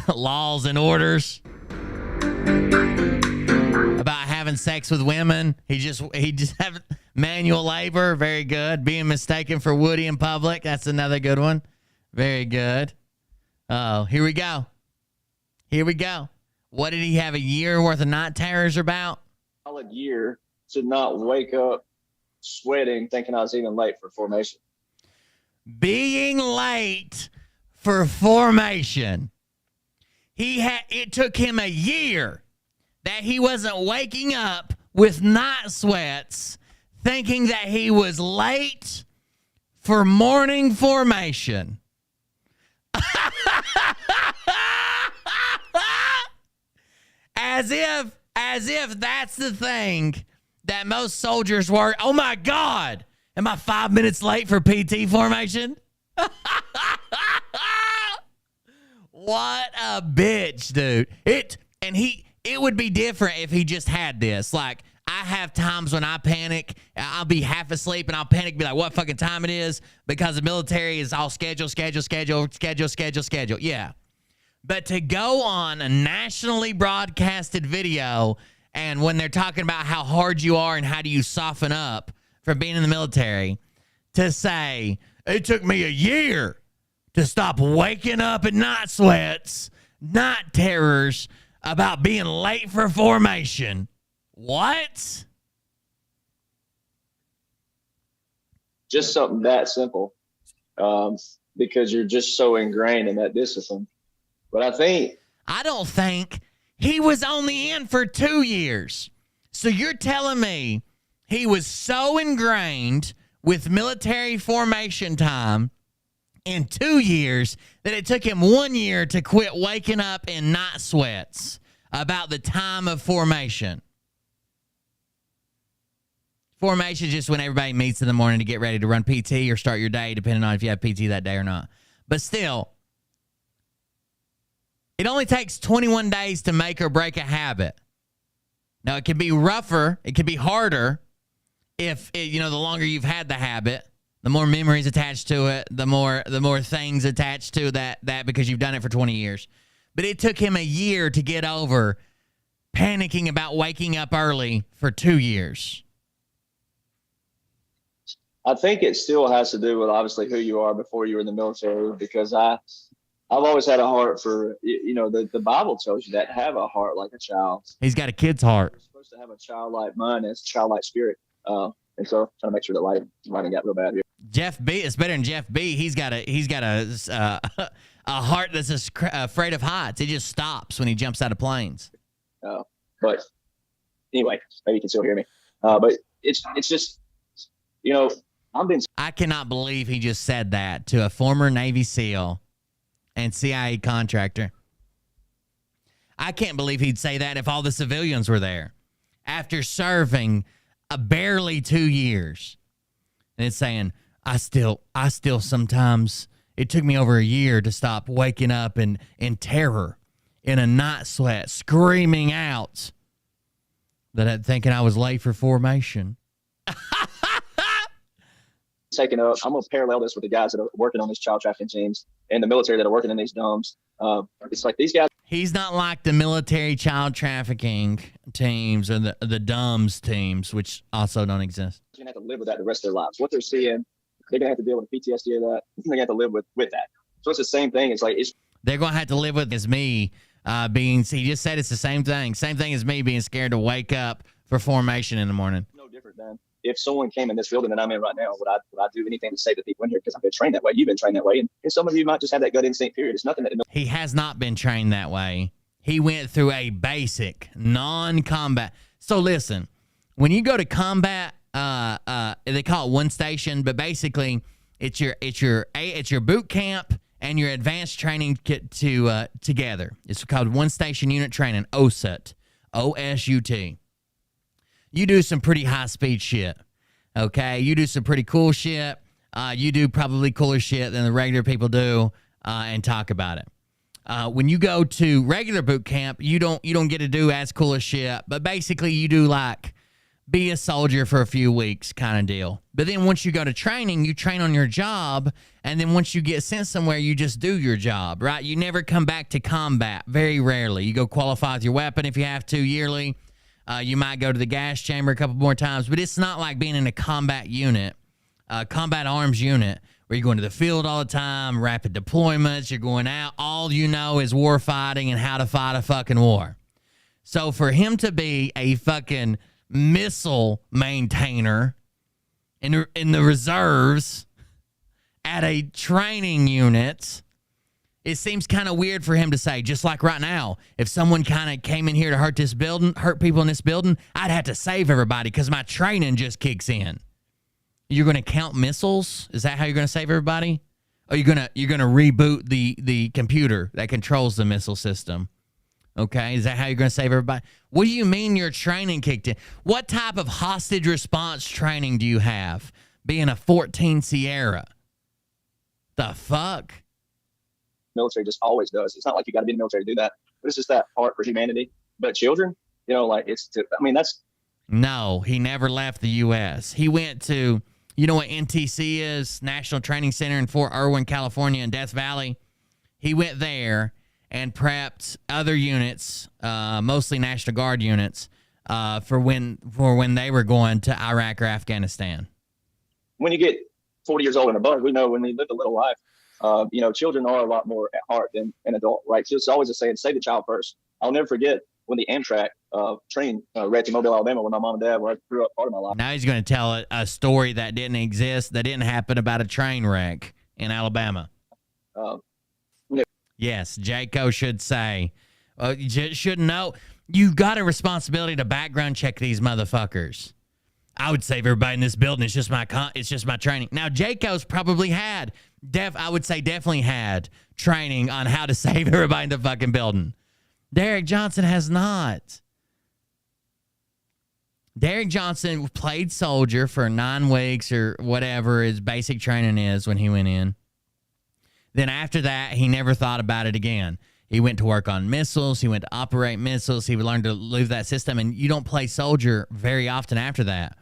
and orders. About having sex with women. He just have manual labor. Very good. Being mistaken for Woody in public. That's another good one. Very good. Oh, here we go. Here we go. What did he have a year worth of night terrors about? Solid year to not wake up sweating, thinking I was even late for formation. Being late for formation. It took him a year that he wasn't waking up with night sweats thinking that he was late for morning formation. As if that's the thing that most soldiers were. Oh my God, am I 5 minutes late for PT formation? What a bitch, dude. It would be different if he just had this. Like, I have times when I panic. I'll be half asleep and I'll panic, be like, what fucking time it is? Because the military is all schedule. Yeah. But to go on a nationally broadcasted video, and when they're talking about how hard you are and how do you soften up from being in the military, to say, it took me a year to stop waking up at night sweats, night terrors, about being late for formation. What? Just something that simple, because you're just so ingrained in that discipline. But I don't think he was only in for 2 years. So you're telling me he was so ingrained with military formation time in 2 years that it took him 1 year to quit waking up in night sweats about the time of formation. Formation is just when everybody meets in the morning to get ready to run PT or start your day, depending on if you have PT that day or not. But still, it only takes 21 days to make or break a habit. Now, it can be rougher. It can be harder if, the longer you've had the habit, the more memories attached to it, the more things attached to that because you've done it for 20 years. But it took him a year to get over panicking about waking up early for 2 years. I think it still has to do with obviously who you are before you were in the military, because I've always had a heart for, the Bible tells you that, have a heart like a child. He's got a kid's heart. You're supposed to have a childlike mind and a childlike spirit. And so trying to make sure that lighting got real bad here. Jeff B. It's better than Jeff B. He's got a a heart that's afraid of heights. It just stops when he jumps out of planes. But anyway, maybe you can still hear me. But it's just, I cannot believe he just said that to a former Navy SEAL and CIA contractor. I can't believe he'd say that if all the civilians were there after serving barely 2 years. And it's saying, I still sometimes, it took me over a year to stop waking up in terror, in a night sweat, screaming out that I'm thinking I was late for formation. Taking up, I'm going to parallel this with the guys that are working on these child trafficking teams and the military that are working in these domes. It's like these guys. He's not like the military child trafficking teams or the DUMS teams, which also don't exist. They're going to have to live with that the rest of their lives. What they're seeing, they're going to have to deal with the PTSD of that. They're going to have to live with that. So it's the same thing. It's like, they're going to have to live with me he just said it's the same thing. Same thing as me being scared to wake up for formation in the morning. No different than if someone came in this building that I'm in right now, would I do anything to save the people in here? Because I've been trained that way. You've been trained that way. And some of you might just have that gut instinct, period. It's nothing that he has not been trained that way. He went through a basic non-combat. So listen, when you go to combat, they call it one station, but basically it's your boot camp and your advanced training together. It's called one station unit training, OSUT, OSUT. You do some pretty high-speed shit, okay? You do some pretty cool shit. You do probably cooler shit than the regular people do, and talk about it. When you go to regular boot camp, you don't get to do as cool as shit, but basically you do like be a soldier for a few weeks kind of deal. But then once you go to training, you train on your job, and then once you get sent somewhere, you just do your job, right? You never come back to combat, very rarely. You go qualify with your weapon if you have to yearly. You might go to the gas chamber a couple more times, but it's not like being in a combat unit, combat arms unit, where you're going to the field all the time, rapid deployments, you're going out. All you know is war fighting and how to fight a fucking war. So for him to be a fucking missile maintainer in the reserves at a training unit, it seems kind of weird for him to say. Just like right now, if someone kind of came in here to hurt people in this building, I'd have to save everybody because my training just kicks in. You're going to count missiles? Is that how you're going to save everybody? Or you're going to reboot the computer that controls the missile system? Okay, is that how you're going to save everybody? What do you mean your training kicked in? What type of hostage response training do you have being a 14 Sierra? The fuck? Military just always does. It's not like you got to be in the military to do that, but it's just that heart for humanity. But children, that's. No, he never left the U.S. He went to, you know what NTC is? National Training Center in Fort Irwin, California, in Death Valley. He went there and prepped other units, mostly National Guard units, for when they were going to Iraq or Afghanistan. When you get 40 years old and above, we know when they live a little life, children are a lot more at heart than an adult, right? So it's always a saying, save the child first. I'll never forget when the Amtrak train wrecked in Mobile, Alabama, when my mom and dad, where I grew up part of my life. Now he's going to tell a story that didn't exist, that didn't happen, about a train wreck in Alabama. Yes, Jaco should say, you should know. You got a responsibility to background check these motherfuckers. I would save everybody in this building. It's just my training. Now, Jaco's probably had, I would say definitely had training on how to save everybody in the fucking building. Derek Johnson has not. Derek Johnson played soldier for 9 weeks or whatever his basic training is when he went in. Then after that, he never thought about it again. He went to work on missiles. He went to operate missiles. He would learn to live that system. And you don't play soldier very often after that.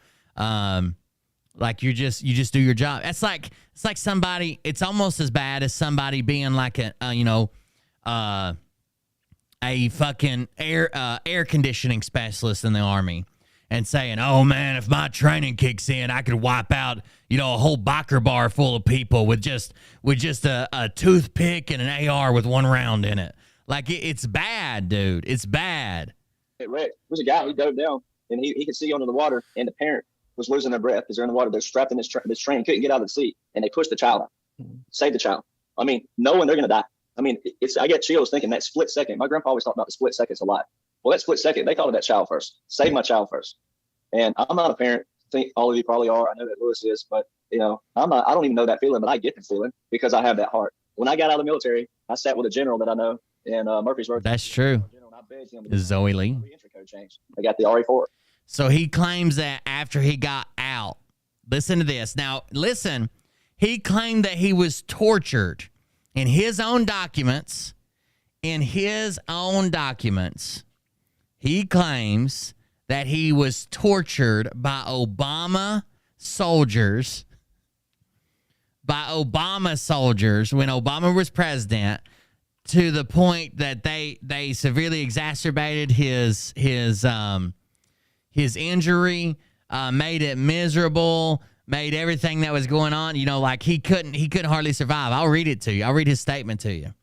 Like you just do your job. It's like somebody. It's almost as bad as somebody being like a fucking air conditioning specialist in the Army. and saying, "Oh man, if my training kicks in, I could wipe out, a whole biker bar full of people with just a toothpick and an AR with one round in it." Like it's bad, dude. It's bad. It wrecked. There was a guy, he dove down and he could see under the water, and the parent was losing their breath because they're in the water. They're strapped in this train, couldn't get out of the seat, and they pushed the child out, saved the child. I mean, knowing they're going to die. I mean, I get chills thinking that split second. My grandpa always talked about the split seconds a lot. Well, that split second, they thought of that child first. Save my child first. And I'm not a parent. I think all of you probably are. I know that Lewis is, but I don't even know that feeling, but I get the feeling because I have that heart. When I got out of the military, I sat with a general that I know in Murfreesboro. That's true. Zoe Lee. I got the RE4. So he claims that after he got out, listen to this. Now, listen, he claimed that he was tortured in his own documents. He claims that he was tortured by Obama soldiers when Obama was president, to the point that they severely exacerbated his injury, made it miserable, made everything that was going on, like he couldn't hardly survive. I'll read it to you. I'll read his statement to you.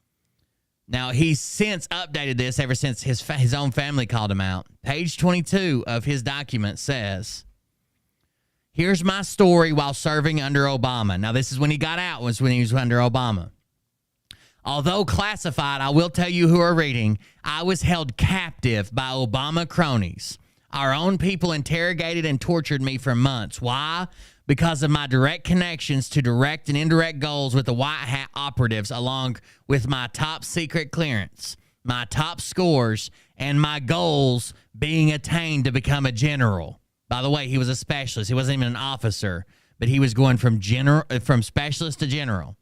Now, he's since updated this ever since his own family called him out. Page 22 of his document says, "Here's my story while serving under Obama." Now, this is when he got out, was when he was under Obama. "Although classified, I will tell you who are reading, I was held captive by Obama cronies. Our own people interrogated and tortured me for months. Why? Because of my direct connections to direct and indirect goals with the white hat operatives, along with my top secret clearance, my top scores, and my goals being attained to become a general." By the way, he was a specialist. He wasn't even an officer, but he was going from specialist to general.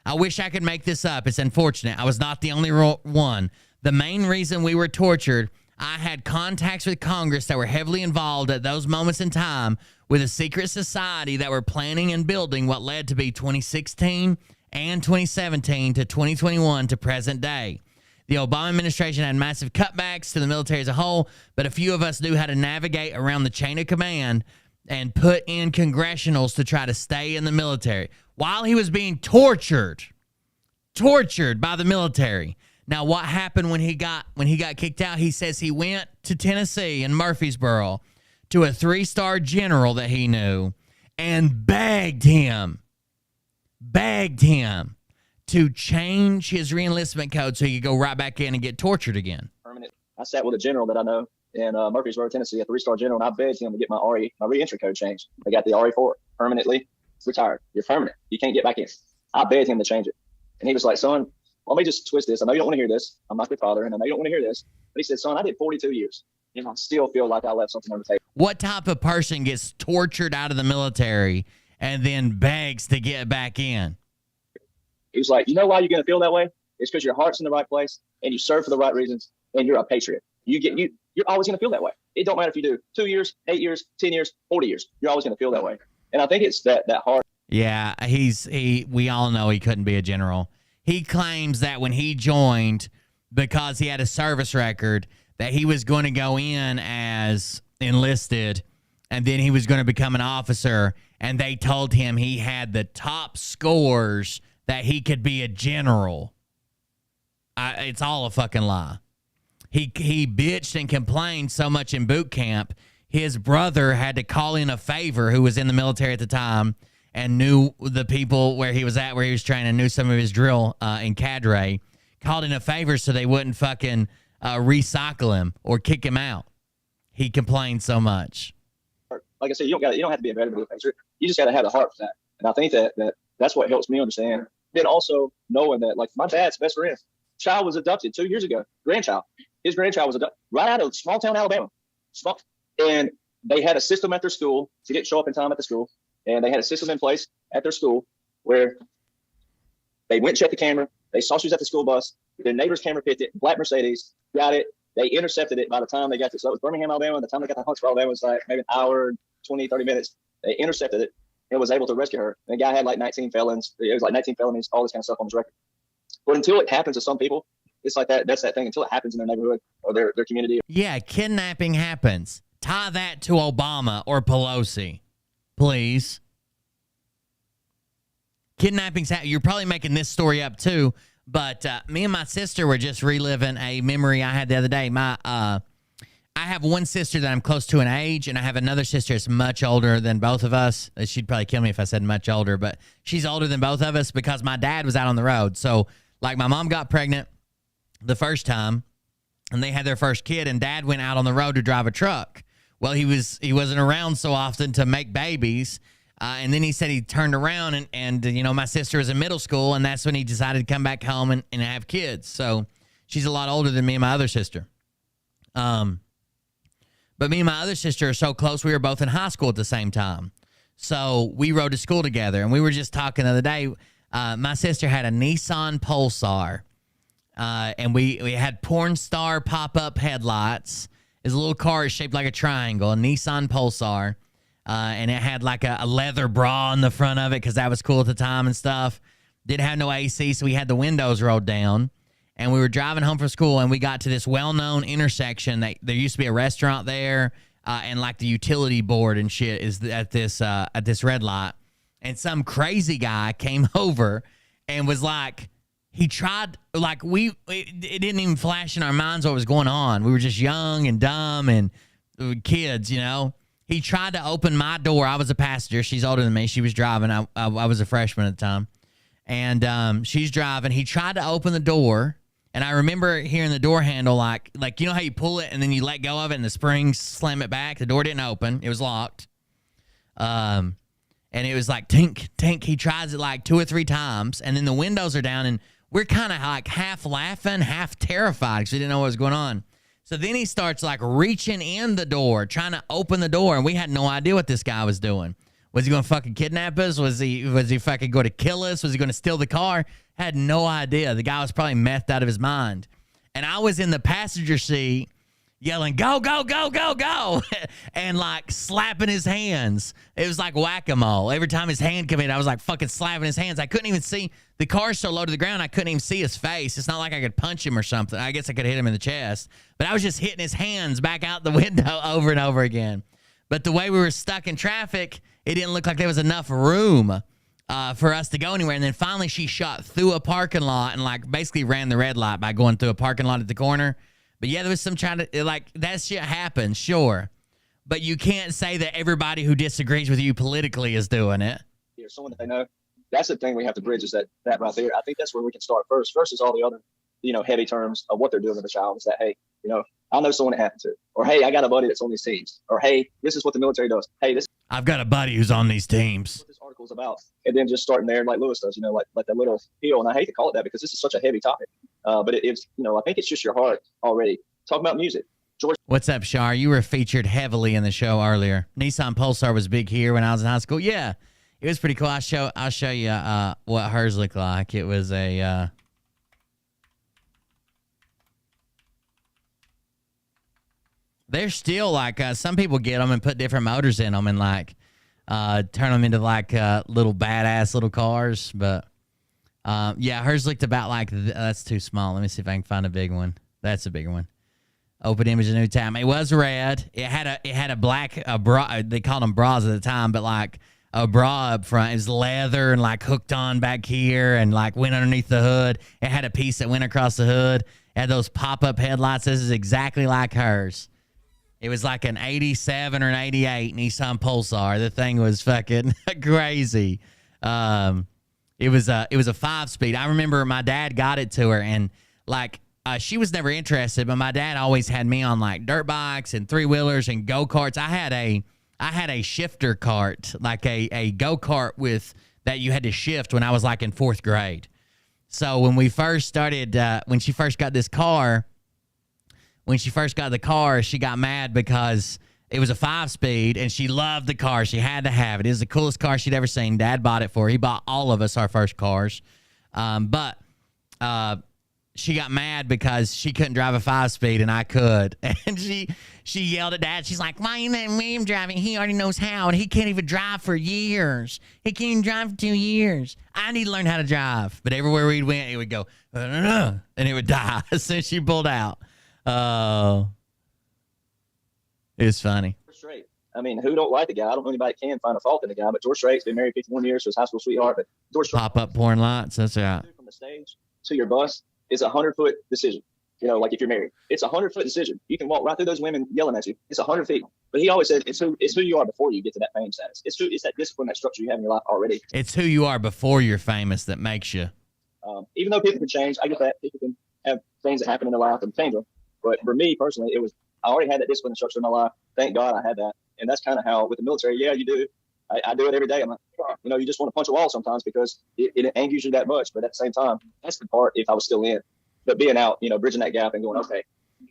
"I wish I could make this up. It's unfortunate. I was not the only one. The main reason we were tortured, I had contacts with Congress that were heavily involved at those moments in time with a secret society that were planning and building what led to be 2016 and 2017 to 2021 to present day. The Obama administration had massive cutbacks to the military as a whole, but a few of us knew how to navigate around the chain of command and put in congressionals to try to stay in the military while he was being tortured by the military." Now, what happened when he got kicked out? He says he went to Tennessee in Murfreesboro to a 3-star general that he knew and begged him to change his reenlistment code so he could go right back in and get tortured again. Permanent. I sat with a general that I know in Murfreesboro, Tennessee, a 3-star general, and I begged him to get my re-entry code changed. I got the RE4, permanently retired. You're permanent. You can't get back in. I begged him to change it. And he was like, "Son, let me just twist this. I know you don't want to hear this. I'm not your father, and I know you don't want to hear this." But he said, "Son, I did 42 years. I still feel like I left something on the table." What type of person gets tortured out of the military and then begs to get back in? He was like, "You know why you're going to feel that way? It's because your heart's in the right place, and you serve for the right reasons, and you're a patriot. You're always going to feel that way. It don't matter if you do 2 years, 8 years, 10 years, 40 years. You're always going to feel that way." And I think it's that heart. Yeah, we all know he couldn't be a general. He claims that when he joined, because he had a service record, that he was going to go in as enlisted and then he was going to become an officer, and they told him he had the top scores that he could be a general. It's all a fucking lie. He bitched and complained so much in boot camp, his brother had to call in a favor, who was in the military at the time and knew the people where he was at, where he was training, knew some of his drill in cadre, called in a favor so they wouldn't fucking recycle him or kick him out. He complained so much. Like I said, you don't have to be a veteran to be a patriot. You just got to have the heart for that. And I think that's what helps me understand. Then also knowing that, like, my dad's best friend, child was adopted 2 years ago. His grandchild was adopted right out of small town Alabama. And they had a system at their school. He didn't show up in time at the school. And they had a system in place at their school where they went and checked the camera. They saw she was at the school bus. Their neighbor's camera picked it. Black Mercedes, got it. They intercepted it by the time they got to, so it was Birmingham, Alabama. The time they got to Huntsville, Alabama, was like maybe an hour, 20, 30 minutes. They intercepted it and was able to rescue her. And the guy had like 19 felons. It was like 19 felonies, all this kind of stuff on his record. But until it happens to some people, it's like that. That's that thing. Until it happens in their neighborhood or their community. Yeah, kidnapping happens. Tie that to Obama or Pelosi, please. Kidnappings. You're probably making this story up too, but me and my sister were just reliving a memory I had the other day. I have one sister that I'm close to in age, and I have another sister that's much older than both of us. She'd probably kill me if I said much older, but she's older than both of us because my dad was out on the road. So, like, my mom got pregnant the first time, and they had their first kid, and Dad went out on the road to drive a truck. Well, he wasn't around so often to make babies. And then he said he turned around and you know, my sister was in middle school, and that's when he decided to come back home and have kids. So she's a lot older than me and my other sister. But me and my other sister are so close, we were both in high school at the same time. So we rode to school together, and we were just talking the other day. My sister had a Nissan Pulsar, and we had porn star pop-up headlights. It's a little car shaped like a triangle, a Nissan Pulsar. And it had like a leather bra on the front of it because that was cool at the time and stuff. Didn't have no AC, so we had the windows rolled down. And we were driving home from school, and we got to this well-known intersection. There used to be a restaurant there, and like the utility board and shit is at this red light. And some crazy guy came over and was like, he tried, like, it didn't even flash in our minds what was going on. We were just young and dumb and kids, you know. He tried to open my door. I was a passenger. She's older than me. She was driving. I was a freshman at the time. And she's driving. He tried to open the door. And I remember hearing the door handle like you know how you pull it and then you let go of it and the springs slam it back? The door didn't open. It was locked. And it was like tink, tink. He tries it like 2 or 3 times. And then the windows are down. And we're kind of like half laughing, half terrified because we didn't know what was going on. So then he starts like reaching in the door, trying to open the door, and we had no idea what this guy was doing. Was he going to fucking kidnap us? Was he fucking going to kill us? Was he going to steal the car? Had no idea. The guy was probably methed out of his mind. And I was in the passenger seat yelling, go, go, go, go, go, and like slapping his hands. It was like whack-a-mole. Every time his hand came in, I was like fucking slapping his hands. I couldn't even see. The car's so low to the ground, I couldn't even see his face. It's not like I could punch him or something. I guess I could hit him in the chest. But I was just hitting his hands back out the window over and over again. But the way we were stuck in traffic, it didn't look like there was enough room for us to go anywhere. And then finally she shot through a parking lot and like basically ran the red light by going through a parking lot at the corner. But yeah, there was some trying to, like, that shit happens, sure. But you can't say that everybody who disagrees with you politically is doing it. Or someone that they know. That's the thing we have to bridge is that right there. I think that's where we can start first. First is all the other, you know, heavy terms of what they're doing with the child. Is that, hey, you know, I know someone it happened to. Or, hey, I got a buddy that's on these teams. Or, hey, this is what the military does. Hey, I've got a buddy who's on these teams. What this article's about. And then just starting there like Lewis does, you know, like that little heel. And I hate to call it that because this is such a heavy topic. But it's, you know, I think it's just your heart already. Talk about music. George. What's up, Shar? You were featured heavily in the show earlier. Nissan Pulsar was big here when I was in high school. Yeah, it was pretty cool. I'll show you what hers looked like. It was a they're still like some people get them and put different motors in them and like turn them into like little badass little cars. But yeah, hers looked about like that's too small. Let me see if I can find a big one. That's a bigger one. Open image of new time. It was red. It had a black bra. They called them bras at the time, but like a bra up front. It was leather and like hooked on back here and like went underneath the hood. It had a piece that went across the hood. It had those pop-up headlights. This is exactly like hers. It was like an 87 or an 88 Nissan Pulsar. The thing was fucking crazy. It was a 5-speed. I remember my dad got it to her and like she was never interested, but my dad always had me on like dirt bikes and 3-wheelers and go-karts. I had a shifter cart, like a go-kart with that you had to shift when I was like in 4th grade. So when we first started, when she first got this car, she got mad because it was a 5-speed and she loved the car. She had to have it. It was the coolest car she'd ever seen. Dad bought it for her. He bought all of us our first cars. But she got mad because she couldn't drive a 5-speed and I could. And she yelled at Dad. She's like, why you letting him driving? He already knows how, and he can't even drive for years. He can't even drive for 2 years. I need to learn how to drive. But everywhere we went, it would go, and it would die as soon as she pulled out. It's funny. Strait. I mean, who don't like the guy? I don't know anybody can find a fault in the guy, but George Strait's been married 51 years to his high school sweetheart. But George Strait, Pop up porn lots. That's right. from the stage to your bus is a 100-foot decision. You know, like if you're married, it's a 100-foot decision. You can walk right through those women yelling at you. It's 100 feet. But he always said it's who you are before you get to that fame status. It's that discipline, that structure you have in your life already. It's who you are before you're famous that makes you. Even though people can change, I get that people can have things that happen in their life and change them. But for me personally, I already had that discipline and structure in my life. Thank God I had that. And that's kind of how with the military, yeah, you do. I do it every day. I'm like, you know, you just want to punch a wall sometimes because it angers you that much. But at the same time, that's the part if I was still in. But being out, you know, bridging that gap and going, okay,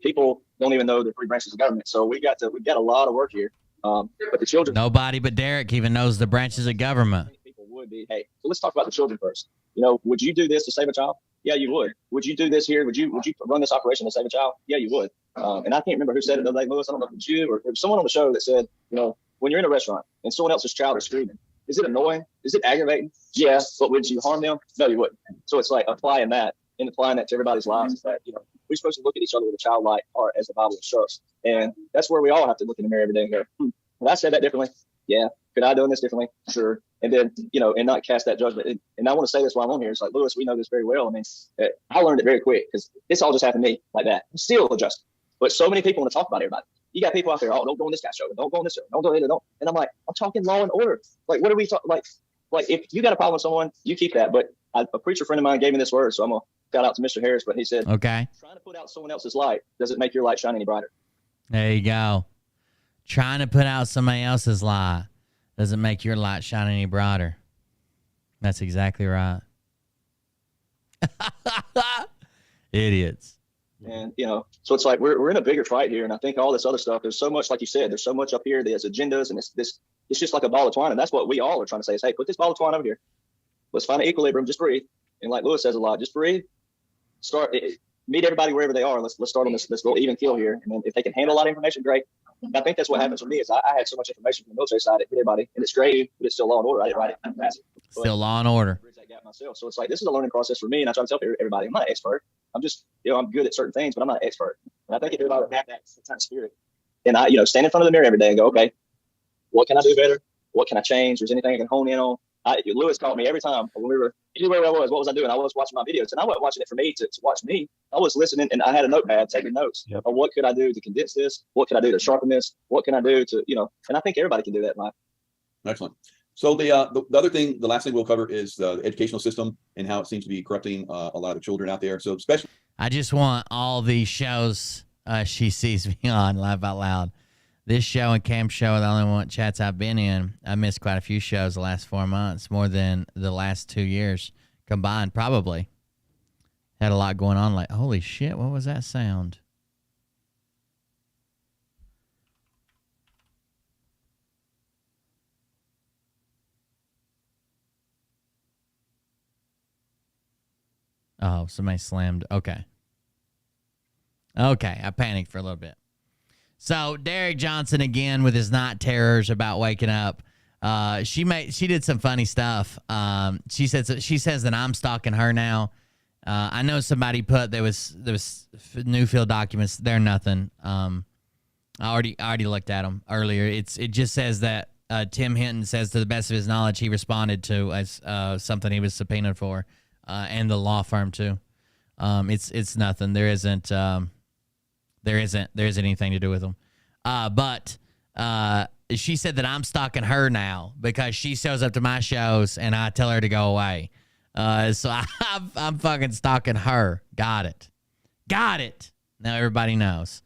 people don't even know the three branches of government. So we've got a lot of work here. But the children. Nobody but Derek even knows the branches of government. People would be. Hey, so let's talk about the children first. You know, would you do this to save a child? Yeah, you would. Would you do this here? Would you run this operation to save a child? Yeah, you would. And I can't remember who said it the other day, Lewis. I don't know if it was you or someone on the show that said, you know, when you're in a restaurant and someone else's child is screaming, is it annoying? Is it aggravating? Yeah, but would you harm them? No, you wouldn't. So it's like applying that and applying that to everybody's lives. Is that, you know, we're supposed to look at each other with a childlike heart as the Bible instructs. And that's where we all have to look in the mirror every day and go, Have I said that differently? Yeah. Could I have done this differently? Sure. And then, you know, and not cast that judgment. And I want to say this while I'm on here. It's like, Lewis, we know this very well. I mean, I learned it very quick because this all just happened to me like that. I'm still adjusting. But so many people want to talk about everybody. You got people out there, oh, don't go on this guy's show. Don't go on this show. Don't do it. Don't. And I'm like, I'm talking law and order. Like, what are we talking? Like if you got a problem with someone, you keep that. But a preacher friend of mine gave me this word. So I'm going to shout out to Mr. Harris. But he said, okay, trying to put out someone else's light doesn't make your light shine any brighter. There you go. Trying to put out somebody else's light doesn't make your light shine any brighter. That's exactly right. Idiots. And, you know, so it's like we're in a bigger fight here. And I think all this other stuff, there's so much, like you said, there's so much up here. There's agendas and it's just like a ball of twine. And that's what we all are trying to say is, hey, put this ball of twine over here. Let's find an equilibrium. Just breathe. And like Lewis says a lot, just breathe. Meet everybody wherever they are. Let's start on this little even keel here. And then if they can handle a lot of information, great. I think that's what happens for me is I had so much information from the military side, it hit everybody, and it's great, but it's still law and order. I didn't write it. I didn't pass it. Still law and order. Bridge that gap myself. So it's like this is a learning process for me, and I try to tell everybody I'm not an expert. I'm just, you know, I'm good at certain things, but I'm not an expert. And I think if everybody would have that kind of spirit, and I, you know, stand in front of the mirror every day and go, okay, what can I do better? What can I change? There's anything I can hone in on? Lewis called me every time when we were anywhere I was. What was I doing? I was watching my videos, and I wasn't watching it for me to watch me. I was listening, and I had a notepad taking notes. Yep. Of what could I do to condense this? What could I do to sharpen this? What can I do to, you know? And I think everybody can do that in life. Excellent. So the other thing, the last thing we'll cover is the educational system and how it seems to be corrupting a lot of children out there. So especially, I just want all these shows she sees me on Laugh Out Loud. This show and Cam's show are the only one chats I've been in. I missed quite a few shows the last 4 months, more than the last 2 years combined, probably. Had a lot going on. Like, holy shit, what was that sound? Oh, somebody slammed. Okay, I panicked for a little bit. So Derek Johnson again with his night terrors about waking up. She did some funny stuff. She says that I'm stalking her now. I know somebody put there was Newfield documents. They're nothing. I already looked at them earlier. It just says that Tim Hinton says to the best of his knowledge he responded to as something he was subpoenaed for, and the law firm too. It's nothing. There isn't anything to do with them. But she said that I'm stalking her now because she shows up to my shows and I tell her to go away. So I'm fucking stalking her. Got it. Now everybody knows.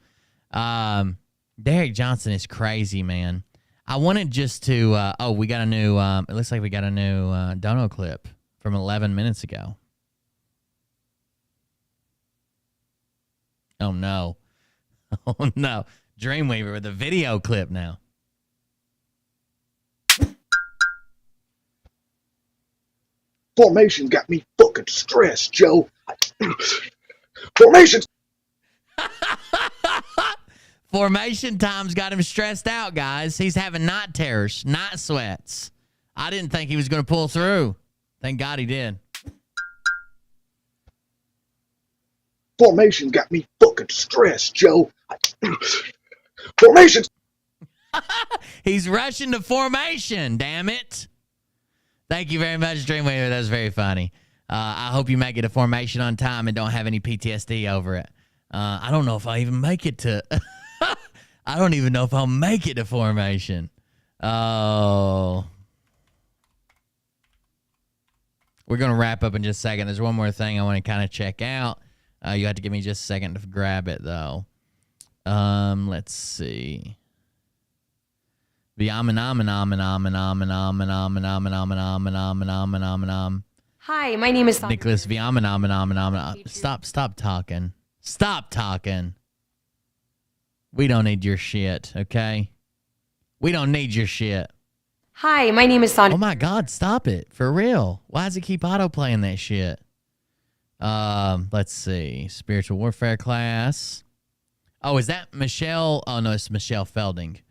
Derek Johnson is crazy, man. I wanted just to, we got a new, it looks like we got a new Dono clip from 11 minutes ago. Oh, no. Oh, no. Dreamweaver with a video clip now. Formation got me fucking stressed, Joe. Formation. Formation time's got him stressed out, guys. He's having night terrors, night sweats. I didn't think he was going to pull through. Thank God he did. Formation got me fucking stressed, Joe. Formation. He's rushing to formation, damn it. Thank you very much, Dreamweaver. That was very funny. I hope you make it to formation on time and don't have any PTSD over it. I don't know if I'll even make it to... I don't even know if I'll make it to formation. Oh. We're going to wrap up in just a second. There's one more thing I want to kind of check out. You have to give me just a second to grab it, though. Let's see. Hi, my name is Nicholas Stop talking. Stop talking. We don't need your shit, okay? We don't need your shit. Hi, my name is Sonia. Oh my God, stop it. For real. Why does it keep auto-playing that shit? Let's see. Spiritual warfare class. Oh, is that Michelle? Oh, no, it's Michelle Felding.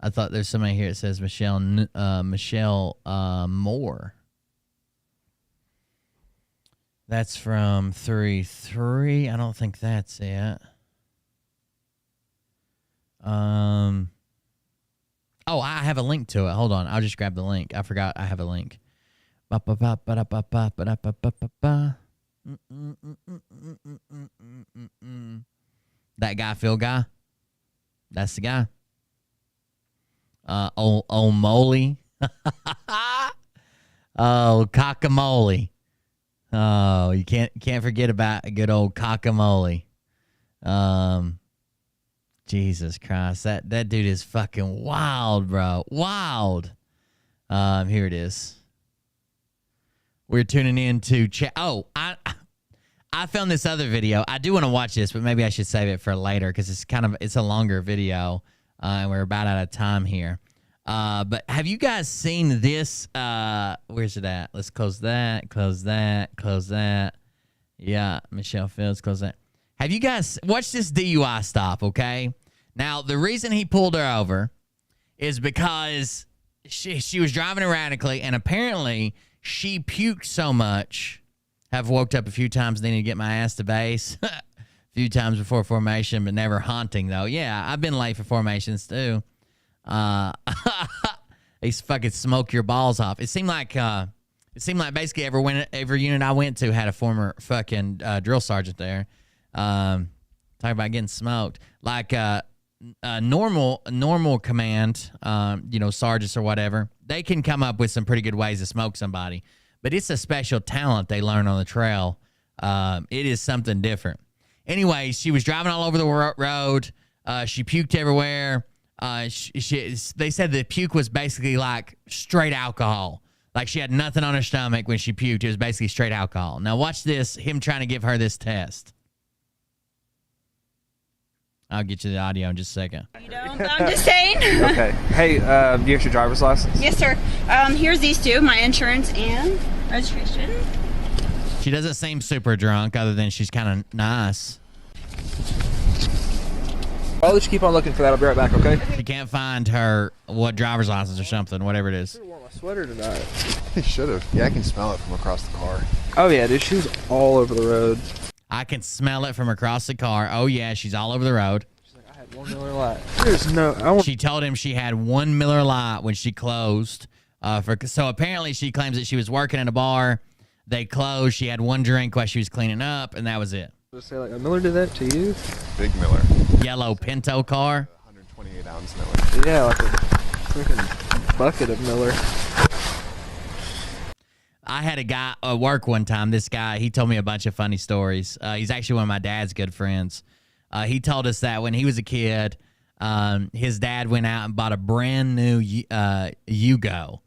I thought there's somebody here that says Michelle Moore. That's from 3-3. I don't think that's it. Oh, I have a link to it. Hold on. I'll just grab the link. I forgot I have a link. That guy, Phil guy. That's the guy. Old Moly. Oh, cockamole. Oh, you can't forget about a good old cockamole. Jesus Christ, that dude is fucking wild, bro. Wild. Here it is. We're tuning in to chat. Oh, I found this other video. I do want to watch this, but maybe I should save it for later because it's a longer video, and we're about out of time here. But have you guys seen this? Where's it at? Let's close that, close that, close that. Yeah, Michelle Fields, close that. Have you guys watched this DUI stop, okay? Now, the reason he pulled her over is because she was driving erratically, and apparently she puked so much. Have woke up a few times, needing to get my ass to base. A few times before formation, but never haunting, though. Yeah, I've been late for formations, too. They fucking smoke your balls off. It seemed like basically every unit I went to had a former fucking drill sergeant there. Talk about getting smoked. Like normal command, sergeants or whatever, they can come up with some pretty good ways to smoke somebody. But it's a special talent they learn on the trail. It is something different. Anyway, she was driving all over the road. She puked everywhere. They said the puke was basically like straight alcohol. Like she had nothing on her stomach when she puked. It was basically straight alcohol. Now watch this, him trying to give her this test. I'll get you the audio in just a second. You don't? I'm just saying. Okay. Hey, do you have your driver's license? Yes, sir. Here's these two, my insurance and registration. She doesn't seem super drunk other than she's kind of nice. I'll just keep on looking for that. I'll be right back, okay? She can't find her driver's license or something, whatever it is. I wore my sweater tonight. He should have. Yeah, I can smell it from across the car. Oh, yeah, dude. She was all over the road. I can smell it from across the car. Oh, yeah, she's all over the road. She's like, I had 1 Miller Lite. There's no... She told him she had 1 Miller Lite when she closed. So apparently she claims that she was working in a bar. They closed. She had 1 drink while she was cleaning up, and that was it. Say, like, a Miller did that to you? Big Miller. Yellow Pinto car. 128 ounce Miller. Yeah, like a freaking bucket of Miller. I had a guy at work one time. This guy, he told me a bunch of funny stories. He's actually one of my dad's good friends. He told us that when he was a kid, his dad went out and bought a brand new Yugo.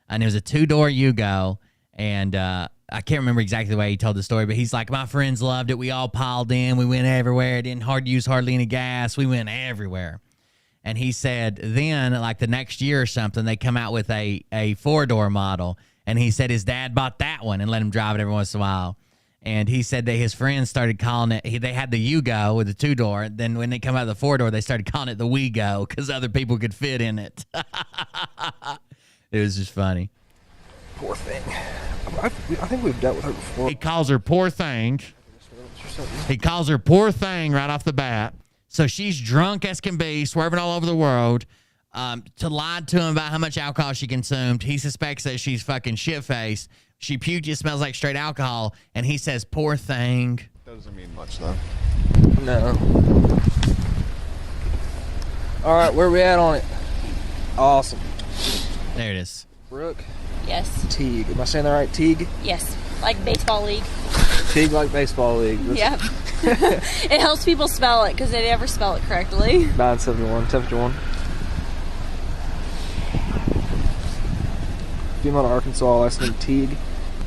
And it was a 2-door Yugo. And I can't remember exactly the way he told the story, but he's like, my friends loved it. We all piled in. We went everywhere. It didn't use hardly any gas. We went everywhere. And he said then, like the next year or something, they come out with a 4-door model. And he said his dad bought that one and let him drive it every once in a while. And he said that his friends started calling it, they had the Yugo with the 2-door. Then when they come out of the 4-door, they started calling it the WeGo because other people could fit in it. It was just funny. Poor thing. I think we've dealt with her before. He calls her poor thing. He calls her poor thing right off the bat. So she's drunk as can be, swerving all over the road. to lie to him about how much alcohol she consumed. He suspects that she's fucking shit-faced. She puked, it smells like straight alcohol, and he says, poor thing. Doesn't mean much, though. No. All right, where we at on it? Awesome. There it is. Brooke? Yes. Teague. Am I saying that right? Teague? Yes. Like baseball league. Teague like baseball league. Yep. It helps people spell it because they never spell it correctly. 971, temperature 1. Female to Arkansas, last name Teague.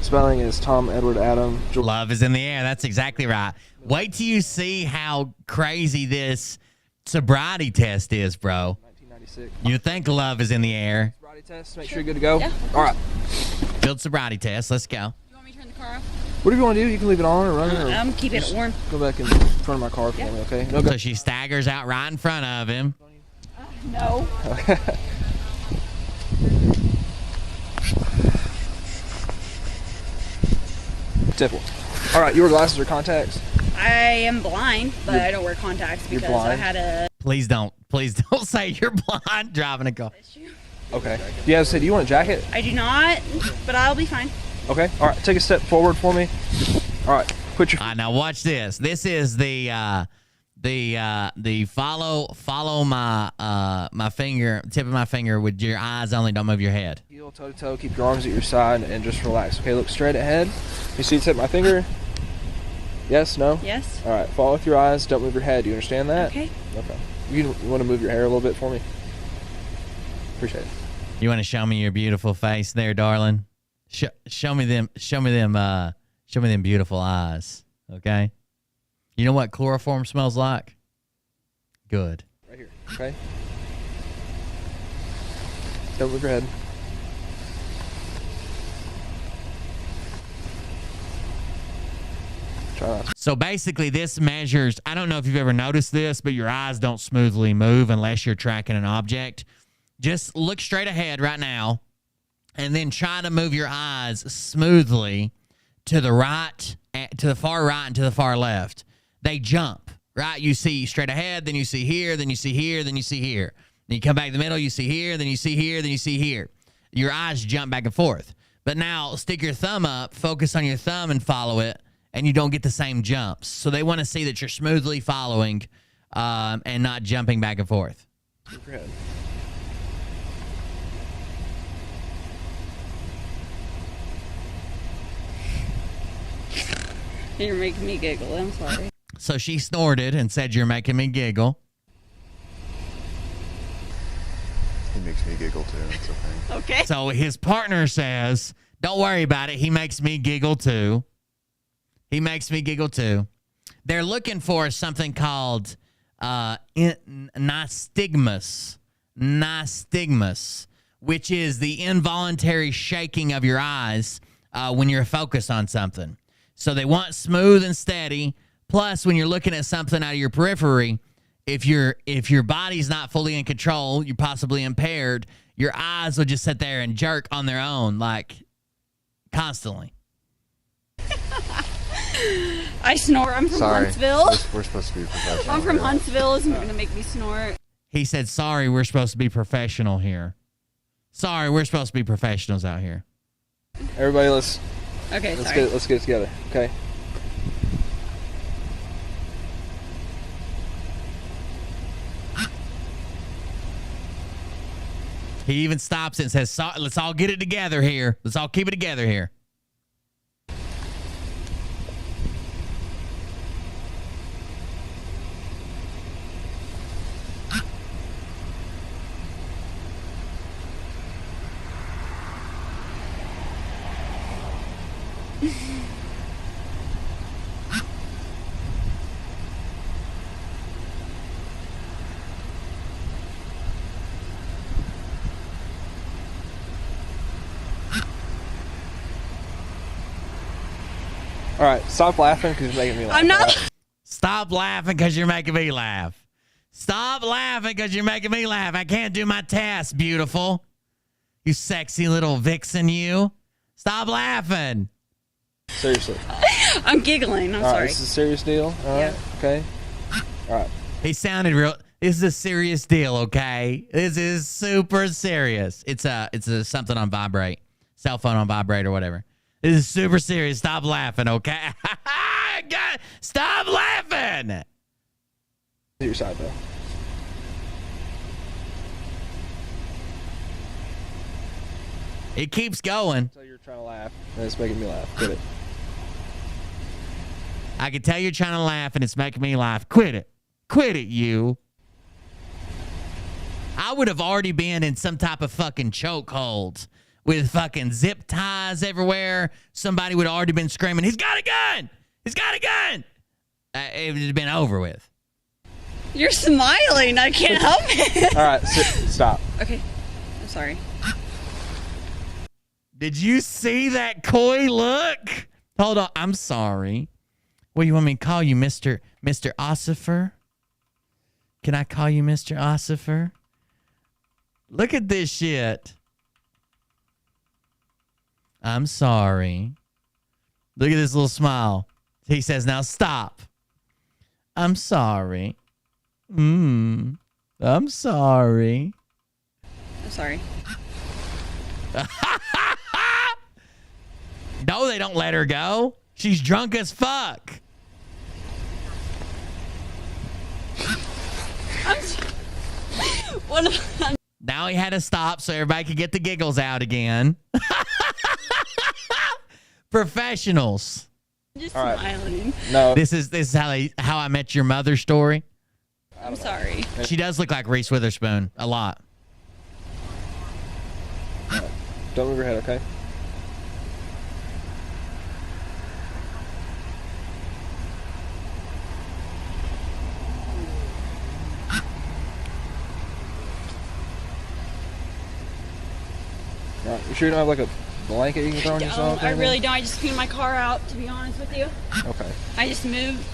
Spelling is Tom Edward Adam. Love is in the air. That's exactly right. Wait till you see how crazy this sobriety test is, bro. 1996. You think love is in the air. Sobriety test, make sure you're good to go. Yeah. All right. Field sobriety test. Let's go. You want me to turn the car off? Whatever you want to do, you can leave it on or run it. Or I'm keeping it warm. Go back in front of my car for me, okay? No, go. So she staggers out right in front of him. No. Simple. All right, you wear glasses or contacts? I am blind, but I don't wear contacts because I had a... Please don't say you're blind driving a car. Okay. Do you want a jacket? I do not, but I'll be fine. Okay. All right, take a step forward for me. All right, put your... All right, now watch this. This is the follow my finger, tip of my finger with your eyes only, don't move your head. Heel toe to toe, keep your arms at your side and just relax. Okay, look straight ahead. You see the tip of my finger? Yes, no? Yes. All right, follow with your eyes, don't move your head. Do you understand that? Okay. Okay. You want to move your hair a little bit for me? Appreciate it. You want to show me your beautiful face there, darling? Show me them beautiful eyes, okay? You know what chloroform smells like? Good. Right here, okay? Don't move your head. Try not to. So basically this measures, I don't know if you've ever noticed this, but your eyes don't smoothly move unless you're tracking an object. Just look straight ahead right now and then try to move your eyes smoothly to the right, to the far right and to the far left. They jump, right? You see straight ahead, then you see here, then you see here, then you see here. Then you come back to the middle, you see here, then you see here, then you see here. Your eyes jump back and forth. But now stick your thumb up, focus on your thumb and follow it, and you don't get the same jumps. So they want to see that you're smoothly following and not jumping back and forth. Move your head. You're making me giggle. I'm sorry. So she snorted and said, you're making me giggle. He makes me giggle too. It's okay. Okay. So his partner says, don't worry about it. He makes me giggle too. He makes me giggle too. They're looking for something called nystagmus, which is the involuntary shaking of your eyes when you're focused on something. So they want smooth and steady. Plus, when you're looking at something out of your periphery, if your body's not fully in control, you're possibly impaired, your eyes will just sit there and jerk on their own, like constantly. I snore. I'm from Huntsville. We're supposed to be professional. I'm from Huntsville. Isn't going to make me snort. He said, sorry, we're supposed to be professional here. Sorry, we're supposed to be professionals out here. Everybody, let's get it together, okay? He even stops and says, let's all get it together here. Let's all keep it together here. All right, stop laughing because you're making me laugh. I'm not. Right? Stop laughing because you're making me laugh. Stop laughing because you're making me laugh. I can't do my task, beautiful. You sexy little vixen, you. Stop laughing. Seriously. I'm giggling. I'm All right, sorry. this is a serious deal. All right, okay. All right. He sounded real. This is a serious deal, okay? This is super serious. It's a something on vibrate, cell phone on vibrate or whatever. This is super serious. Stop laughing, okay? Stop laughing. Your side though. It keeps going. So you're trying to laugh, and it's making me laugh. Quit it. I can tell you're trying to laugh, and it's making me laugh. Quit it. Quit it, you. I would have already been in some type of fucking chokehold with fucking zip ties everywhere. Somebody would have already been screaming, he's got a gun! He's got a gun! It would have been over with. You're smiling. I can't help it. All right, stop. Okay. I'm sorry. Did you see that coy look? Hold on. I'm sorry. What do you want me to call you, Mr. Ossifer? Can I call you Mr. Ossifer? Look at this shit. I'm sorry. Look at this little smile. He says, now stop. I'm sorry. I'm sorry. I'm sorry. No, they don't let her go. She's drunk as fuck. Now he had to stop so everybody could get the giggles out again. Professionals. Just All right. smiling. No. This is how I met your mother story. I'm sorry. She does look like Reese Witherspoon a lot. Don't move your head, okay? Right, you sure you don't have like a blanket you can throw on yourself? I really don't. I just cleaned my car out, to be honest with you. Okay. I just moved.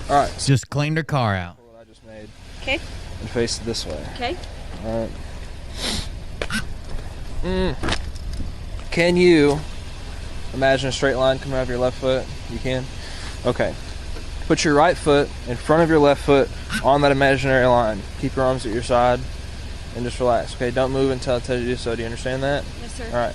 All right. Just cleaned her car out. What I just made. Okay. And face it this way. Okay. All right. Can you imagine a straight line coming out of your left foot? You can? Okay. Put your right foot in front of your left foot on that imaginary line. Keep your arms at your side and just relax. Okay, don't move until I tell you to do so. Do you understand that? Yes, sir. All right.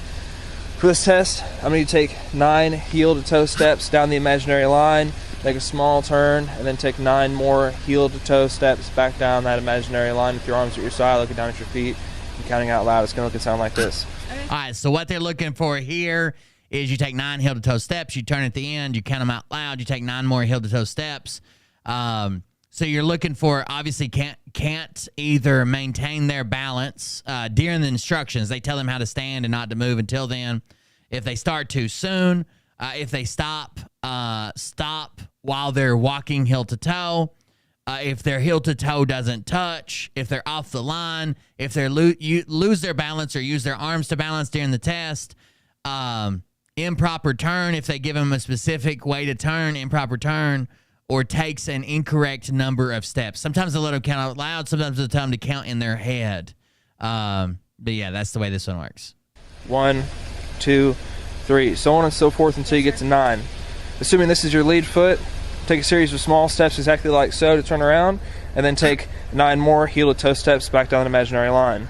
For this test, I'm going to take 9 heel-to-toe steps down the imaginary line, make a small turn, and then take 9 more heel-to-toe steps back down that imaginary line with your arms at your side, looking down at your feet, and counting out loud. It's going to look and sound like this. Okay. All right, so what they're looking for here is you take 9 heel-to-toe steps, you turn at the end, you count them out loud, you take 9 more heel-to-toe steps. So you're looking for, obviously can't either maintain their balance during the instructions. They tell them how to stand and not to move until then. If they start too soon, if they stop while they're walking heel to toe, if their heel to toe doesn't touch, if they're off the line, if they lose their balance or use their arms to balance during the test, improper turn, if they give them a specific way to turn, improper turn, or takes an incorrect number of steps. Sometimes they let them count out loud. Sometimes they tell them to count in their head. But yeah, that's the way this one works. 1, 2, 3, so on and so forth until you get to 9. Assuming this is your lead foot, take a series of small steps exactly like so to turn around, and then take 9 more heel-to-toe steps back down the imaginary line.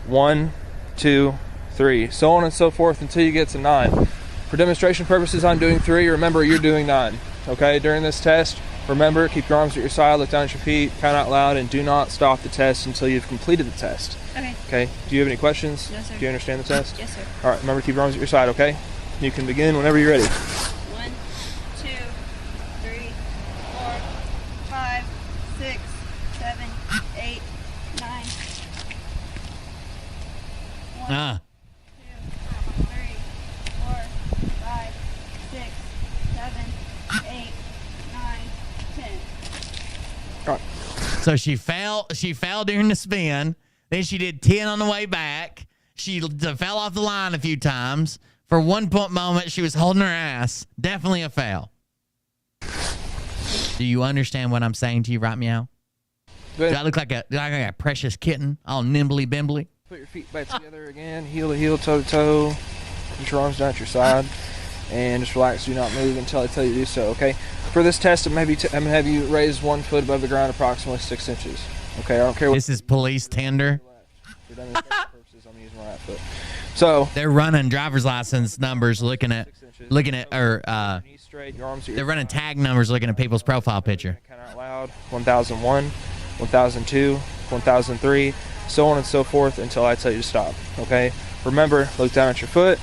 1, 2, 3, so on and so forth until you get to 9. For demonstration purposes, I'm doing 3. Remember, you're doing 9. Okay, during this test, remember, keep your arms at your side, look down at your feet, count out loud, and do not stop the test until you've completed the test. Okay. Okay, do you have any questions? No, sir. Do you understand the test? Yes, sir. All right, remember to keep your arms at your side, okay? You can begin whenever you're ready. 1, 2, 3, 4, 5, 6, 7, 8, 9. 1, 2, 3, 4, 5, 6, 7, 8, 9, 10. All right. So she fell during the spin. Then she did 10 on the way back. She fell off the line a few times. For one moment, she was holding her ass. Definitely a fail. Do you understand what I'm saying to you, right, Meow? Do I look like a precious kitten, all nimbly bimbly? Put your feet back together again, heel to heel, toe to toe. Put your arms down at your side. and just relax. Do not move until I tell you to do so, okay? For this test, I'm going to have you raise 1 foot above the ground, approximately 6 inches. Okay, I don't care what. This is police tender. For demonstration purposes, I'm using my right foot. So they're running driver's license numbers, looking at, they're running tag numbers, looking at people's profile picture. Count out loud. 1001, 1002, 1003, so on and so forth until I tell you to stop. Okay. Remember, look down at your foot.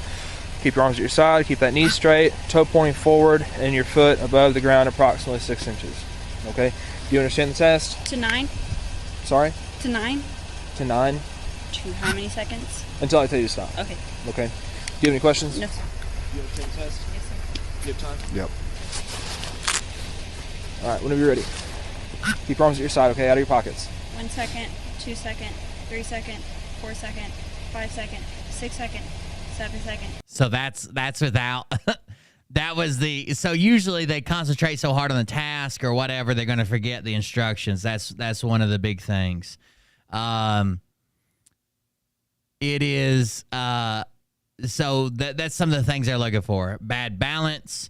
Keep your arms at your side. Keep that knee straight, toe pointing forward, and your foot above the ground, approximately 6 inches. Okay. Do you understand the test? To 9. Sorry. To 9. To 9. To how many seconds? Until I tell you to stop. Okay. Okay. Do you have any questions? No, sir. You understand the test? Yes, sir. You have time? Yep. All right. Whenever you're ready. Keep your arms at your side. Okay. Out of your pockets. 1 second, 2 second, 3 second, 4 second, 5 second, 6 second, 7 second. So that's without. That was so usually they concentrate so hard on the task or whatever, they're going to forget the instructions. That's one of the big things. It is, so that's some of the things they're looking for. Bad balance,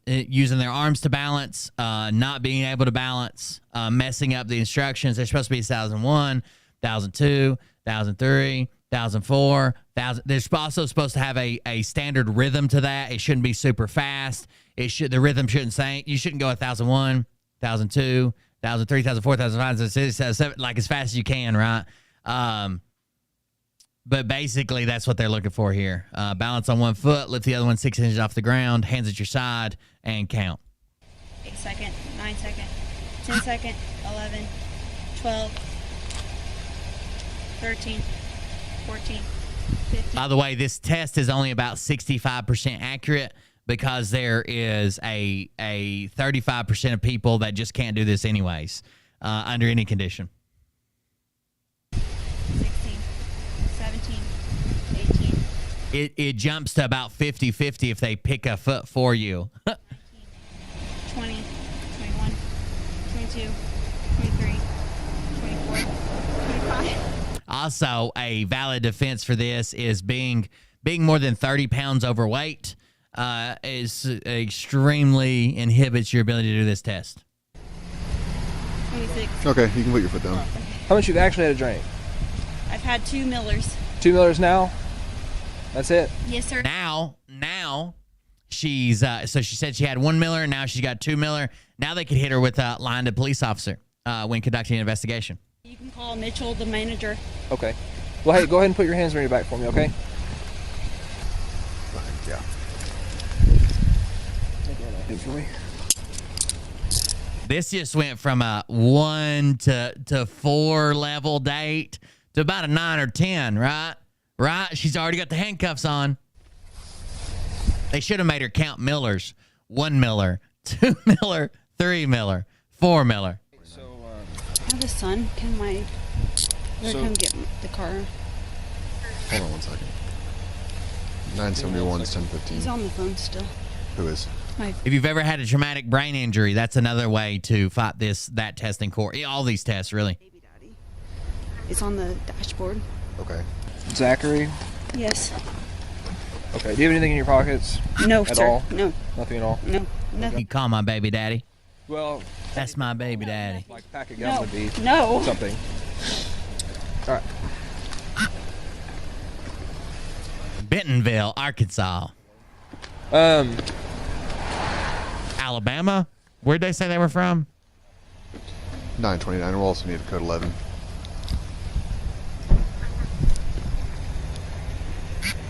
using their arms to balance, not being able to balance, messing up the instructions. They're supposed to be 1001, 1002, 1003, 1004, 1000. They're also supposed to have a standard rhythm to that. It shouldn't be super fast. The rhythm shouldn't say, you shouldn't go 1001, 1002, 1003, 1004, 1005, 1006, 1007, like as fast as you can, right? But basically, that's what they're looking for here. Balance on 1 foot, lift the other one 6 inches off the ground, hands at your side, and count. 8 second, 9 second, 10 second, 11, 12, 13, 14, 15. By the way, this test is only about 65% accurate because there is a 35% of people that just can't do this anyways, under any condition. 16, 17, 18. It jumps to about 50-50 if they pick a foot for you. 19, 20, 21, 22, 23, 24, 25. Also, a valid defense for this is being more than 30 pounds overweight is extremely inhibits your ability to do this test. 26. Okay, you can put your foot down. How much you've actually had a drink? I've had 2 Millers. 2 Millers now? That's it? Yes, sir. Now she's so she said she had 1 Miller, now she's got 2 Miller. Now they could hit her with lying to a police officer when conducting an investigation. You can call Mitchell, the manager. Okay. Well, hey, go ahead and put your hands on your back for me, okay? Yeah. For me. This just went from a 1 to 4 level date to about a 9 or 10, right? Right? She's already got the handcuffs on. They should have made her count Millers. 1 Miller, 2 Miller, 3 Miller, 4 Miller. I have a son. Can my come get the car? Hold on 1 second. 971 is 1015. He's on the phone still. Who is? If you've ever had a traumatic brain injury, that's another way to fight that test in court. All these tests, really. Baby daddy. It's on the dashboard. Okay. Zachary? Yes. Okay. Do you have anything in your pockets? No, at sir. all? No. Nothing at all? No. Nothing. You call my baby daddy. Well, that's my baby daddy. Like a pack of gum would be No. something. All right. Bentonville, Arkansas. Alabama? Where'd they say they were from? 929. We'll also need a code 11.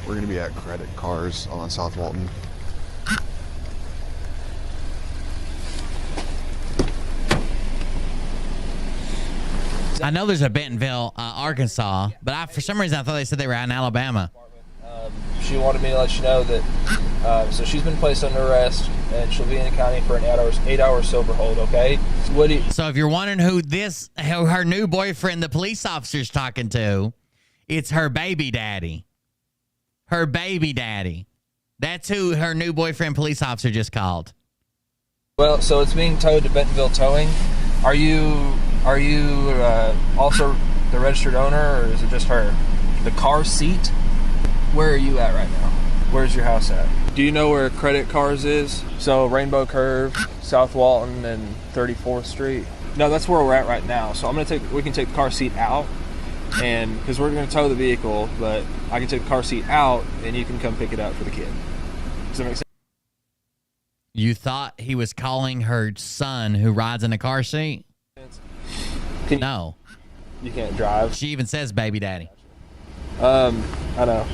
We're going to be at Credit Cars on South Walton. I know there's a Bentonville, Arkansas, but for some reason I thought they said they were out in Alabama. She wanted me to let you know that, so she's been placed under arrest, and she'll be in the county for an 8-hour sober hold, okay? So if you're wondering who her new boyfriend, the police officer's talking to, it's her baby daddy. Her baby daddy. That's who her new boyfriend, police officer, just called. Well, so it's being towed to Bentonville Towing. Are you also the registered owner, or is it just her? The car seat? Where are you at right now? Where's your house at? Do you know where Credit Cars is? So Rainbow Curve, South Walton, and 34th Street. No, that's where we're at right now. So we can take the car seat out, and because we're going to tow the vehicle, but I can take the car seat out, and you can come pick it up for the kid. Does that make sense? You thought he was calling her son who rides in a car seat? No. You can't drive. She even says baby daddy. I know.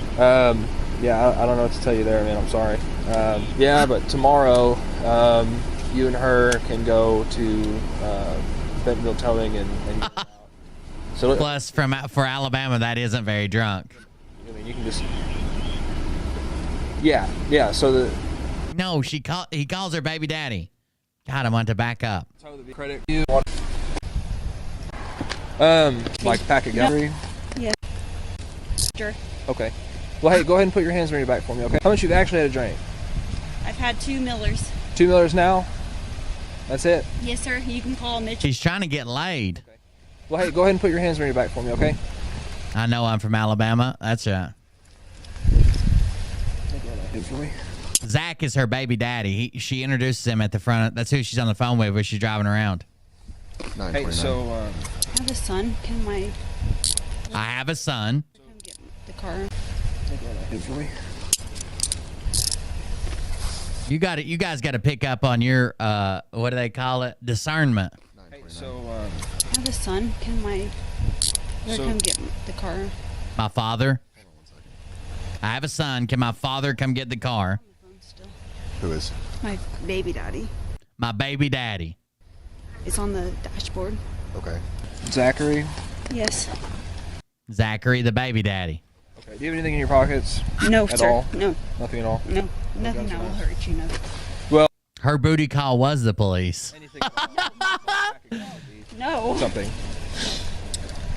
Yeah, I don't know what to tell you there, man. I'm sorry. Yeah, but tomorrow, you and her can go to Bentonville Towing and get out. So plus, for Alabama, that isn't very drunk. I mean, you can just. Yeah. So no, he calls her baby daddy. God, I want to back up. Credit you. Like pack of gum. Yeah. Sure. Okay. Well, hey, go ahead and put your hands on your back for me, okay? How much you've actually had a drink? I've had 2 Millers. 2 Millers now? That's it? Yes, sir. You can call Mitch. She's trying to get laid. Okay. Well, hey, go ahead and put your hands on your back for me, okay? I know I'm from Alabama. That's right. Zach is her baby daddy. She introduces him at the front. That's who she's on the phone with when she's driving around. Hey, so I have a son. I have a son. Come get the car. You guys got to pick up on your what do they call it? Discernment. Hey, so I have a son. Come get the car. My father. I have a son. Can my father come get the car? Who is? My baby daddy. My baby daddy. It's on the dashboard. Okay. Zachary? Yes. Zachary, the baby daddy. Okay. Do you have anything in your pockets? No, at sir. all? No. Nothing at all? No. Nothing that will hurt you, no. Well, her booty call was the police. No. Something.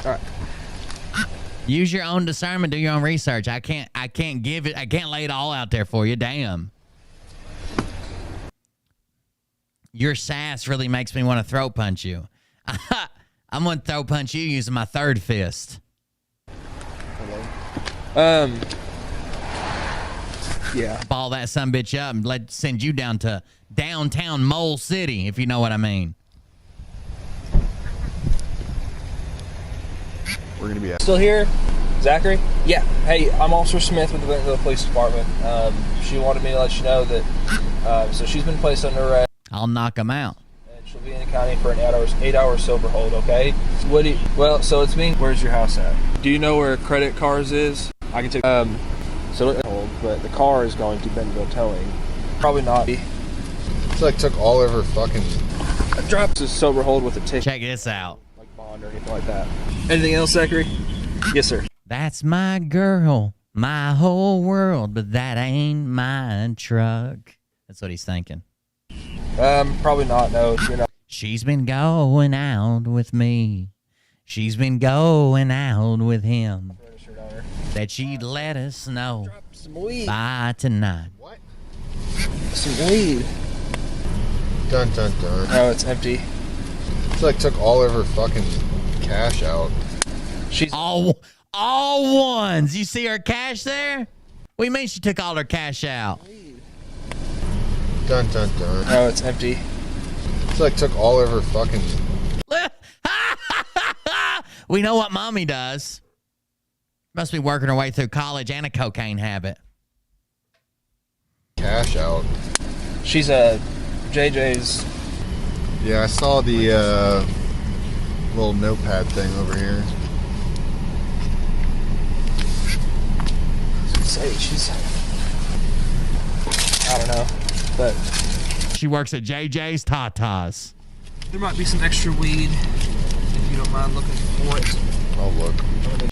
All right. Use your own discernment. Do your own research. I can't lay it all out there for you. Damn. Your sass really makes me want to throat punch you. I'm going to throat punch you using my third fist. Yeah. Ball that sumbitch up and send you down to downtown Mole City, if you know what I mean. We're gonna be still here, Zachary? Yeah. Hey, I'm Officer Smith with the Bentonville Police Department. She wanted me to let you know that. So she's been placed under arrest. I'll knock him out. And she'll be in the county for an 8-hour sober hold. Okay. Well, so it's being. Where's your house at? Do you know where Credit Cars is? I can take. So hold, but the car is going to Bentonville Towing. Probably not. It's like took all of her fucking. I dropped a sober hold with a ticket. Check this out. Like bond or anything like that. Anything else, Zachary? Yes, sir. That's my girl, my whole world, but that ain't my truck. That's what he's thinking. Probably not. No, you're not. She's been going out with me. She's been going out with him. That she'd let us know by tonight. What? Some weed. Dun dun dun. Oh, it's empty. It's like took all of her fucking cash out. She's all ones. You see her cash there? What do you mean she took all her cash out? Dun dun dun. Oh, it's empty. It's like took all of her fucking. We know what mommy does. Must be working her way through college and a cocaine habit. Cash out. She's a JJ's. Yeah, I saw the little notepad thing over here. Say she's. I don't know, but she works at JJ's Tatas. There might be some extra weed if you don't mind looking for it. I'll look.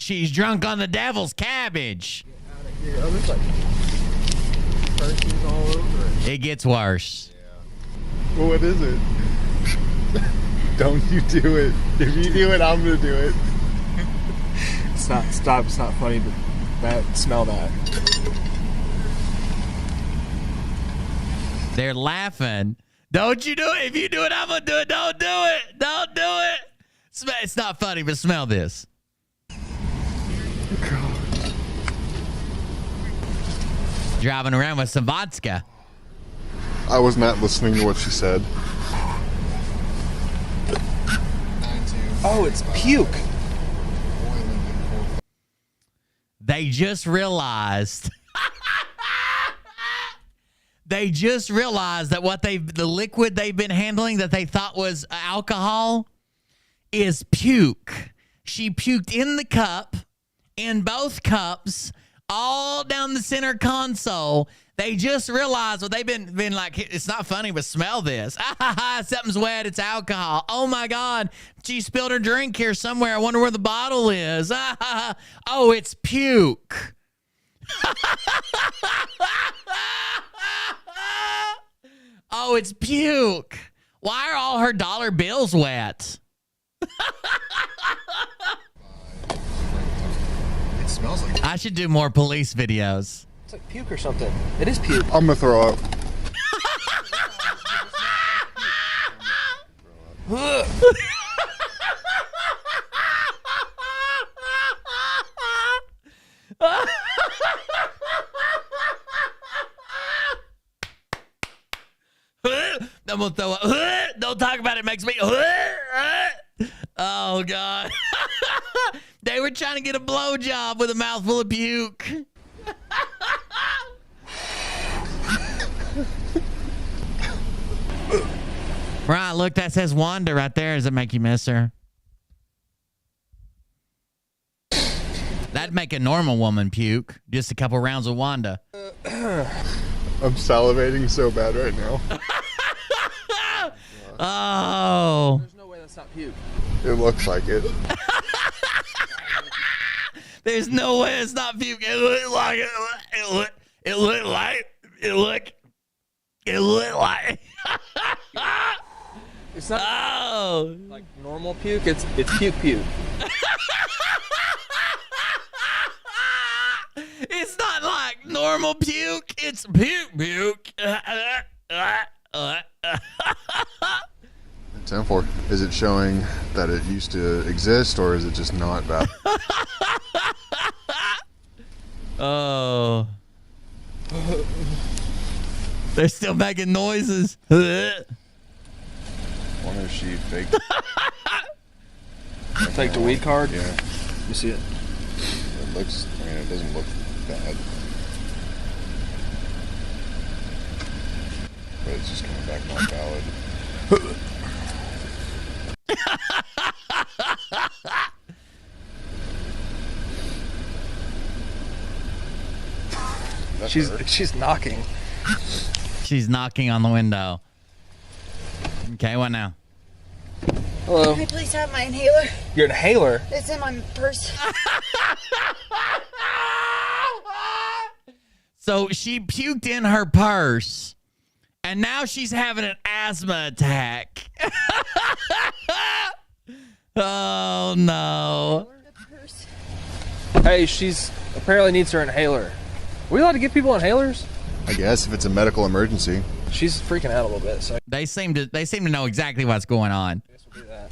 She's drunk on the devil's cabbage. Get out of here. Oh, there's like persons all over it. It gets worse. Yeah. Well, what is it? Don't you do it. If you do it, I'm gonna do it. It's not funny, but smell that. They're laughing. Don't you do it. If you do it, I'm gonna do it. Don't do it. Don't do it. It's not funny, but smell this. Driving around with some vodka. I was not listening to what she said. Oh, it's puke. They just realized. They just realized that the liquid they've been handling that they thought was alcohol is puke. She puked in the cup, in both cups, all down the center console. They just realized what they've been like, it's not funny, but smell this. Something's wet. It's alcohol. Oh, my God. She spilled her drink here somewhere. I wonder where the bottle is. Oh, it's puke. Oh, it's puke. Why are all her dollar bills wet? It smells like I should do more police videos. It's like puke or something. It is puke. I'm gonna throw up. I'm gonna throw up. Don't talk about it. It makes me. Oh, God. They were trying to get a blowjob with a mouthful of puke. Right, look, that says Wanda right there. Does it make you miss her? That'd make a normal woman puke. Just a couple rounds of Wanda. I'm salivating so bad right now. Oh. There's no way that's not puke. It looks like it. There's no way it's not puke. It looked like it. It looked like It's not oh. like normal puke. It's puke. It's not like normal puke. It's puke. 10-4. Is it showing that it used to exist, or is it just not valid? Oh. They're still making noises. Wonder if she faked. Faked a weed card? Yeah. You see it? It looks, I mean, it doesn't look bad. But it's just coming back not valid. She's knocking. She's knocking on the window. Okay, what now? Hello. Can I please have my inhaler? Your inhaler? It's in my purse. So she puked in her purse, and now she's having an asthma attack. Oh, no. Hey, she's apparently needs her inhaler. Are we allowed to give people inhalers? I guess if it's a medical emergency. She's freaking out a little bit. So They seem to know exactly what's going on. I guess we'll do that.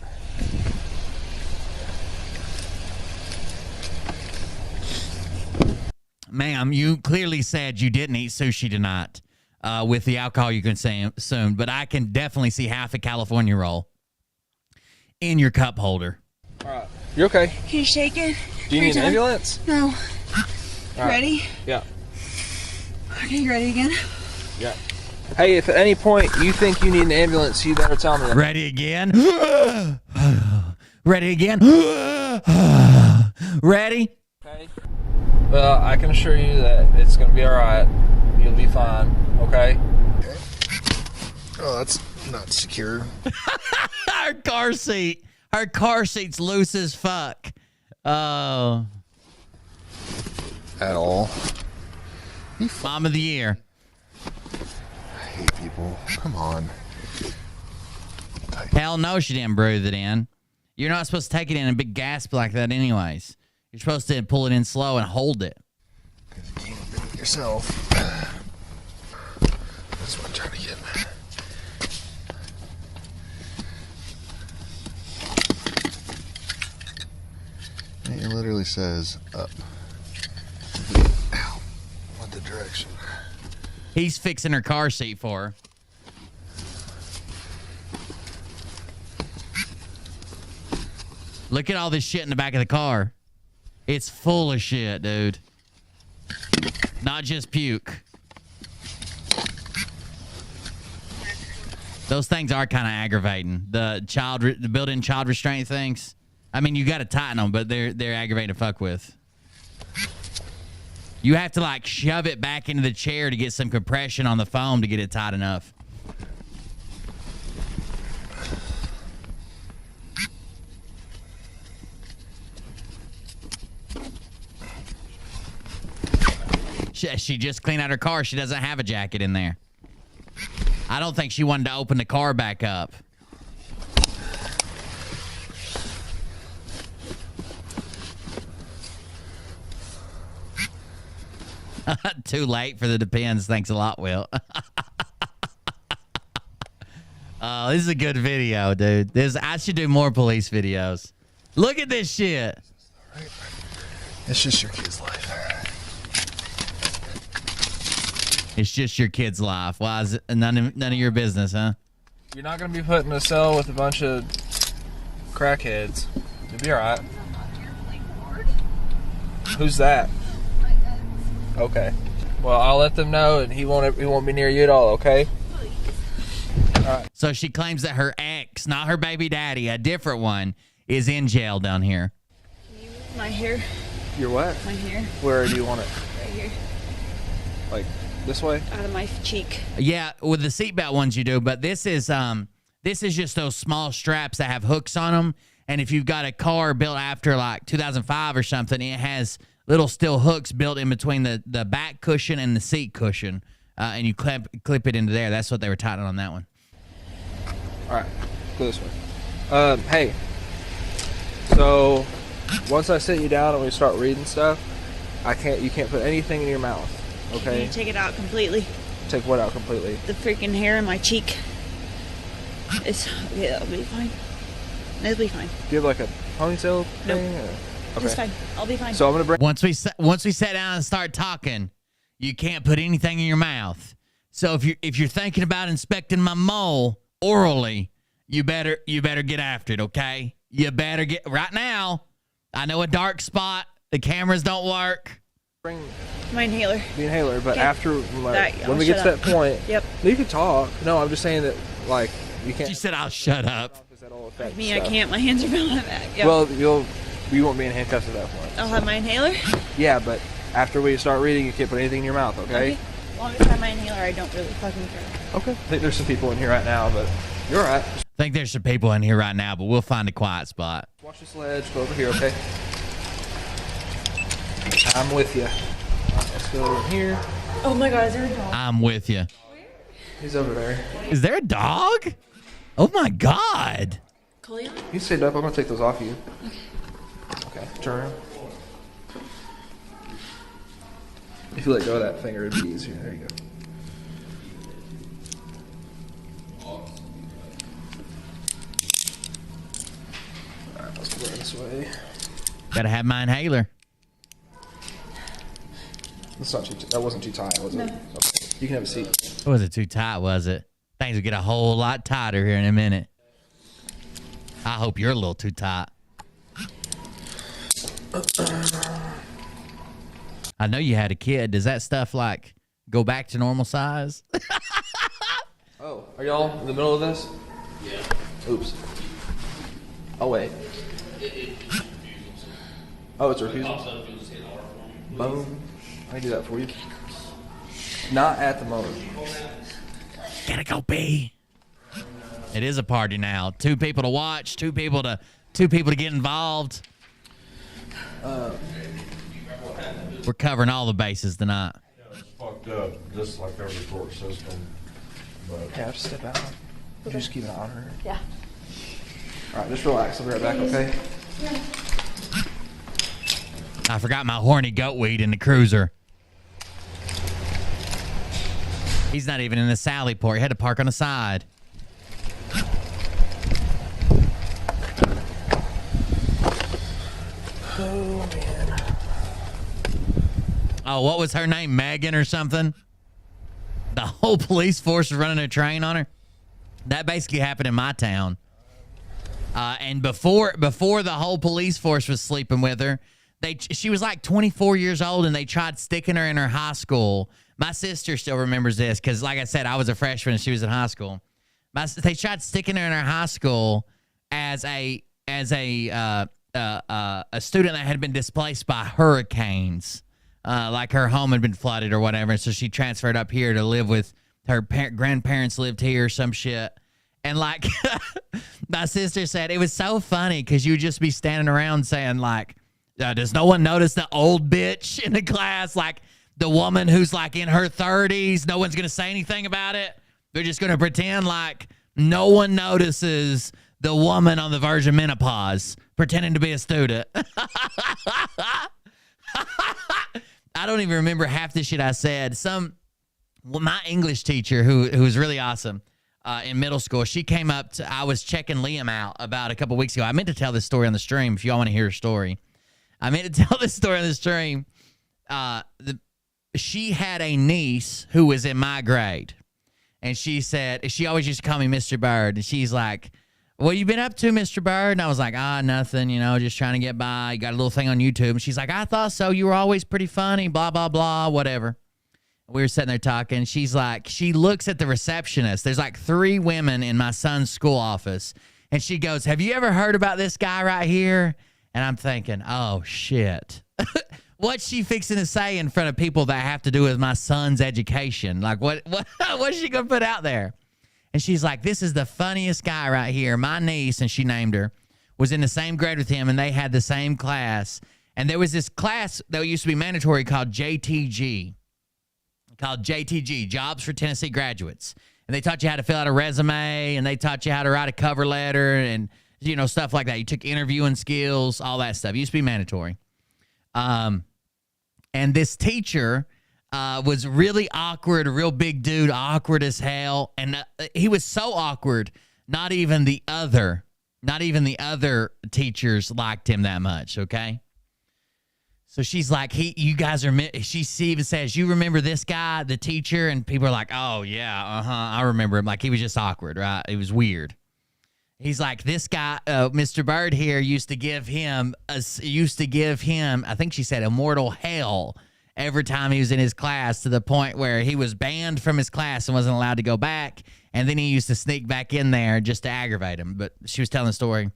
Ma'am, you clearly said you didn't eat sushi tonight with the alcohol you consumed, but I can definitely see half a California roll in your cup holder. All right. You okay? Can you shake it? Do you need an ambulance? No. All right. Ready? Yeah. Okay, you ready again? Yeah. Hey, if at any point you think you need an ambulance, you better tell me. Ready again? Ready again? Ready? Okay. Well, I can assure you that it's going to be all right. You'll be fine. Okay? Oh, that's not secure. Her car seat's loose as fuck. Oh. At all. Mom of the year. I hate people. Come on. Hell no, she didn't breathe it in. You're not supposed to take it in a big gasp like that anyways. You're supposed to pull it in slow and hold it. You can't do it yourself. That's what I'm trying to get. It literally says up. Ow. What the direction? He's fixing her car seat for her. Look at all this shit in the back of the car. It's full of shit, dude. Not just puke. Those things are kind of aggravating. The built-in child restraint things. I mean, you got to tighten them, but they're aggravating to fuck with. You have to like shove it back into the chair to get some compression on the foam to get it tight enough. She just cleaned out her car. She doesn't have a jacket in there. I don't think she wanted to open the car back up. Too late for the depends. Thanks a lot, Will. Oh, this is a good video, dude. I should do more police videos. Look at this shit. It's just your kid's life. It's just your kid's life. Why is it none of your business, huh? You're not going to be put in a cell with a bunch of crackheads. You'll be all right. Who's that? Okay. Well, I'll let them know, and he won't be near you at all. Okay. All right. So she claims that her ex, not her baby daddy, a different one, is in jail down here. My hair. Your what? My hair. Where do you want it? Right here. Like this way? Out of my cheek. Yeah, with the seatbelt ones you do, but this is just those small straps that have hooks on them. And if you've got a car built after like 2005 or something, it has little steel hooks built in between the back cushion and the seat cushion, and you clip it into there. That's what they were tightening on that one. All right, go this way. Hey, so once I sit you down and we start reading stuff, you can't put anything in your mouth. Okay. Can you take it out completely? Take what out completely? The freaking hair in my cheek. It'll be fine. It'll be fine. Do you have like a ponytail thing? Nope. Okay. It's fine. I'll be fine. So I'm gonna bring. Once we sit down and start talking, you can't put anything in your mouth. So if you're thinking about inspecting my mole orally, you better get after it. Okay. You better get right now. I know a dark spot. The cameras don't work. Bring my inhaler. The inhaler, but Okay. after when we get to that point, Yep. you can talk. No, I'm just saying that like you can't. She said I'll shut up. Me, I can't. My hands are behind my back. Yep. Well, you won't be in handcuffs at that point. I'll have my inhaler. Yeah, but after we start reading, you can't put anything in your mouth, okay? As long as I have my inhaler, I don't really fucking care. Okay. I think there's some people in here right now, but you're all right. I think there's some people in here right now, but we'll find a quiet spot. Watch this ledge. Go over here, okay? I'm with you. Let's go over here. Oh my God, is there a dog? I'm with you. He's over there. Is there a dog? Oh my God. Coleon? You stayed up. I'm gonna take those off you. Okay. Turn around. If you let go of that finger, it'd be easier. There you go. All right, let's go this way. Gotta have my inhaler. That wasn't too tight, was it? No. Okay. You can have a seat. Was it too tight, was it? Things will get a whole lot tighter here in a minute. I hope you're a little too tight. I know you had a kid. Does that stuff like go back to normal size? Oh, are y'all in the middle of this? Yeah. Oops. Oh, wait. Oh, it's a refusal? Boom. I can do that for you. Not at the moment. Gotta go pee. It is a party now. 2 people to watch, 2 people to get involved. We're covering all the bases tonight. It's fucked up, just like every court system. But Yeah, just step out. You just keep an eye on her. Yeah. All right, just relax. I'll be right back, okay? Yeah. I forgot my horny goat weed in the cruiser. He's not even in the Sally port. He had to park on the side. Oh, man. Oh, what was her name? Megan or something? the whole police force was running a train on her. That basically happened in my town. And before the whole police force was sleeping with her, she was like 24 years old, and they tried sticking her in her high school. My sister still remembers this because, like I said, I was a freshman and she was in high school. They tried sticking her in her high school as a student that had been displaced by hurricanes. Like her home had been flooded or whatever, so she transferred up here to live with her grandparents. Lived here, some shit. And like my sister said, it was so funny because you would just be standing around saying like, does no one notice the old bitch in the class? Like the woman who's like in her 30s, no one's going to say anything about it. They're just going to pretend like no one notices the woman on the verge of menopause pretending to be a student. I don't even remember half the shit I said. My English teacher, who was really awesome in middle school, she came up to, I was checking Liam out about a couple weeks ago. I meant to tell this story on the stream if y'all want to hear her story. I meant to tell this story on the stream. She had a niece who was in my grade. And she said, she always used to call me Mr. Bird. And she's like, what you been up to, Mr. Bird? And I was like, nothing, just trying to get by. You got a little thing on YouTube. And she's like, I thought so. You were always pretty funny, blah, blah, blah, whatever. We were sitting there talking. She's like, she looks at the receptionist. There's like 3 women in my son's school office. And she goes, have you ever heard about this guy right here? And I'm thinking, oh, shit. What's she fixing to say in front of people that have to do with my son's education? Like, what's she going to put out there? And she's like, this is the funniest guy right here. My niece, and she named her, was in the same grade with him, and they had the same class. And there was this class that used to be mandatory called JTG, Jobs for Tennessee Graduates. And they taught you how to fill out a resume, and they taught you how to write a cover letter and, stuff like that. You took interviewing skills, all that stuff. It used to be mandatory. And this teacher was really awkward, a real big dude, awkward as hell. And he was so awkward, not even the other teachers liked him that much, okay? So she's like, she even says, you remember this guy, the teacher? And people are like, oh, yeah, I remember him. Like, he was just awkward, right? It was weird. He's like, this guy, Mr. Bird here, used to give him, I think she said, immortal hell every time he was in his class, to the point where he was banned from his class and wasn't allowed to go back. And then he used to sneak back in there just to aggravate him. But she was telling the story.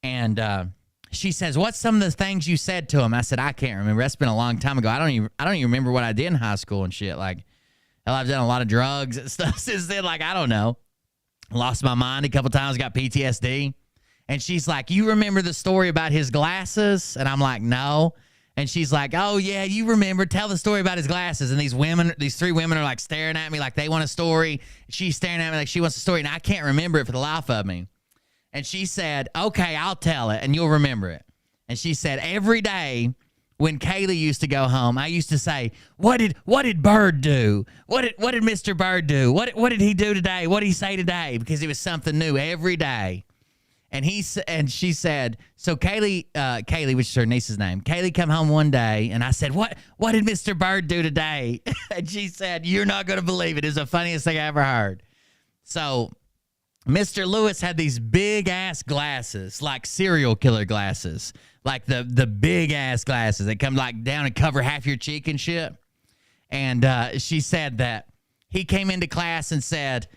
And she says, what's some of the things you said to him? I said, I can't remember. That's been a long time ago. I don't even remember what I did in high school and shit. Like, hell, I've done a lot of drugs and stuff since then. Like, I don't know. Lost my mind a couple times, got PTSD. And she's like, you remember the story about his glasses? And I'm like, no. And she's like, oh, yeah, you remember. Tell the story about his glasses. And these 3 women are like staring at me like they want a story. She's staring at me like she wants a story. And I can't remember it for the life of me. And she said, okay, I'll tell it and you'll remember it. And she said, every day when Kaylee used to go home, I used to say, what did Bird do? What did Mr. Bird do? What did he do today? What did he say today? Because it was something new every day. And she said, so Kaylee, which is her niece's name, Kaylee come home one day, and I said, what did Mr. Bird do today? And she said, you're not going to believe it. It's the funniest thing I ever heard. So Mr. Lewis had these big-ass glasses, like serial killer glasses, like the big-ass glasses that come like down and cover half your cheek and shit. And she said that he came into class and said,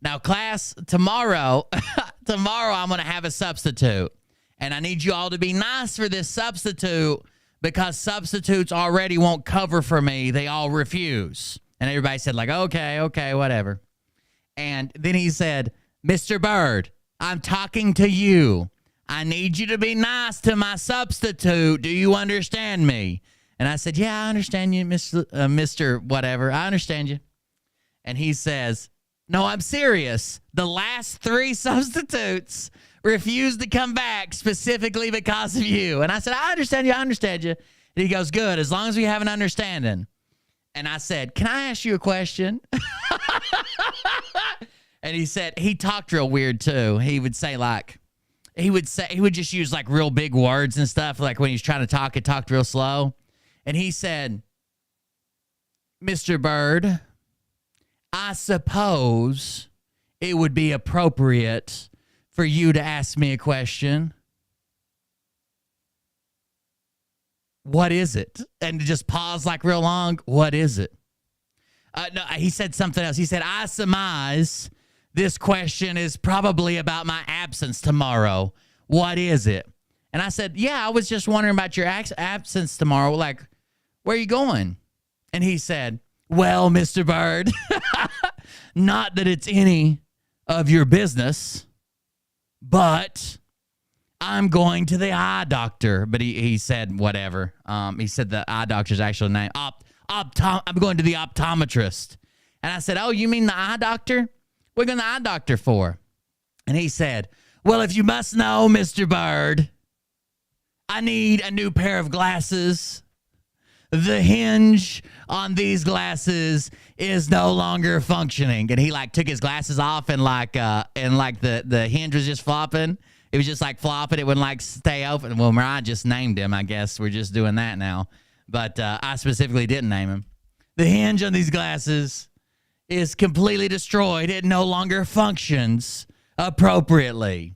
now, class, tomorrow I'm going to have a substitute. And I need you all to be nice for this substitute because substitutes already won't cover for me. They all refuse. And everybody said, like, okay, whatever. And then he said, Mr. Bird, I'm talking to you. I need you to be nice to my substitute. Do you understand me? And I said, yeah, I understand you, Mr. Whatever. I understand you. And he says, no, I'm serious. The last 3 substitutes refused to come back specifically because of you. And I said, I understand you. And he goes, good, as long as we have an understanding. And I said, can I ask you a question? And he said, he talked real weird too. He would say he would just use like real big words and stuff. Like when he's trying to talk, it talked real slow. And he said, Mr. Bird, I suppose it would be appropriate for you to ask me a question. What is it? And to just pause like real long. What is it? No, he said something else. He said, I surmise this question is probably about my absence tomorrow. What is it? And I said, yeah, I was just wondering about your absence tomorrow. Like, where are you going? And he said, well, Mr. Bird, not that it's any of your business, but I'm going to the eye doctor. But he said whatever. He said the eye doctor's actual name. I'm going to the optometrist. And I said, oh, you mean the eye doctor? What are you going to the eye doctor for? And he said, well, if you must know, Mr. Bird, I need a new pair of glasses. The hinge on these glasses is no longer functioning. And he like took his glasses off and the hinge was just flopping. It was just like flopping. It wouldn't like stay open. Well, Mariah just named him. I guess we're just doing that now. But I specifically didn't name him. The hinge on these glasses is completely destroyed. It no longer functions appropriately.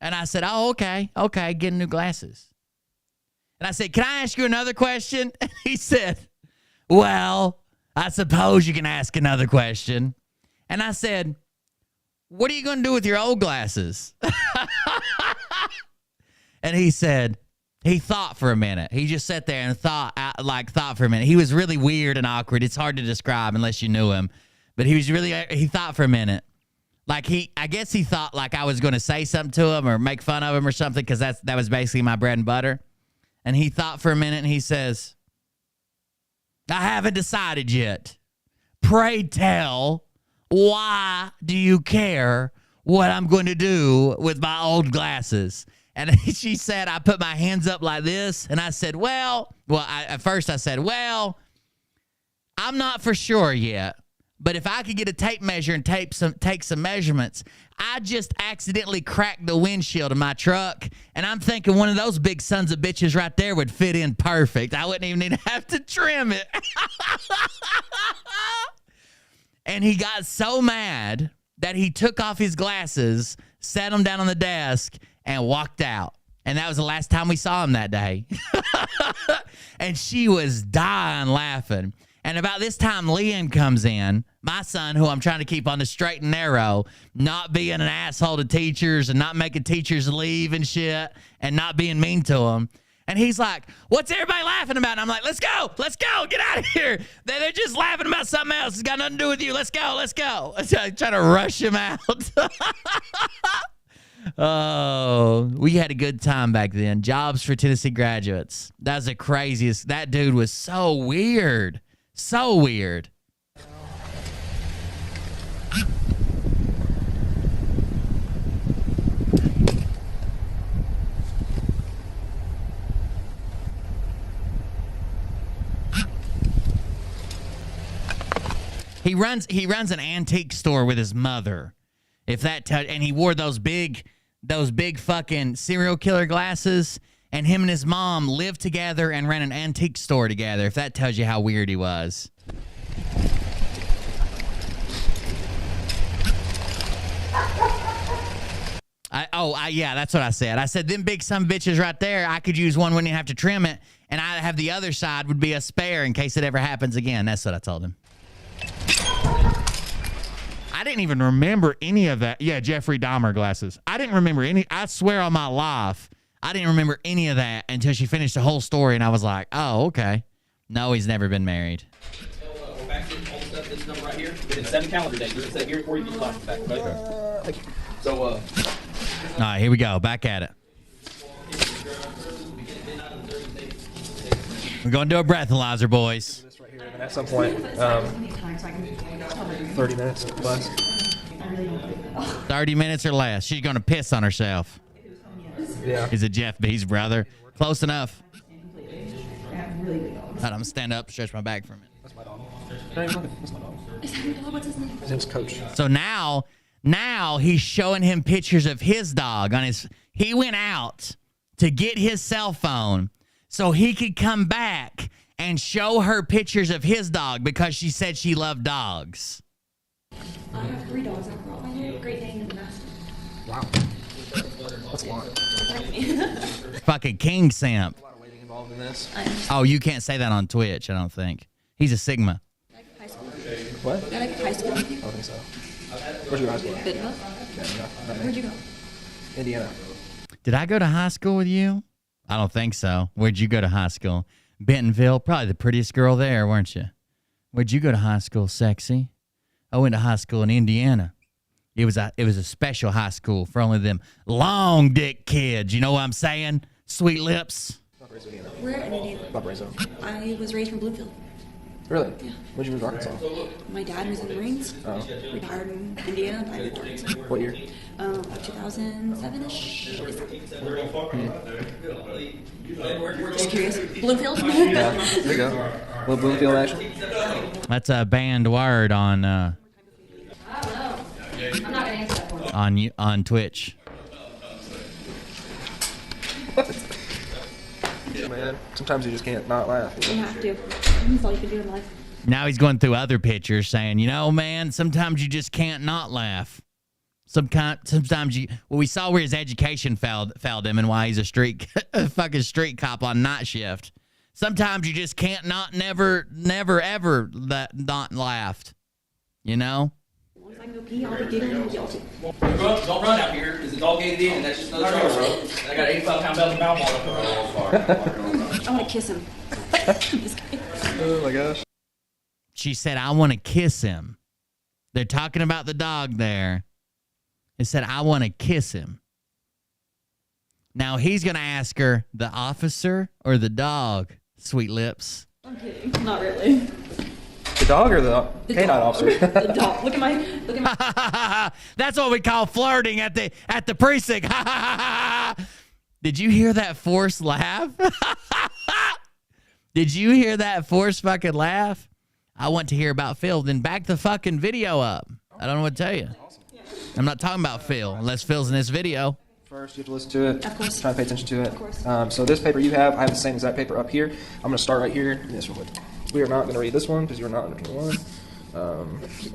And I said, oh, okay, getting new glasses. And I said, can I ask you another question? And he said, well, I suppose you can ask another question. And I said, what are you going to do with your old glasses? And he said, he thought for a minute. He just sat there and thought for a minute. He was really weird and awkward. It's hard to describe unless you knew him. But he thought for a minute. Like I guess he thought like I was going to say something to him or make fun of him or something because that was basically my bread and butter. And he thought for a minute and he says, I haven't decided yet. Pray tell, why do you care what I'm going to do with my old glasses? And she said, I put my hands up like this. And I said, at first I said, I'm not for sure yet. But if I could get a tape measure and take some measurements, I just accidentally cracked the windshield of my truck. And I'm thinking one of those big sons of bitches right there would fit in perfect. I wouldn't even need to have to trim it. And he got so mad that he took off his glasses, sat them down on the desk, and walked out. And that was the last time we saw him that day. And she was dying laughing. And about this time, Liam comes in, my son, who I'm trying to keep on the straight and narrow, not being an asshole to teachers and not making teachers leave and shit and not being mean to them. And he's like, what's everybody laughing about? And I'm like, let's go, get out of here. They're just laughing about something else. It's got nothing to do with you. Let's go. I'm trying to rush him out. Oh, we had a good time back then. Jobs for Tennessee graduates. That was the craziest. That dude was so weird. So weird. He runs an antique store with his mother. If that and he wore those big fucking serial killer glasses. And him and his mom lived together and ran an antique store together, if that tells you how weird he was. Yeah, that's what I said. I said, them big son bitches right there, I could use one when you have to trim it, and I'd have the other side would be a spare in case it ever happens again. That's what I told him. I didn't even remember any of that. Yeah, Jeffrey Dahmer glasses. I didn't remember any. I swear on my life, I didn't remember any of that until she finished the whole story, and I was like, oh, okay. No, he's never been married. We're back to all the stuff, this number right here. Within 7 calendar days. We're going to set here for you. Back. Okay. So, all right, here we go. Back at it. We're going to do a breathalyzer, boys. And at some point, 30 minutes less. 30 minutes or less. She's going to piss on herself. Yeah. Is it Jeff B's brother? Close enough. I'm going to stand up, stretch my back for a minute. That's my dog. That's my dog. His name's Coach. So now he's showing him pictures of his dog on his. He went out to get his cell phone so he could come back and show her pictures of his dog because she said she loved dogs. I have 3 dogs. I've brought my new Great Dane and the Mastiff. Wow. That's a lot. Fucking King Simp. A lot of waiting involved in this. Oh, you can't say that on Twitch, I don't think. He's a Sigma. High school. What? I like high school. I don't think so. Where'd you go to high school? Bentonville. Yeah, Where'd you go? Indiana. Did I go to high school with you? I don't think so. Where'd you go to high school? Bentonville, probably the prettiest girl there, weren't you? Where'd you go to high school, sexy? I went to high school in Indiana. It was a special high school for only them long dick kids. You know what I'm saying? Sweet lips. Where in Indiana? Valparaiso. I was raised from Bloomfield. Really? Yeah. When'd you move to Arkansas? My dad was in the Marines. Oh. Retired in Indiana. I moved to Arkansas. What year? 2007-ish. Hmm. Just curious. Bloomfield? Yeah, there you go. Little Bloomfield action. That's a banned word on I don't know. I'm not gonna answer that for you. on Twitch. Man, sometimes you just can't not laugh. You have to. That's all you can do in life. Now he's going through other pictures saying, you know, man, sometimes you just can't not laugh. Sometimes you. Well, we saw where his education failed him and why he's a fucking street cop on night shift. Sometimes you just can't never ever not laugh. You know. Once I go pee, I'll be giggling and guilty. Don't run out here because it's all gated in and that's just another charge, bro. I got 85-pound belt and mouth I want to kiss him. Oh my gosh. She said, I want to kiss him. They're talking about the dog there. It said, I want to kiss him. Now he's going to ask her, the officer or the dog, Sweet Lips? I'm kidding. Not really. The dog or the canine dog. officer? The dog. Look at my. That's what we call flirting at the precinct. Did you hear that forced laugh? Did you hear that forced fucking laugh? I want to hear about Phil. Then back the fucking video up. I don't know what to tell you. I'm not talking about Phil unless Phil's in this video. First, you have to listen to it. Of course. Try to pay attention to it. Of course. So this paper you have, I have the same exact paper up here. I'm going to start right here. This one. We are not going to read this one because you're not under 21. Or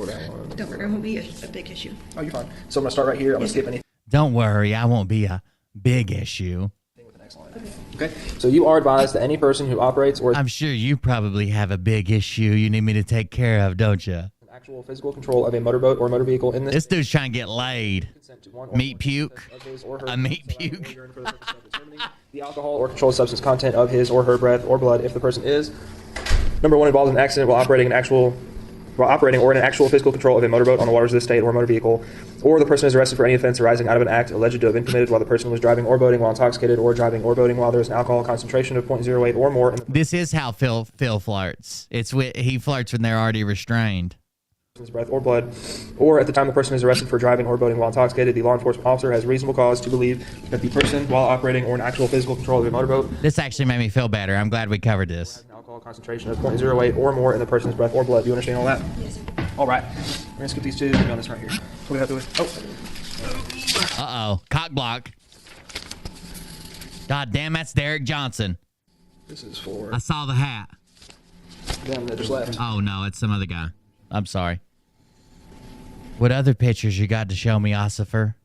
that one. Don't worry, it won't be a big issue. Oh, you're fine. So I'm going to start right here. I'm going to skip anything. Don't worry, I won't be a big issue. Okay. So you are advised that any person who operates or I'm sure you probably have a big issue you need me to take care of, don't you? actual physical control of a motorboat or motor vehicle in This dude's trying to get laid. Meat puke. A meat puke. The alcohol or controlled substance content of his or her breath or blood if the person is, number one, involved in an accident while operating or in an actual physical control of a motorboat on the waters of the state or motor vehicle, or the person is arrested for any offense arising out of an act alleged to have been committed while the person was driving or boating while intoxicated or driving or boating while there is an alcohol concentration of 0.08 or more. This is how Phil flirts. He flirts when they're already restrained. Breath or blood, or at the time the person is arrested for driving or boating while intoxicated, the law enforcement officer has reasonable cause to believe that the person, while operating or in actual physical control of a motorboat, This actually made me feel better. I'm glad we covered this. alcohol concentration of 0.08 or more in the person's breath or blood. Do you understand all that? Yes, sir. All right. We're going to skip these two. We're going this right here. What do we have to do? Oh. Uh-oh. Cock block. God damn, that's Derek Johnson. This is for... I saw the hat. Them that just left. Oh, no, it's some other guy. I'm sorry. What other pictures you got to show me, Ossifer?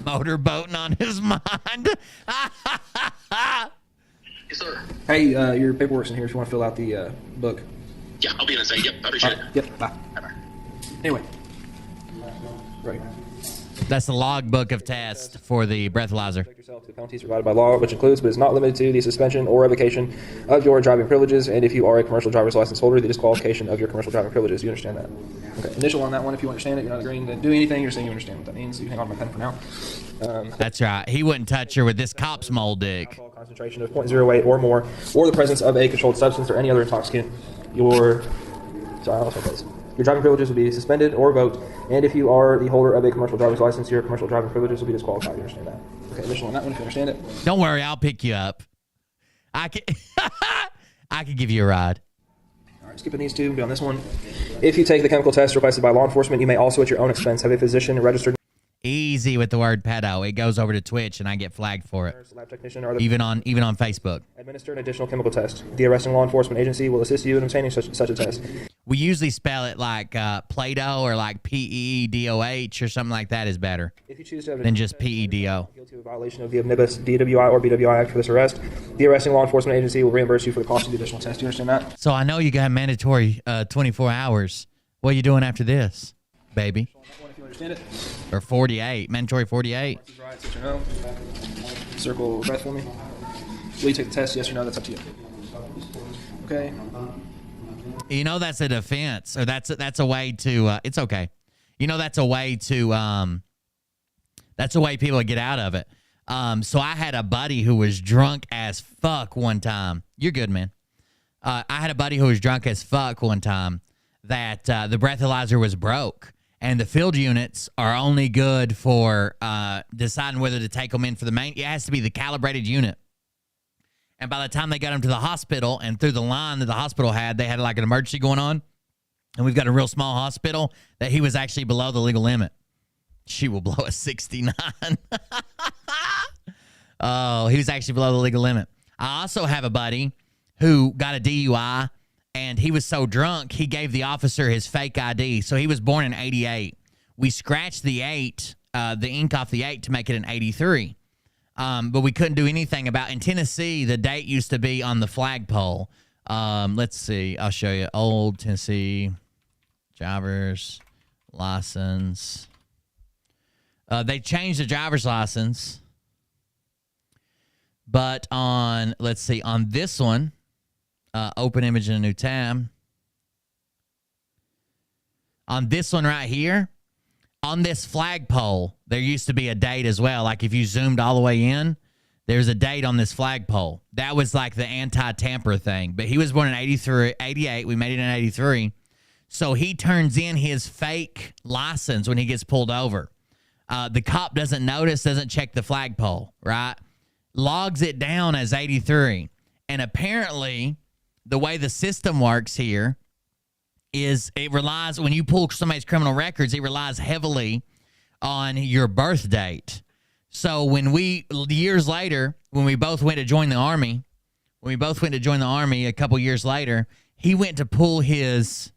Motorboating on his mind. Yes, sir. Hey, your paperwork's in here if you want to fill out the book. Yeah, I'll be in a second. Yep, I appreciate it. Yep, bye. Bye-bye. Anyway. Right. That's the logbook of tests for the breathalyzer. Yourself to the penalties provided by law, which includes but is not limited to the suspension or revocation of your driving privileges, and if you are a commercial driver's license holder, the disqualification of your commercial driving privileges. You understand that? Okay. Initial on that one if you understand it. You're not agreeing to do anything. You're saying you understand what that means. So you hang on to my pen for now. That's right. He wouldn't touch her with this cop's mold dick. Concentration of 0.08 or more, or the presence of a controlled substance or any other intoxicant. Your driving privileges will be suspended or revoked, and if you are the holder of a commercial driver's license, your commercial driving privileges will be disqualified. You understand that? Okay, initial on that one if you understand it. Don't worry, I'll pick you up. I could give you a ride. All right, skipping these two, be on this one. If you take the chemical test requested by law enforcement, you may also at your own expense have a physician registered. Easy with the word pedo. It goes over to Twitch, and I get flagged for it. Lab technician or the Even on Facebook. administer an additional chemical test. The arresting law enforcement agency will assist you in obtaining such a test. We usually spell it like Play-Doh or like P-E-D-O-H or something like that is better If you choose to have than just P-E-D-O. guilty of a violation of the Omnibus DWI or BWI Act for this arrest, the arresting law enforcement agency will reimburse you for the cost of the additional test. Do you understand that? So I know you got mandatory 24 hours. What are you doing after this, baby? If you understand it. Or 48, mandatory 48. Right, yes or no. Circle breath for me. Will you take the test? Yes or no? That's up to you. Okay. You know that's a defense, or that's a way to. It's okay. You know that's a way to. That's a way people get out of it. So I had a buddy who was drunk as fuck one time. You're good, man. I had a buddy who was drunk as fuck one time. That the breathalyzer was broke, and the field units are only good for deciding whether to take them in for the main. It has to be the calibrated unit. And by the time they got him to the hospital and through the line that the hospital had, they had like an emergency going on. And we've got a real small hospital that he was actually below the legal limit. She will blow a 69. Oh, he was actually below the legal limit. I also have a buddy who got a DUI, and he was so drunk, he gave the officer his fake ID. So he was born in 88. We scratched the 8, the ink off the 8 to make it an 83. But we couldn't do anything about. In Tennessee, the date used to be on the flagpole. Let's see. I'll show you. Old Tennessee driver's license. They changed the driver's license. But on, let's see, on this one, open image in a new tab. On this one right here, on this flagpole, there used to be a date as well. Like if you zoomed all the way in, there's a date on this flagpole. That was like the anti-tamper thing. But he was born in 88. We made it in 83. So he turns in his fake license when he gets pulled over. The cop doesn't notice, doesn't check the flagpole, right? Logs it down as 83. And apparently, the way the system works here is it relies, when you pull somebody's criminal records, it relies heavily on your birth date. So when years later, when we both went to join the Army, a couple years later, he went to pull his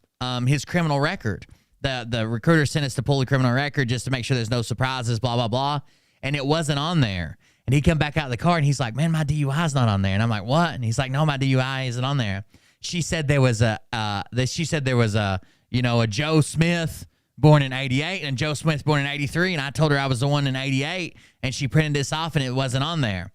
criminal record. The recruiter sent us to pull the criminal record just to make sure there's no surprises, blah, blah, blah. And it wasn't on there. And he come back out of the car and he's like, man, my DUI's not on there. And I'm like, what? And he's like, no, my DUI isn't on there. She said there was a Joe Smith born in 88 and Joe Smith born in 83. And I told her I was the one in 88 and she printed this off and it wasn't on there.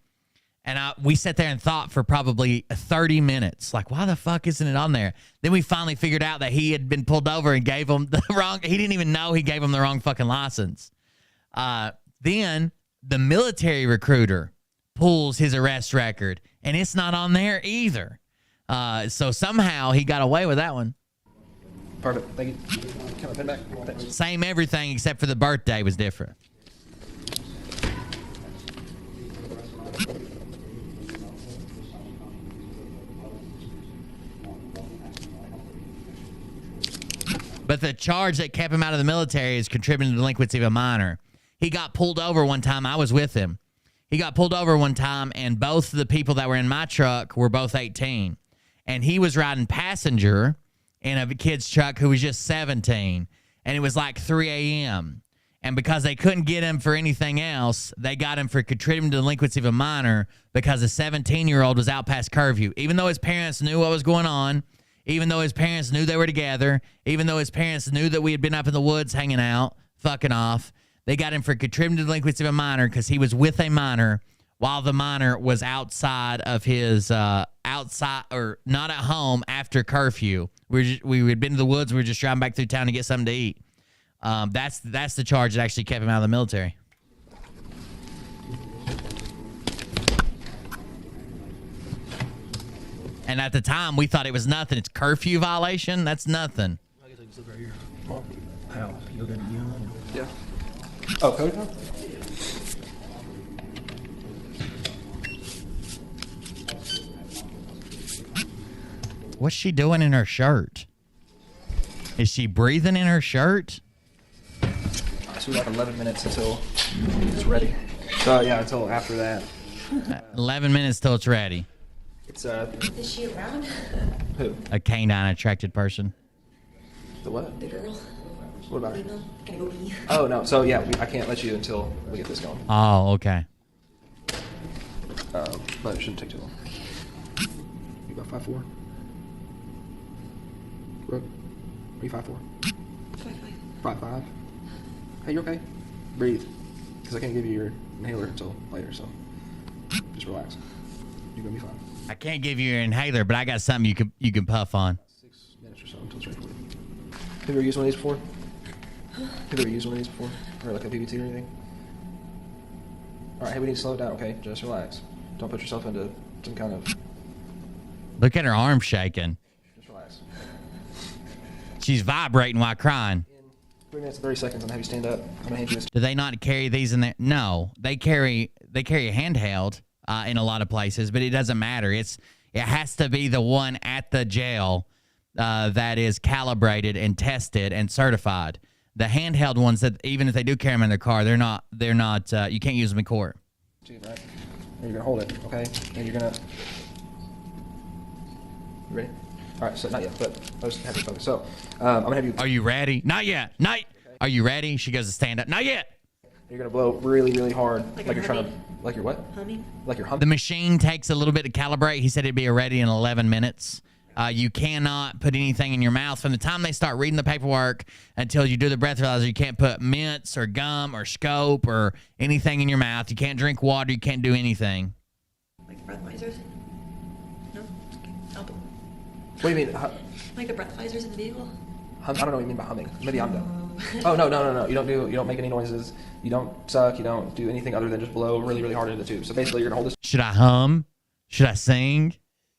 And we sat there and thought for probably 30 minutes, like, why the fuck isn't it on there? Then we finally figured out that he had been pulled over and gave him the wrong, he didn't even know he gave him the wrong fucking license. Then the military recruiter pulls his arrest record and it's not on there either. So somehow he got away with that one. Perfect. Thank you. Can I pen back? Thanks. Same everything except for the birthday was different. But the charge that kept him out of the military is contributing to the delinquency of a minor. He got pulled over one time. I was with him. He got pulled over one time, and both of the people that were in my truck were both 18. And he was riding passenger in a kid's truck who was just 17. And it was like 3 a.m. And because they couldn't get him for anything else, they got him for contributing to the delinquency of a minor because a 17-year-old was out past curfew. Even though his parents knew what was going on, even though his parents knew they were together, even though his parents knew that we had been up in the woods hanging out, fucking off, they got him for contributing to the delinquency of a minor because he was with a minor while the minor was outside of his, outside or not at home after curfew. We had been to the woods. We were just driving back through town to get something to eat. That's the charge that actually kept him out of the military. And at the time, we thought it was nothing. It's curfew violation. That's nothing. I guess I just look right here. How? You're gonna Yeah. Oh, code? What's she doing in her shirt? Is she breathing in her shirt? So we got 11 minutes until it's ready. So yeah, until after that. 11 minutes till it's ready. It's Is she around? Who? A canine attracted person. The what? The girl. What about her? Can I go pee? Oh no. So yeah, I can't let you until we get this going. Oh, okay. But it shouldn't take too long. You about 5'4"? Brooke, are you 5'4"? 5'5". 5'5". Hey, you okay? Breathe, because I can't give you your inhaler until later. So just relax. You're gonna be fine. I can't give you your inhaler, but I got something you can puff on. 6 minutes or so until it's ready for you. Have you ever used one of these before? Have you ever used one of these before? Or like a PBT or anything? Alright, hey, we need to slow it down, okay? Just relax. Don't put yourself into some kind of... Look at her arm shaking. Just relax. She's vibrating while crying. 3 minutes and 30 seconds, I'm gonna have you stand up. I'm gonna hand you this. Do they not carry these in there? No, they carry a handheld in a lot of places, but it doesn't matter. It has to be the one at the jail that is calibrated and tested and certified. The handheld ones that even if they do carry them in their car, they're not. You can't use them in court. Right? And you're gonna hold it, okay? And you're gonna. You ready? All right. So not yet, but I just have you focus. So I'm gonna have you. Are you ready? Not yet. Okay. Are you ready? She goes to stand up. Not yet. You're gonna blow really, really hard, Like you're you're trying to, humming? like you're what? Humming? Like you're humming. The machine takes a little bit to calibrate. He said it'd be ready in 11 minutes. You cannot put anything in your mouth from the time they start reading the paperwork until you do the breathalyzer. You can't put mints or gum or scope or anything in your mouth. You can't drink water. You can't do anything. Like breathalyzers? No? Okay. I'll put- What do you mean? Like the breathalyzers in the vehicle? I don't know what you mean by humming. Maybe I'm dumb. Oh no. You don't make any noises. You don't suck. You don't do anything other than just blow really, really hard into the tube. So basically, you're gonna hold this Should I hum? Should I sing?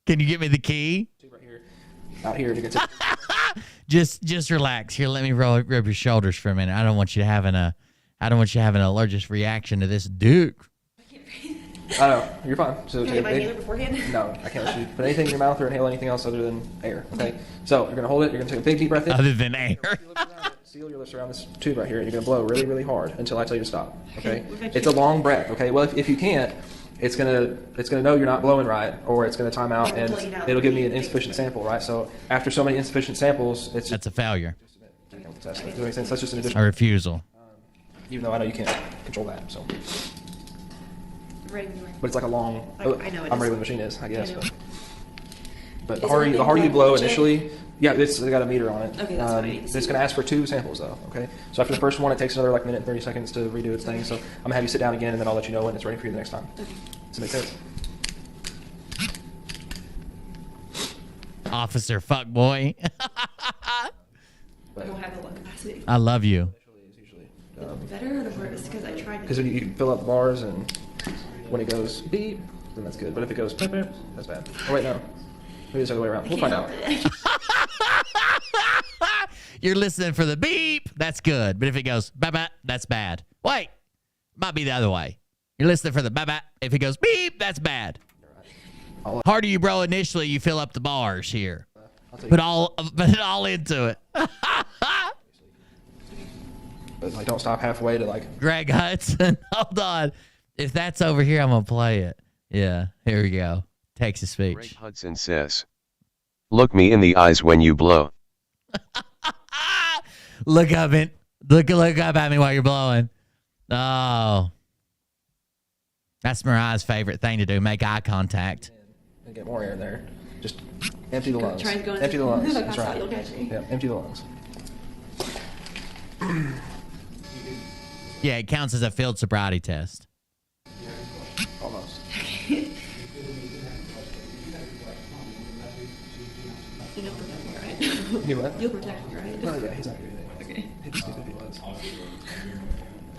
Can you give me the key? tube right here, out here, and you're gonna take. Just relax. Here, let me rub your shoulders for a minute. I don't want you having an allergic reaction to this Duke. I know you're fine. So Can I take get my inhaler beforehand? No, I can't let you put anything in your mouth or inhale anything else other than air. Okay. So you're gonna hold it. You're gonna take a big deep breath in. Other than air. Seal your lips around this tube right here. You're gonna blow really, really hard until I tell you to stop. Okay. Okay. It's a long breath. Okay. Well, if you can't, it's gonna know you're not blowing right, or it's gonna time out and it'll give me an insufficient sample. Right. So after so many insufficient samples, it's That's a failure. Does that make sense? That's just an A additional. refusal. Even though I know you can't control that. So. Ready when you are. But it's like a long. I know it I'm is. ready when the machine is, I guess. I know. But Is the it harder like the harder you a blow check? initially, yeah, it's got a meter on it. Okay, that's what I need to see. It's going to ask for 2 samples though. Okay, so after the first one, it takes another like minute and 30 seconds to redo its thing. So I'm gonna have you sit down again, and then I'll let you know when it's ready for you the next time. Okay. Does that make sense? Officer fuckboy. I don't have the lung capacity. I love you. The better or the worse? Because I tried Because when you fill up the bars, and when it goes beep, then that's good. But if it goes beep, beep, that's bad. Oh wait, no. Maybe it's the other way around. We'll find out. You're listening for the beep. That's good. But if it goes ba-ba, that's bad. Wait. Might be the other way. You're listening for the ba-ba. If it goes beep, that's bad. Harder you blow initially, you fill up the bars here. Put it all into it. But like, don't stop halfway to like. Greg Hudson. Hold on. If that's over here, I'm going to play it. Yeah. Here we go. Texas speech. Greg Hudson says, "Look me in the eyes when you blow." Look up at me while you're blowing. Oh. That's Mariah's favorite thing to do. Make eye contact. And get more air in there. Just empty the lungs. Try to go into- Empty the lungs. If I That's pass out, right. you'll catch me. Yeah, empty the lungs. Yeah, it counts as a field sobriety test. Almost. You'll protect me, right? You what? You'll protect me, right? Oh yeah, he's not doing anything. Okay. He just did if he was.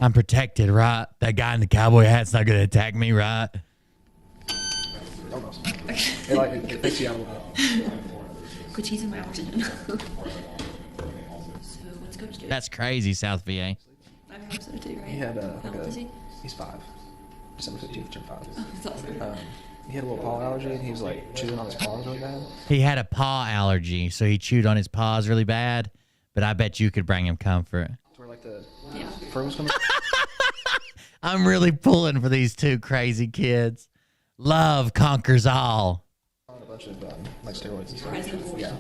I'm protected, right? That guy in the cowboy hat's not going to attack me, right? Almost. It takes you out a little bit. Quit teasing my oxygen. So what's Coach doing? That's crazy, South VA. I hope so too, right? He had How old is he? He's 5. December 15th, turned 5. Oh, that's awesome. He had a little paw allergy, and he was like chewing on his paws really bad. He had a paw allergy, so he chewed on his paws really bad, but I bet you could bring him comfort. To where like the referral was coming. I'm really pulling for these two crazy kids. Love conquers all. A bunch of like steroids and stuff. Yeah.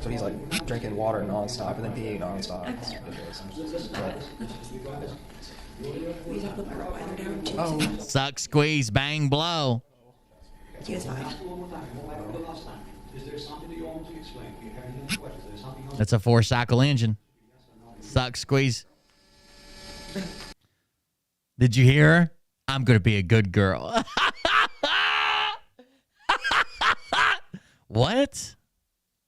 So he's like drinking water nonstop and then peeing nonstop. It's ridiculous. Oh. Suck, squeeze, bang, blow. That's a 4-cycle engine. Suck, squeeze. Did you hear her? I'm going to be a good girl. What?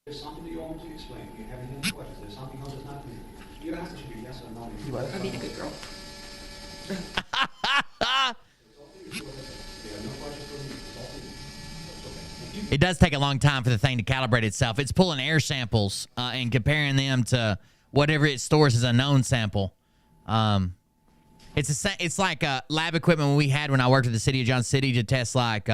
There's something that you want to explain. You have any questions? There's something else that's not clear. Your answer should be yes or no. I'm being a good girl. It does take a long time for the thing to calibrate itself. It's pulling air samples and comparing them to whatever it stores as a known sample. It's like lab equipment we had when I worked at the city of John City to test like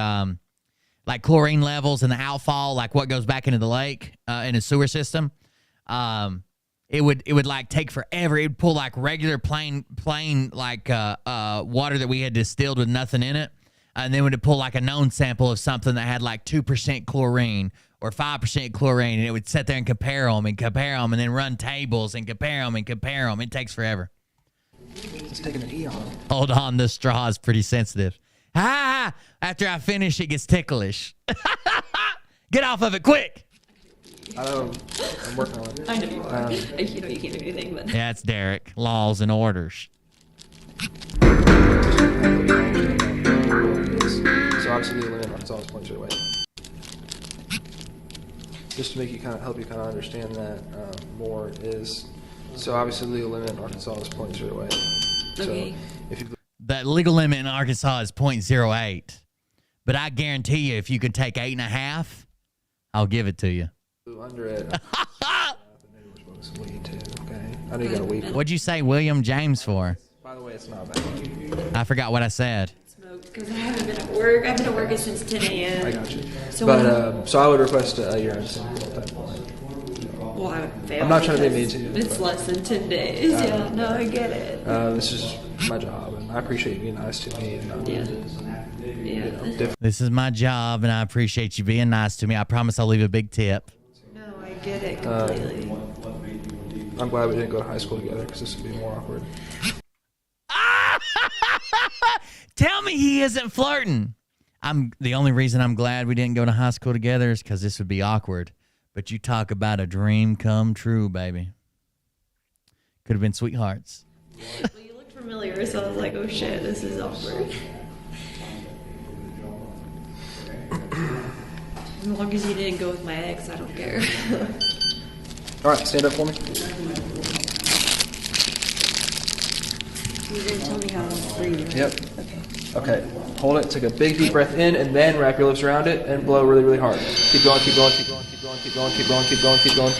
chlorine levels and the outfall, like what goes back into the lake in a sewer system. It would like take forever. It would pull like regular plain like water that we had distilled with nothing in it. And then would pull like a known sample of something that had like 2% chlorine or 5% chlorine, and it would sit there and compare them, and then run tables and compare them. It takes forever. It's taking an eon. Hold on, this straw is pretty sensitive. After I finish, it gets ticklish. Get off of it, quick! I'm working on it. I know you are. You know you can't do anything, but... Yeah, it's Derek. Laws and orders. So obviously the limit Arkansas is 0.08 away. Just to make you help you understand that more is, so obviously the legal limit in Arkansas is 0.08. Okay. So if you The legal limit in Arkansas is 0.08. But I guarantee you, if you could take 8.5, I'll give it to you. under it, okay. I know you got a week. What'd you say William James for? By the way, it's not bad. I forgot what I said. Because I haven't been at work. I've been at work since 10 a.m. I got you. So But so I would request a urine. Well, I would fail. I'm not trying to be mean to you. It's less than 10 days. Yeah, no, I get it. This is my job, and I appreciate you being nice to me. And, This is my job, and I appreciate you being nice to me. I promise I'll leave a big tip. No, I get it completely. I'm glad we didn't go to high school together because this would be more awkward. Tell me he isn't flirting. The only reason I'm glad we didn't go to high school together is because this would be awkward. But you talk about a dream come true, baby. Could have been sweethearts. Well, you looked familiar, so I was like, oh shit, this is awkward. As long as you didn't go with my ex, I don't care. All right, stand up for me. You're going to tell me how to breathe. Yep. Okay. Hold it. Take a big deep breath in, and then wrap your lips around it and blow really, really hard. Keep going. Keep going. Keep going. Keep going. Keep going. Keep going. Keep going. Keep going.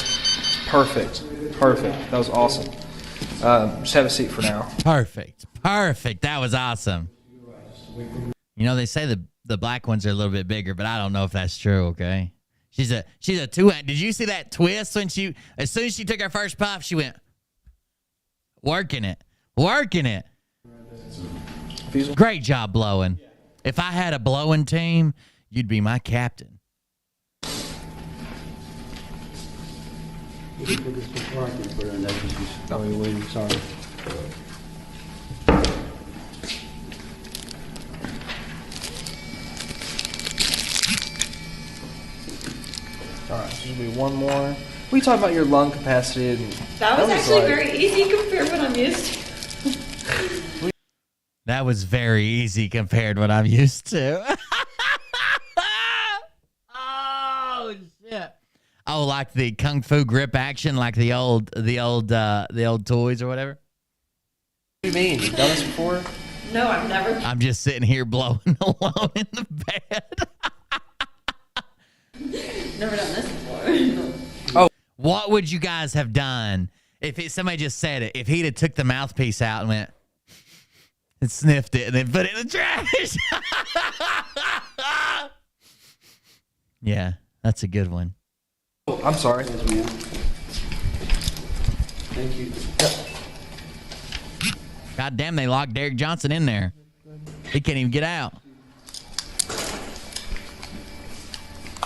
Perfect. Perfect. That was awesome. Just have a seat for now. Perfect. Perfect. That was awesome. You know, they say the black ones are a little bit bigger, but I don't know if that's true, okay? She's a 2. Did you see that twist when as soon as she took her first puff, she went working it. Great job blowing. If I had a blowing team, you'd be my captain. Sorry. All right, so there'll be one more. We talk about your lung capacity. That was actually very easy compared to what I'm used to. That was very easy compared to what I'm used to. Oh shit! Oh, like the kung fu grip action, like the old toys or whatever. What do you mean? You've done this before? No, I've never. I'm just sitting here blowing alone in the bed. Never done this before. Oh, what would you guys have done if somebody just said it? If he'd have took the mouthpiece out and went and sniffed it and then put it in the trash? Yeah, that's a good one. Oh, I'm sorry. Thank you. God damn, they locked Derek Johnson in there. He can't even get out.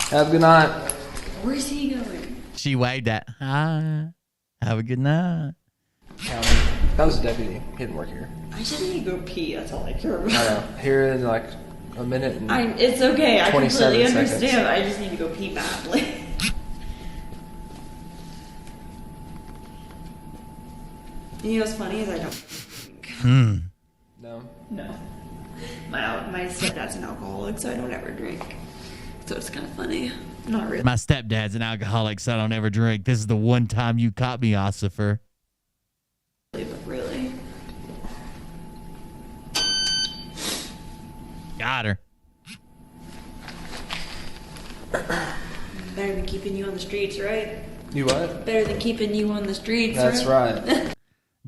Have a good night. Where's he going? She waved at. Hi. Have a good night. That was a deputy. He didn't work here. I just need to go pee. That's all I care about. I know. Here in like a minute and It's okay. I 27 completely seconds. understand. I just need to go pee badly. You know what's funny is I don't. No. No. My stepdad's an alcoholic, so I don't ever drink. So it's kind of funny. Not really. My stepdad's an alcoholic, so I don't ever drink. This is the one time you caught me, Ossifer. But really. Got her. Better than keeping you on the streets, right? You what? Better than keeping you on the streets, That's right.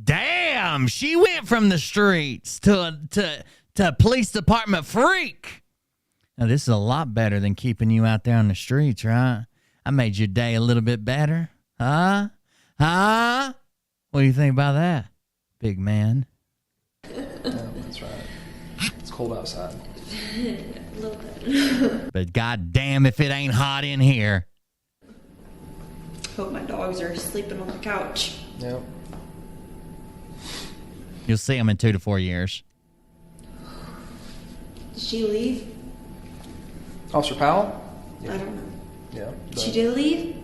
Damn, she went from the streets to police department freak. Now, this is a lot better than keeping you out there on the streets, right? I made your day a little bit better. Huh? Huh? What do you think about that, big man? That's right. It's cold outside. A little bit. But goddamn if it ain't hot in here. Hope my dogs are sleeping on the couch. Yep. You'll see them in 2 to 4 years. Did she leave? Officer Powell? I don't know. Yeah. She did leave?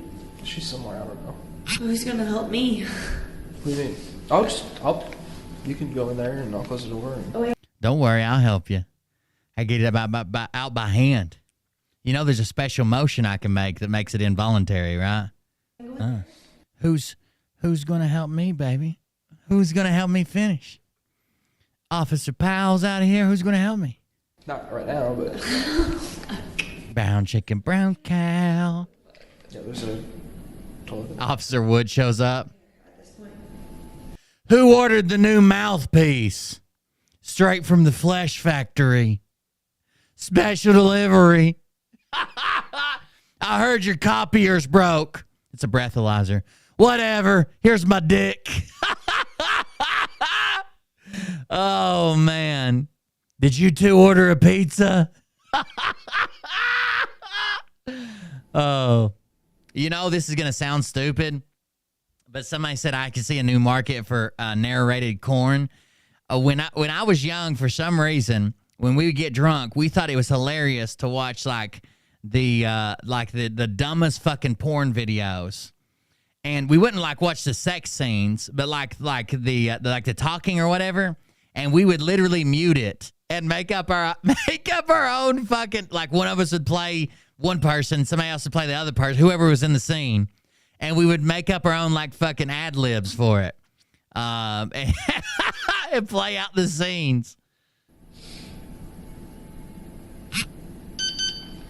She's somewhere, I don't know. Who's gonna help me? What do you mean? You can go in there and I'll close the door. And... Oh, yeah. Don't worry, I'll help you. I get it out by hand. You know, there's a special motion I can make that makes it involuntary, right? Who's going to help me, baby? Who's going to help me finish? Officer Powell's out of here. Who's going to help me? Not right now, but... Brown chicken, brown cow. Yeah, there's a toilet. Officer Wood shows up. Who ordered the new mouthpiece? Straight from the flesh factory. Special delivery. I heard your copier's broke. It's a breathalyzer. Whatever. Here's my dick. Oh, man. Did you two order a pizza? Oh. You know, this is going to sound stupid, but somebody said I could see a new market for narrated corn. When I was young, for some reason, when we would get drunk, we thought it was hilarious to watch like the dumbest fucking porn videos, and we wouldn't like watch the sex scenes, but like the talking or whatever, and we would literally mute it and make up our own fucking, like, one of us would play one person, somebody else would play the other person, whoever was in the scene, and we would make up our own like fucking ad libs for it, and play out the scenes.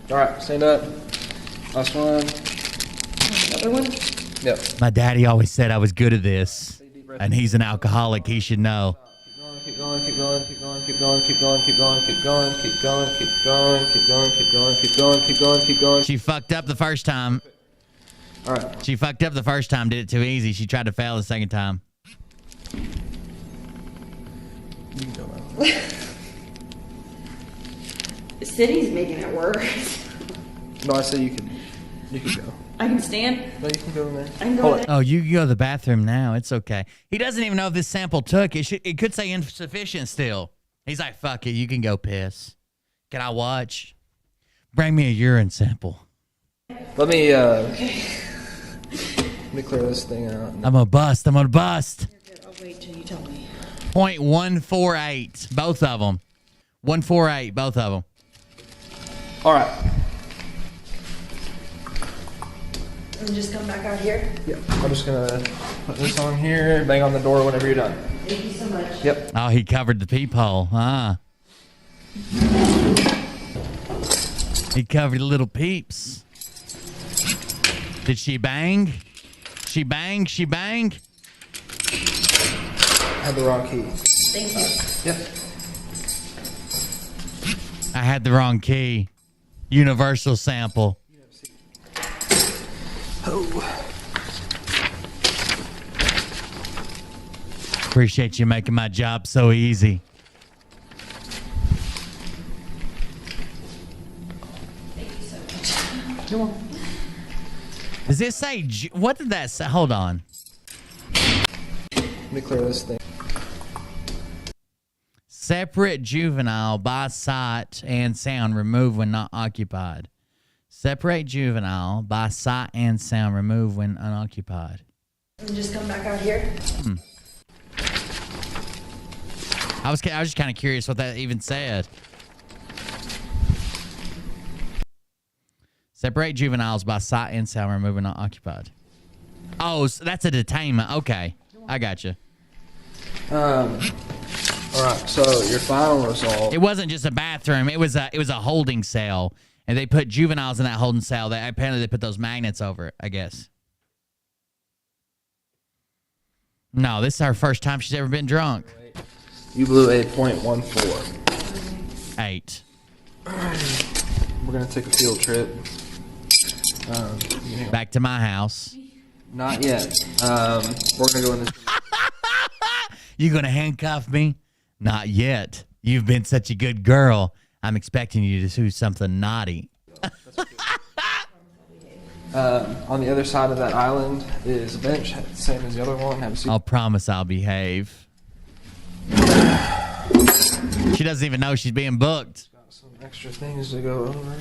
All right, stand up. Last one. Another one? Yep. My daddy always said I was good at this, and he's an alcoholic. He should know. Keep going, keep going, keep going, keep going, keep going, keep going, keep going, keep going, keep going, keep going, keep going, keep going, keep going, keep going. She fucked up the first time. All right. She fucked up the first time, did it too easy. She tried to fail the second time. You can go now. The city's making it worse. No, I say you can go. I can stand. No, you can go in there. I can go in there. Oh, you can go to the bathroom now. It's okay. He doesn't even know if this sample took. It could say insufficient still. He's like, fuck it. You can go piss. Can I watch? Bring me a urine sample. Let me clear this thing out. I'm gonna bust. I'll wait till you tell me. 0.148. Both of them. 148. Both of them. All right. And just come back out here? Yep. I'm just going to put this on here, bang on the door whenever you're done. Thank you so much. Yep. Oh, he covered the peephole. He covered the little peeps. Did she bang? She banged? She banged? I had the wrong key. Thank you. Yep. I had the wrong key. Universal sample. Oh. Appreciate you making my job so easy. Thank you so much. Come on. Does it say? What did that say? Hold on. Let me clear this thing. Separate juvenile by sight and sound removed when not occupied. Separate juvenile by sight and sound removed when unoccupied. And just come back out here. I was just kind of curious what that even said. Separate juveniles by sight and sound removed when not occupied. Oh, so that's a detainment. Okay, I got you. All right. So your final result. It wasn't just a bathroom. It was a holding cell, and they put juveniles in that holding cell. Apparently they put those magnets over it, I guess. No, this is our first time she's ever been drunk. You blew a .14. 8. We're gonna take a field trip. Back to my house. Not yet. We're gonna go in this. You gonna handcuff me? Not yet. You've been such a good girl. I'm expecting you to do something naughty. On the other side of that island is a bench, same as the other one. Have a seat. I'll promise I'll behave. She doesn't even know she's being booked. Got some extra things to go over.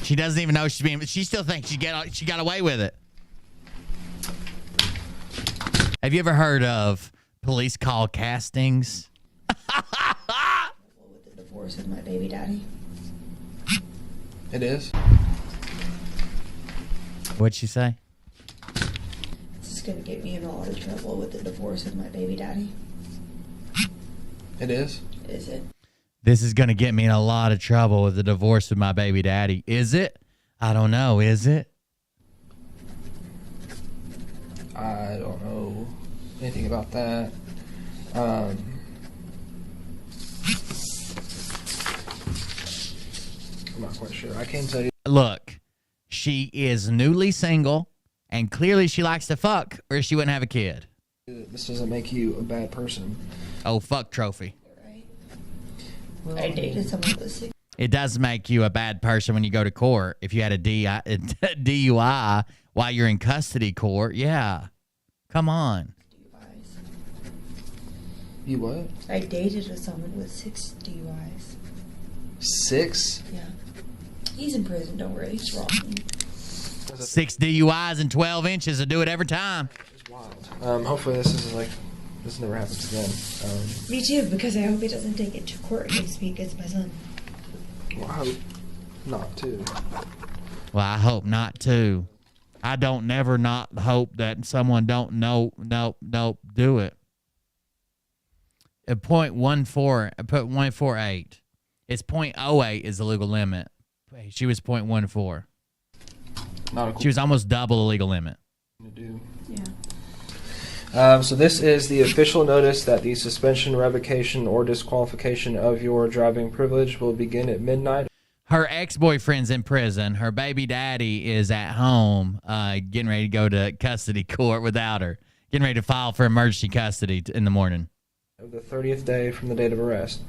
She doesn't even know she's being. She still thinks she got away with it. Have you ever heard of police call castings? With the divorce of my baby daddy. It is. What'd she say? This is gonna get me in a lot of trouble with the divorce of my baby daddy. It is. Is it? This is gonna get me in a lot of trouble with the divorce with my baby daddy. Is it? I don't know. Is it? I don't know anything about that. I'm not quite sure. I can't tell you. Look, she is newly single, and clearly she likes to fuck, or she wouldn't have a kid. This doesn't make you a bad person. Oh, fuck trophy. I dated someone with 6. It does make you a bad person when you go to court. If you had a DUI while you're in custody court, yeah. Come on. You what? I dated someone with 6 DUIs. 6? Yeah. He's in prison, don't worry. He's wrong. 6 DUIs and 12 inches will do it every time. It's wild. Hopefully this never happens again. Me too, because I hope he doesn't take it to court against me against my son. Well, I hope not too. Well, I hope not too. I don't never not hope that someone don't do it. At .14, I put 148. It's .08 is the legal limit. She was .14. Not a cool She was almost double the legal limit. to do. Yeah. So this is the official notice that the suspension, revocation, or disqualification of your driving privilege will begin at midnight. Her ex-boyfriend's in prison. Her baby daddy is at home getting ready to go to custody court without her. Getting ready to file for emergency custody in the morning. Of the 30th day from the date of arrest.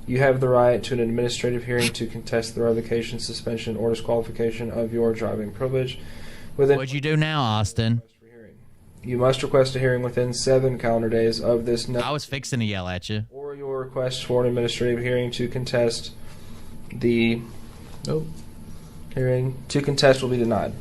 You have the right to an administrative hearing to contest the revocation, suspension, or disqualification of your driving privilege. What'd you do now, Austin? You must request a hearing within 7 calendar days of this. I was fixing to yell at you. Or your request for an administrative hearing to contest the hearing to contest will be denied.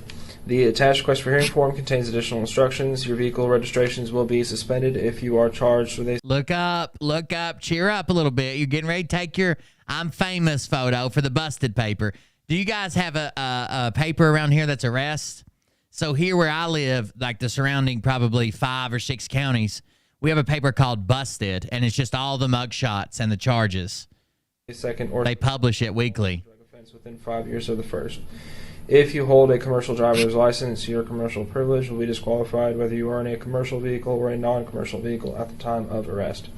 The attached request for hearing form contains additional instructions. Your vehicle registrations will be suspended if you are charged with a... Look up, cheer up a little bit. You're getting ready to take your I'm famous photo for the busted paper. Do you guys have a paper around here that's arrest? So here where I live, like the surrounding probably 5 or 6 counties, we have a paper called Busted, and it's just all the mugshots and the charges. Second or they publish it weekly. Within 5 years of the first. If you hold a commercial driver's license, your commercial privilege will be disqualified whether you are in a commercial vehicle or a non-commercial vehicle at the time of arrest.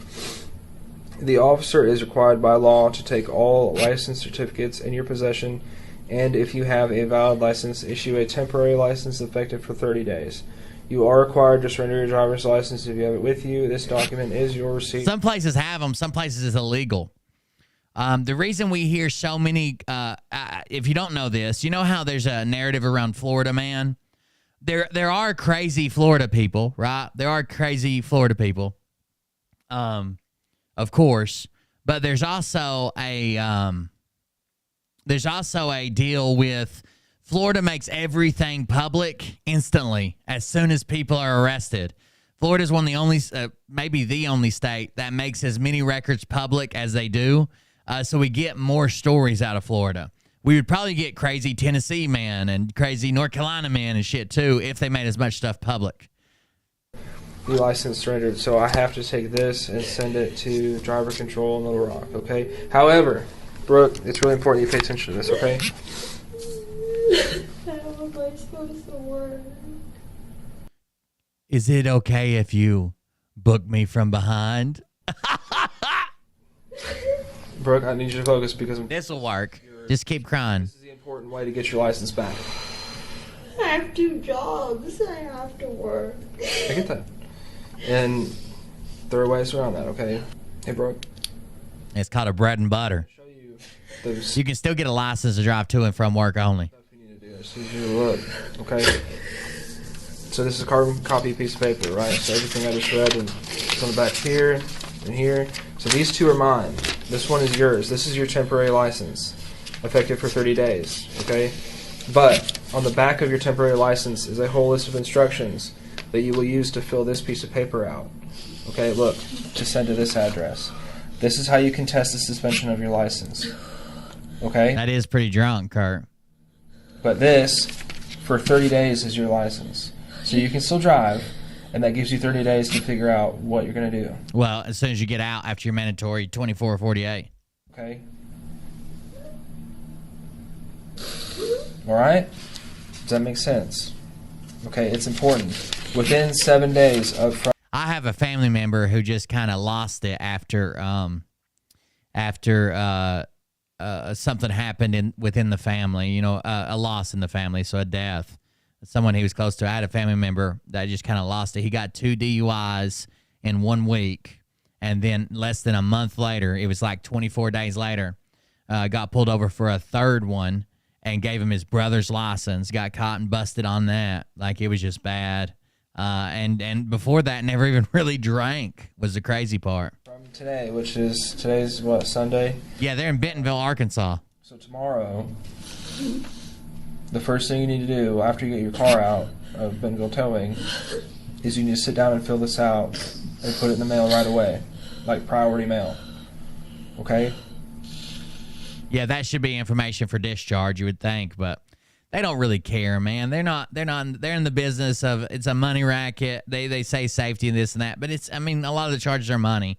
The officer is required by law to take all license certificates in your possession and if you have a valid license, issue a temporary license effective for 30 days. You are required to surrender your driver's license if you have it with you. This document is your receipt. Some places have them. Some places it's illegal. The reason we hear so many, if you don't know this, you know how there's a narrative around Florida, man? There are crazy Florida people, right? There are crazy Florida people, of course. But there's also a deal with Florida makes everything public instantly as soon as people are arrested. Florida is one of the only, maybe the only state that makes as many records public as they do. So we get more stories out of Florida. We would probably get crazy Tennessee man and crazy North Carolina man and shit too if they made as much stuff public. Your license surrendered, so I have to take this and send it to driver control in Little Rock, okay? However, Brooke, it's really important you pay attention to this, okay? How am I supposed to work? Is it okay if you book me from behind? Brooke, I need you to focus because this will work. Just keep crying. This is the important way to get your license back. I have 2 jobs. I have to work. I get that. And there are ways around that, okay? Hey, Brooke. It's called a bread and butter. You can still get a license to drive to and from work only. So you look, okay? So this is a carbon copy piece of paper, right? So everything I just read and it's on the back here and here. So these 2 are mine. This one is yours. This is your temporary license, effective for 30 days, okay? But on the back of your temporary license is a whole list of instructions that you will use to fill this piece of paper out. Okay, look, to send to this address. This is how you contest the suspension of your license. Okay? That is pretty drunk, Kurt. But this, for 30 days, is your license. So you can still drive, and that gives you 30 days to figure out what you're going to do. Well, as soon as you get out after your mandatory 24 or 48. Okay? All right? Does that make sense? Okay, it's important. Within 7 days of... I have a family member who just kind of lost it after something happened within the family, you know, a loss in the family, so a death. Someone he was close to. I had a family member that just kind of lost it. He got 2 DUIs in 1 week, and then less than a month later, it was like 24 days later, got pulled over for a 3rd one and gave him his brother's license, got caught and busted on that. Like, it was just bad. And before that, never even really drank was the crazy part. From today, today's what, Sunday? Yeah, they're in Bentonville, Arkansas. So tomorrow, the first thing you need to do after you get your car out of Bentonville Towing is you need to sit down and fill this out and put it in the mail right away, like priority mail. Okay? Yeah, that should be information for discharge, you would think, but they don't really care, man. They're in the business of, it's a money racket. They say safety and this and that, but it's, I mean, a lot of the charges are money.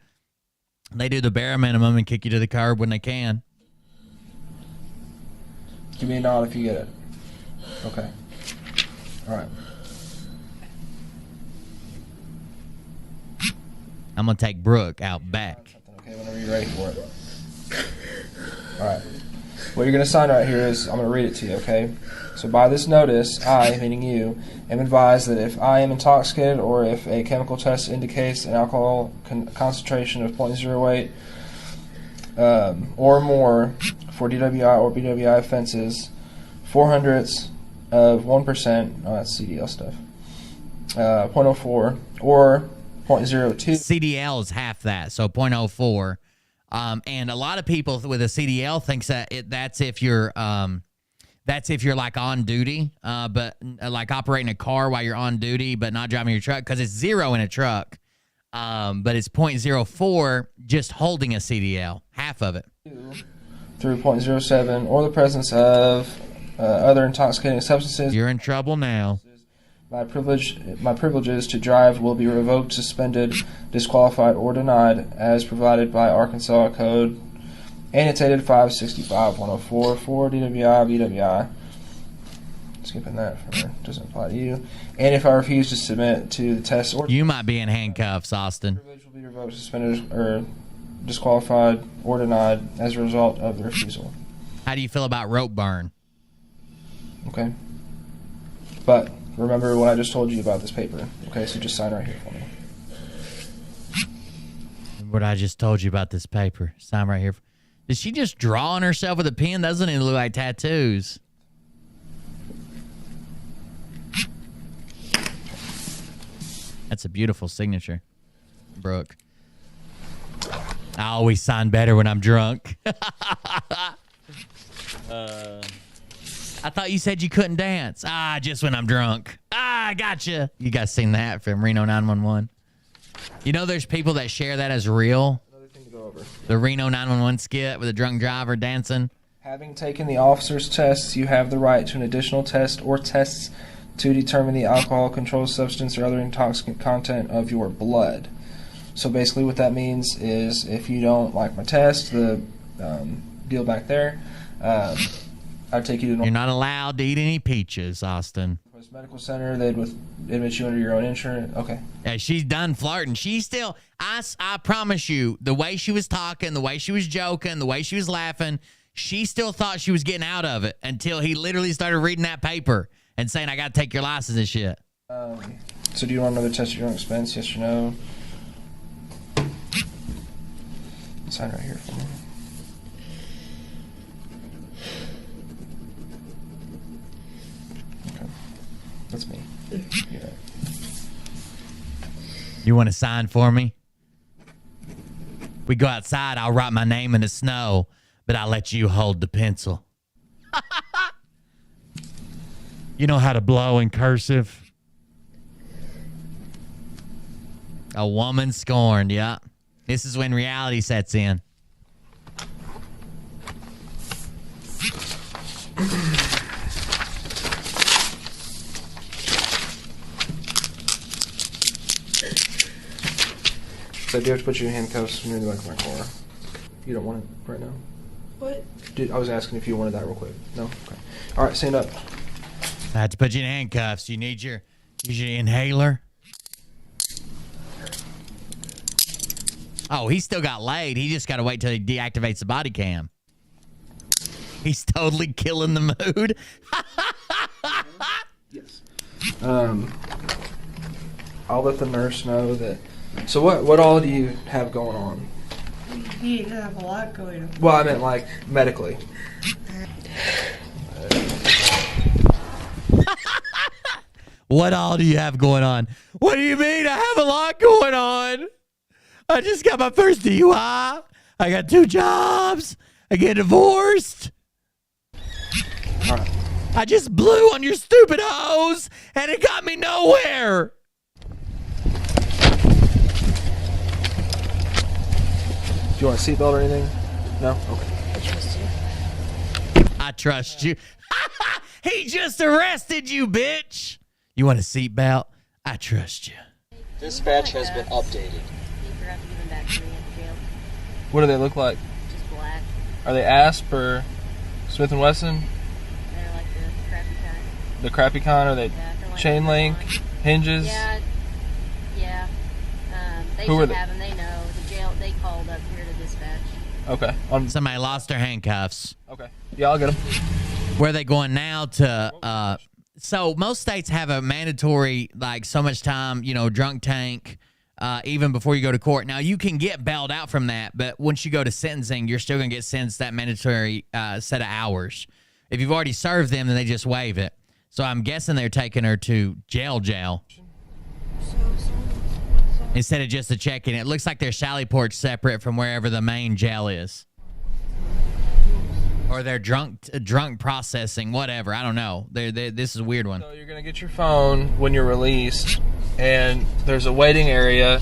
They do the bare minimum and kick you to the curb when they can. Give me a nod if you get it. Okay. All right. I'm going to take Brooke out back. Okay, whenever you're ready for it. All right. What you're going to sign right here is, I'm going to read it to you, okay? So by this notice, I, meaning you, am advised that if I am intoxicated or if a chemical test indicates an alcohol concentration of 0.08 or more for DWI or BWI offenses, 0.04 of 1%, oh, that's CDL stuff, 0.04 or 0.02. CDL is half that, so 0.04. And a lot of people with a CDL thinks that that's if you're like on duty, but like operating a car while you're on duty, but not driving your truck, because it's 0 in a truck. But it's 0.04 just holding a CDL, half of it. Through 0.07 or the presence of other intoxicating substances. You're in trouble now. My privileges to drive will be revoked, suspended, disqualified, or denied as provided by Arkansas Code annotated 565-104 for DWI, BWI. Skipping that for doesn't apply to you. And if I refuse to submit to the test or you might be in handcuffs, Austin. Privilege will be revoked, suspended, or disqualified, or denied as a result of the refusal. How do you feel about rope burn? Okay. But remember what I just told you about this paper. Okay, so just sign right here for me. What I just told you about this paper. Sign right here. Did she just draw on herself with a pen? Doesn't it look like tattoos? That's a beautiful signature, Brooke. I always sign better when I'm drunk. I thought you said you couldn't dance. Just when I'm drunk. Gotcha. You guys seen that from Reno 911? You know there's people that share that as real? Another thing to go over. The Reno 911 skit with a drunk driver dancing. Having taken the officer's tests, you have the right to an additional test or tests to determine the alcohol, controlled substance, or other intoxicant content of your blood. So basically what that means is if you don't like my test, the deal back there, I'd take you to You're not allowed to eat any peaches, Austin. medical center. They'd admit you under your own insurance. Okay. Yeah, she's done flirting. She's still, I promise you, the way she was talking, the way she was joking, the way she was laughing, she still thought she was getting out of it until he literally started reading that paper and saying, I got to take your license and shit. So do you want another test at your own expense? Yes or no? Sign right here for me. Okay. That's me. Yeah. You want to sign for me? We go outside, I'll write my name in the snow, but I'll let you hold the pencil. You know how to blow in cursive? A woman scorned, yeah. This is when reality sets in. So I do have to put you in handcuffs near the back of my car. You don't want it right now? What? I was asking if you wanted that real quick. No? Okay. All right, stand up. I had to put you in handcuffs. You need your inhaler. Oh, he still got laid. He just got to wait till he deactivates the body cam. He's totally killing the mood. Yes. I'll let the nurse know that. So what all do you have going on? He didn't have a lot going on. Well, I meant like medically. What all do you have going on? What do you mean? I have a lot going on. I just got my first DUI. I got 2 jobs. I get divorced. All right. I just blew on your stupid hose, and it got me nowhere. Do you want a seatbelt or anything? No? Okay. I trust you. He just arrested you, bitch. You want a seatbelt? I trust you. Dispatch has been updated. What do they look like? Just black. Are they Asp or Smith & Wesson? They're like the crappy kind. The crappy kind? Are they like chain link? Hinges? Yeah. They Who should are have them. They know. The jail, they called up here to dispatch. Okay. Somebody lost their handcuffs. Okay. Yeah, I'll get them. Where are they going now to... So most states have a mandatory, like, so much time, drunk tank, even before you go to court. Now, you can get bailed out from that, but once you go to sentencing, you're still going to get sentenced that mandatory set of hours. If you've already served them, then they just waive it. So I'm guessing they're taking her to jail. Instead of just a check-in. It looks like their Sally Port's separate from wherever the main jail is. Or they're drunk processing, whatever. I don't know. This is a weird one. So you're going to get your phone when you're released, and there's a waiting area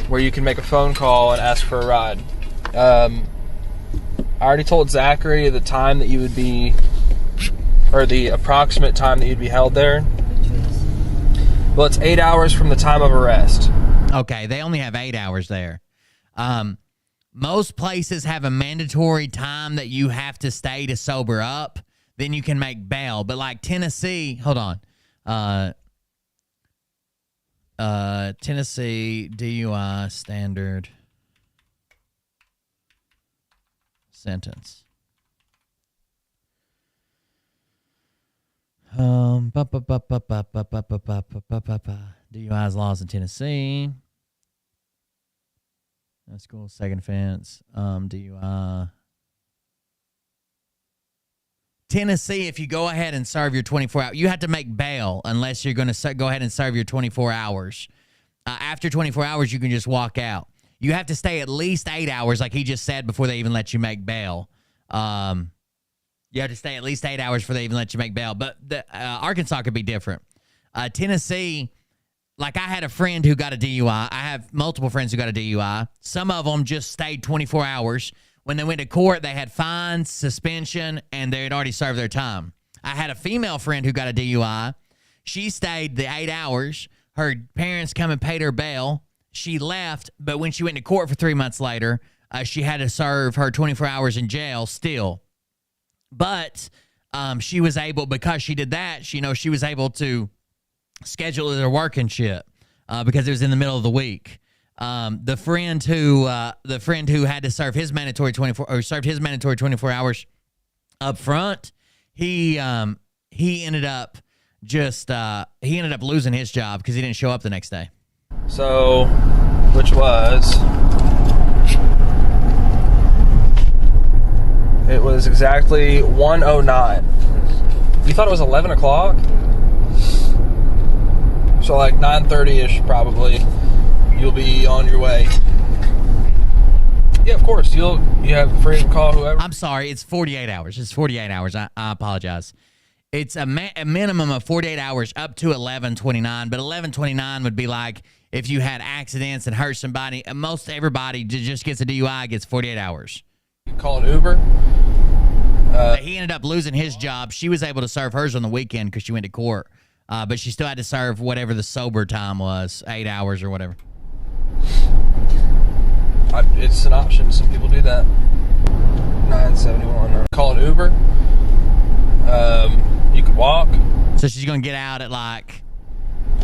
where you can make a phone call and ask for a ride. I already told Zachary the time that you would be, or the approximate time that you'd be held there. Well, it's 8 hours from the time of arrest. Okay, they only have 8 hours there. Most places have a mandatory time that you have to stay to sober up. Then you can make bail. But like Tennessee, hold on. Tennessee DUI standard sentence. DUI's laws in Tennessee. That's cool. Second offense. DUI. Tennessee, if you go ahead and serve your 24 hours, you have to make bail unless you're going to go ahead and serve your 24 hours. After 24 hours, you can just walk out. You have to stay at least 8 hours, like he just said, before they even let you make bail. You have to stay at least 8 hours before they even let you make bail. But Arkansas could be different. Tennessee, like I had a friend who got a DUI. I have multiple friends who got a DUI. Some of them just stayed 24 hours. When they went to court, they had fines, suspension, and they had already served their time. I had a female friend who got a DUI. She stayed the 8 hours. Her parents come and paid her bail. She left, but when she went to court for 3 months later, she had to serve her 24 hours in jail still. But she was able, because she did that, she was able to schedule her work and shit because it was in the middle of the week. The friend who had to serve his mandatory 24 hours up front, he ended up losing his job because he didn't show up the next day. So, which was, it was exactly 1:09. You thought it was 11 o'clock? So like 9:30ish probably. You'll be on your way. Yeah, of course. You have freedom to call whoever. I'm sorry. It's 48 hours. It's 48 hours. I apologize. It's a minimum of 48 hours up to 11:29. But 11:29 would be like if you had accidents and hurt somebody. Most everybody just gets a DUI gets 48 hours. You call an Uber. He ended up losing his job. She was able to serve hers on the weekend because she went to court. But she still had to serve whatever the sober time was, 8 hours or whatever. It's an option. Some people do that. 971. Call an Uber. You could walk. So she's gonna get out at like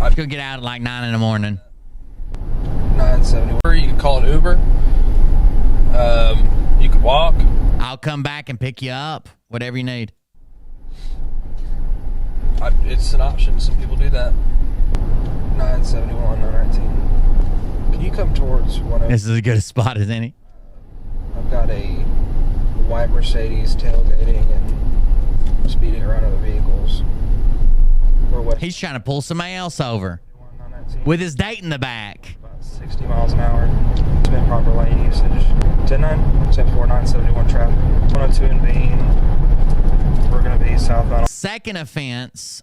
9 in the morning. 971. You could call an Uber. You could walk. I'll come back and pick you up. Whatever you need. It's an option. Some people do that. 971, 919. Can you come towards one of... This is as good a spot as any. I've got a white Mercedes tailgating and speeding around other vehicles. He's trying to pull somebody else over with his date in the back. About 60 miles an hour. It's been proper lane usage. 10-9, 10-4, 971 traffic. 102 in Bean. We're going to be southbound. Second offense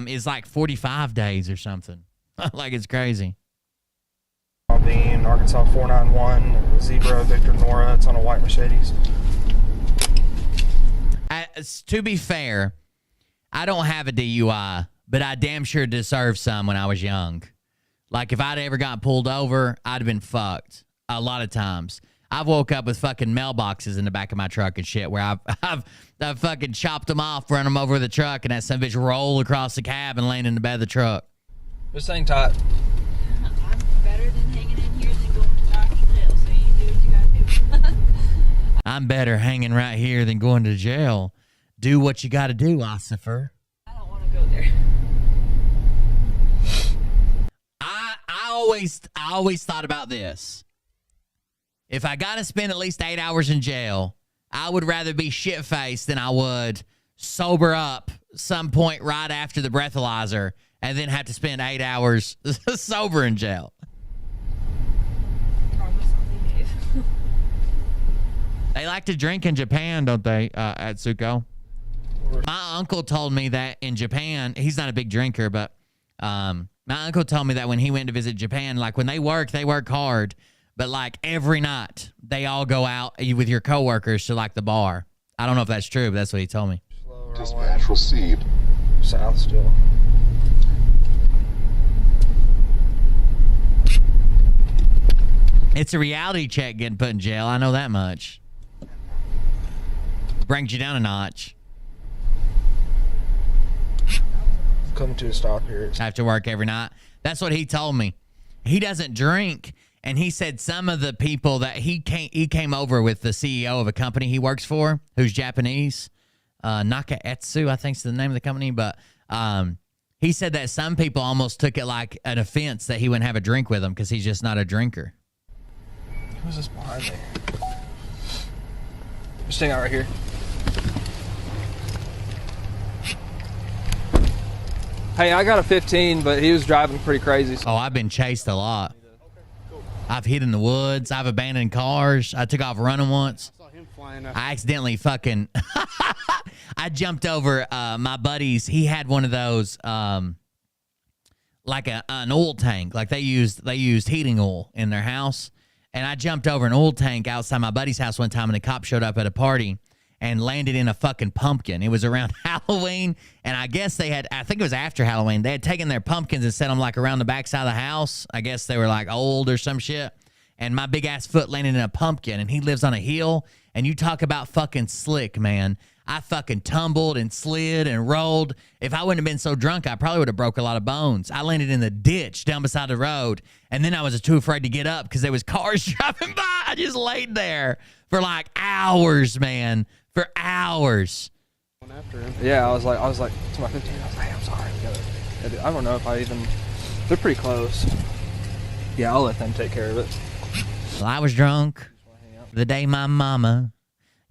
is like 45 days or something. Like it's crazy. Being Arkansas 491 Zebra Victor Nora. It's on a white Mercedes. To be fair, I don't have a DUI, but I damn sure deserved some when I was young. Like if I'd ever got pulled over, I'd have been fucked a lot of times. I've woke up with fucking mailboxes in the back of my truck and shit where I've fucking chopped them off, run them over the truck, and that son of a bitch roll across the cab and laying in the bed of the truck. Just hang tight. I'm better than hanging in here than going to doctor's jail, so you do what you gotta do. I'm better hanging right here than going to jail. Do what you gotta do, Ossifer. I don't want to go there. I always thought about this. If I gotta spend at least 8 hours in jail, I would rather be shit-faced than I would sober up some point right after the breathalyzer and then have to spend 8 hours sober in jail. They like to drink in Japan, don't they, at Tsuko? My uncle told me that in Japan, he's not a big drinker, but my uncle told me that when he went to visit Japan, like when they work hard, but like every night they all go out with your coworkers to like the bar. I don't know if that's true, but that's what he told me. Dispatch received. South still. It's a reality check getting put in jail. I know that much. Brings you down a notch. Come to a stop here. I have to work every night. That's what he told me. He doesn't drink, and he said some of the people that he came over with the CEO of a company he works for, who's Japanese, Nakaetsu, I think is the name of the company, but He said that some people almost took it like an offense that he wouldn't have a drink with them because he's just not a drinker. Who's this behind me? Just hang out right here. Hey, I got a 15, but he was driving pretty crazy. Oh, I've been chased a lot. I've hid in the woods. I've abandoned cars. I took off running once. I accidentally fucking I jumped over my buddy's. He had one of those like an oil tank. Like they used heating oil in their house. And I jumped over an oil tank outside my buddy's house one time, and the cop showed up at a party and landed in a fucking pumpkin. It was around Halloween, and I guess I think it was after Halloween, they had taken their pumpkins and set them like around the backside of the house. I guess they were like old or some shit. And my big ass foot landed in a pumpkin, and he lives on a hill. And you talk about fucking slick, man. I fucking tumbled and slid and rolled. If I wouldn't have been so drunk, I probably would have broke a lot of bones. I landed in the ditch down beside the road, and then I was too afraid to get up because there was cars driving by. I just laid there for like hours, man, for hours. Yeah, I was like to my 15. I was like, hey, I'm sorry. I don't know if I even. They're pretty close. Yeah, I'll let them take care of it. Well, I was drunk the day my mama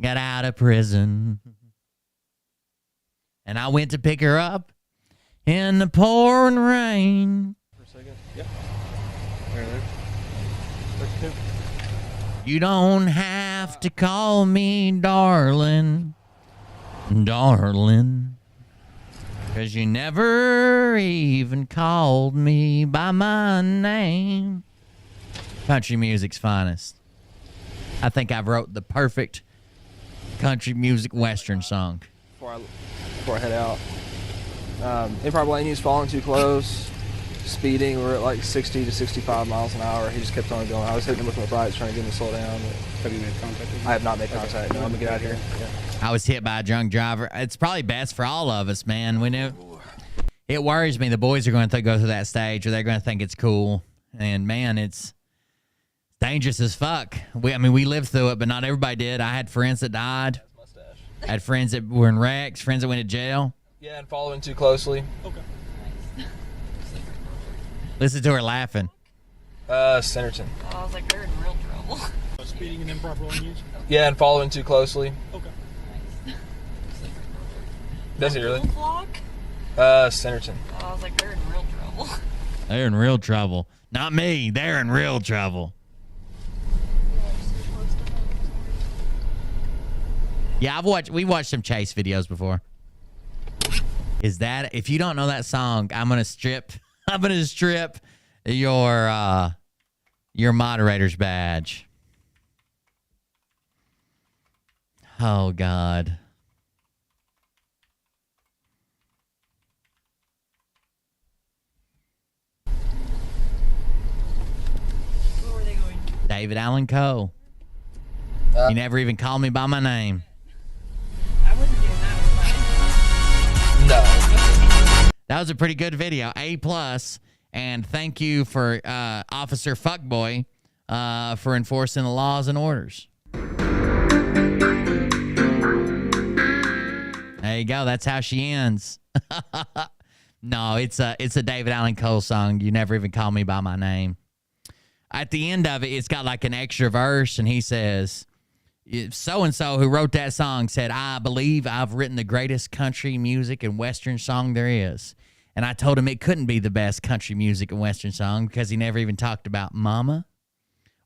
got out of prison. And I went to pick her up in the pouring rain. For a second. Yeah. There. 32. You don't have to call me darling, darling, 'cause you never even called me by my name. Country music's finest. I think I've wrote the perfect country music western song. Before I head out. Improv Blaney's falling too close. Speeding, we're at like 60 to 65 miles an hour. He just kept on going. I was hitting him with my brights trying to get him to slow down. Have you made contact with him? I have not made contact. No, I'm gonna get out of here. Yeah. I was hit by a drunk driver. It's probably best for all of us, man. We knew. It worries me. The boys are going to go through that stage, or they're going to think it's cool. And man, it's dangerous as fuck. We lived through it, but not everybody did. I had friends that died. I had friends that were in wrecks, friends that went to jail. Yeah, and following too closely. Okay. Listen to her laughing. Centerton. Oh, I was like, they're in real trouble. Speeding and improper use? Yeah, and following too closely. Okay. Does he really? Centerton. Oh, I was like, they're in real trouble. They're in real trouble. Not me. They're in real trouble. Yeah, we watched some Chase videos before. Is that, if you don't know that song, I'm gonna strip your moderator's badge. Oh God. Where were they going? David Allen Coe. You never even called me by my name. I wasn't doing that with mine. No. That was a pretty good video. A+. And thank you for Officer Fuckboy for enforcing the laws and orders. There you go. That's how she ends. No, it's a David Allen Coe song. You never even call me by my name. At the end of it, it's got like an extra verse, and he says, so-and-so who wrote that song said, I believe I've written the greatest country music and western song there is. And I told him it couldn't be the best country music and western song because he never even talked about mama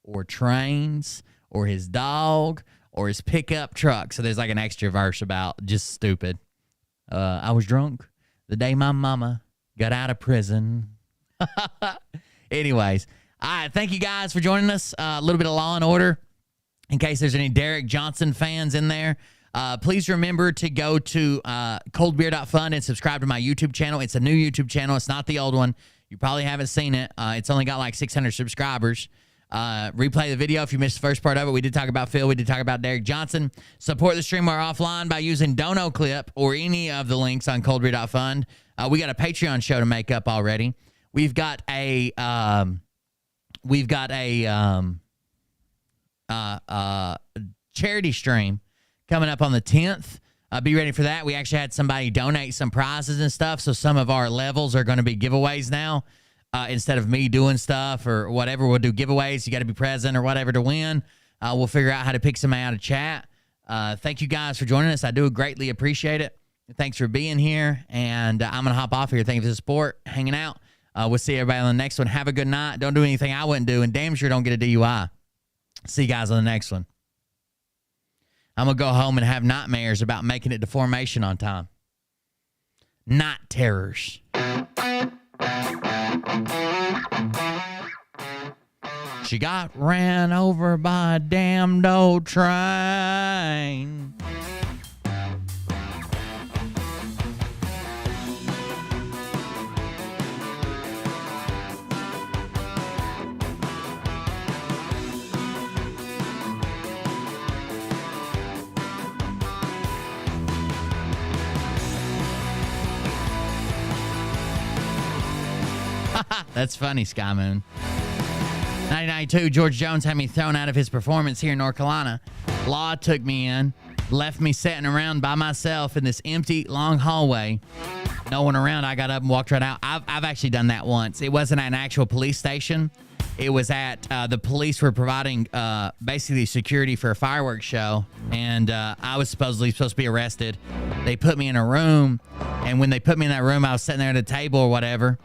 or trains or his dog or his pickup truck. So there's like an extra verse about just stupid. I was drunk the day my mama got out of prison. Anyways, all right, thank you guys for joining us. A little bit of Law and Order. In case there's any Derek Johnson fans in there, please remember to go to coldbeer.fund and subscribe to my YouTube channel. It's a new YouTube channel. It's not the old one. You probably haven't seen it. It's only got like 600 subscribers. Replay the video if you missed the first part of it. We did talk about Phil. We did talk about Derek Johnson. Support the stream or offline by using Dono Clip or any of the links on coldbeer.fund. We got a Patreon show to make up already. We've got a charity stream coming up on the 10th. be ready for that. We actually had somebody donate some prizes and stuff, so some of our levels are going to be giveaways now. Instead of me doing stuff or whatever, we'll do giveaways. You got to be present or whatever to win. We'll figure out how to pick somebody out of chat. Thank you guys for joining us. I do greatly appreciate it. Thanks for being here, and I'm going to hop off here. Thank you for the support, hanging out. We'll see everybody on the next one. Have a good night. Don't do anything I wouldn't do, and damn sure don't get a DUI. See you guys on the next one. I'm going to go home and have nightmares about making it to formation on time. Night terrors. She got ran over by a damned old train. That's funny, Sky Moon. 1992, George Jones had me thrown out of his performance here in North Carolina. Law took me in, left me sitting around by myself in this empty, long hallway. No one around. I got up and walked right out. I've actually done that once. It wasn't at an actual police station. It was at, the police were providing basically security for a fireworks show, and I was supposed to be arrested. They put me in a room, and when they put me in that room, I was sitting there at a table or whatever.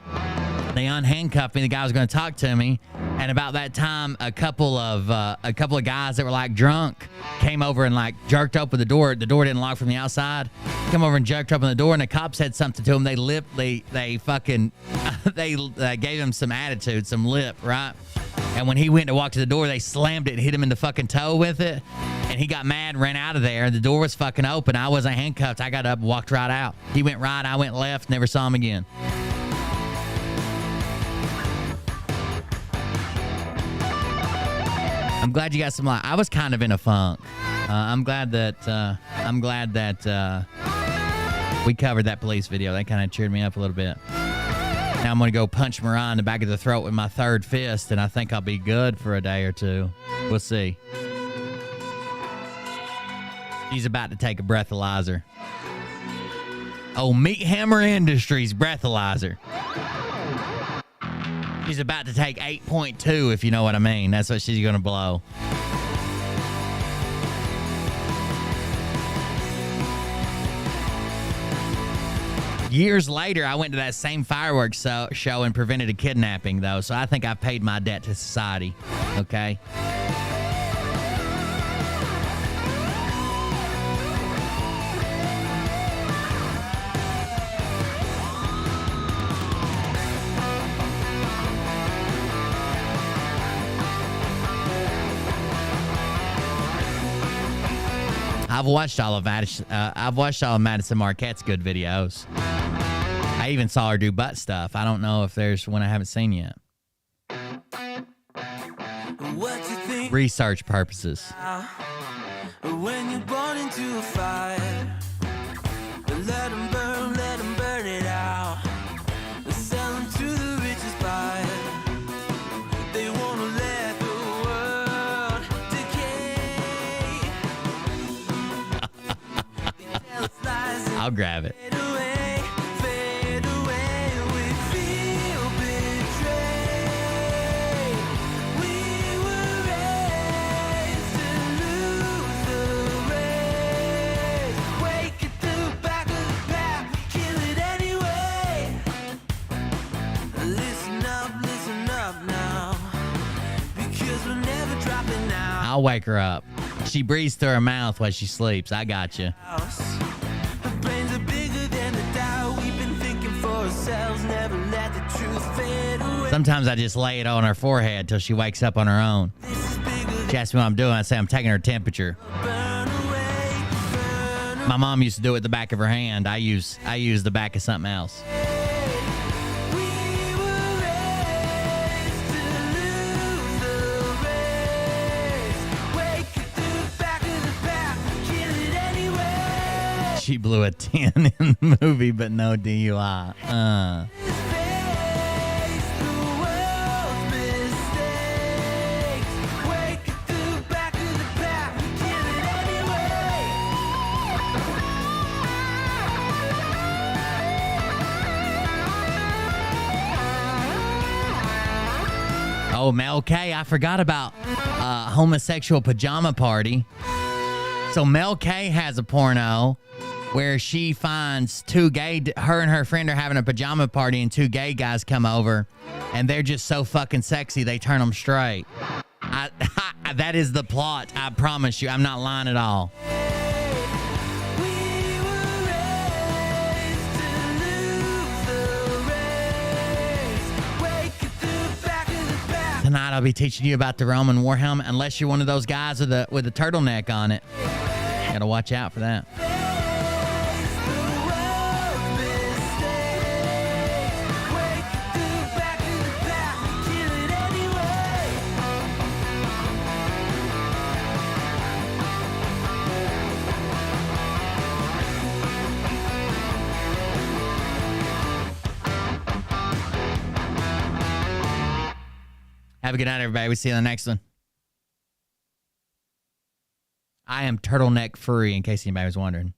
They unhandcuffed me. The guy was going to talk to me, and about that time, a couple of guys that were like drunk came over and like jerked open the door. The door didn't lock from the outside. Come over and jerked open the door, and the cops said something to him. They gave him some attitude, some lip, right? And when he went to walk to the door, they slammed it and hit him in the fucking toe with it. And he got mad and ran out of there. The door was fucking open. I wasn't handcuffed. I got up and walked right out. He went right, I went left, never saw him again. I'm glad you got some light. I was kind of in a funk. I'm glad that we covered that police video. That kind of cheered me up a little bit. Now I'm going to go punch Mariah in the back of the throat with my third fist, and I think I'll be good for a day or two. We'll see. She's about to take a breathalyzer. Oh, Meat Hammer Industries breathalyzer. She's about to take 8.2, if you know what I mean. That's what she's going to blow. Years later, I went to that same fireworks show and prevented a kidnapping, though. So I think I've paid my debt to society. Okay? I've watched all of Madison Marquette's good videos. I even saw her do butt stuff. I don't know if there's one I haven't seen yet. Research purposes. When you're born into a fire, let them burn it out. Sell them to the richest buyer. They want to let the world decay. I'll grab it. Fade away, we feel betrayed. We were raised to lose the race. Wake at the back of the pack, kill it anyway. Listen up now, because we're never dropping out. I'll wake her up. She breathes through her mouth while she sleeps. I got you. Brains are bigger than the doubt we've been thinking for ourselves. Never let the truth fade away. Sometimes I just lay it on her forehead till she wakes up on her own. She asks me what I'm doing. I say I'm taking her temperature. My mom used to do it with the back of her hand. I use the back of something else. She blew a 10 in the movie, but no DUI. Oh, Mel K, I forgot about homosexual pajama party. So Mel K has a porno where she finds her and her friend are having a pajama party and two gay guys come over and they're just so fucking sexy they turn them straight. That is the plot. I promise you. I'm not lying at all. Tonight I'll be teaching you about the Roman war helmet, unless you're one of those guys with a turtleneck on it. You gotta watch out for that. Have a good night, everybody. We'll see you on the next one. I am turtleneck free, in case anybody was wondering.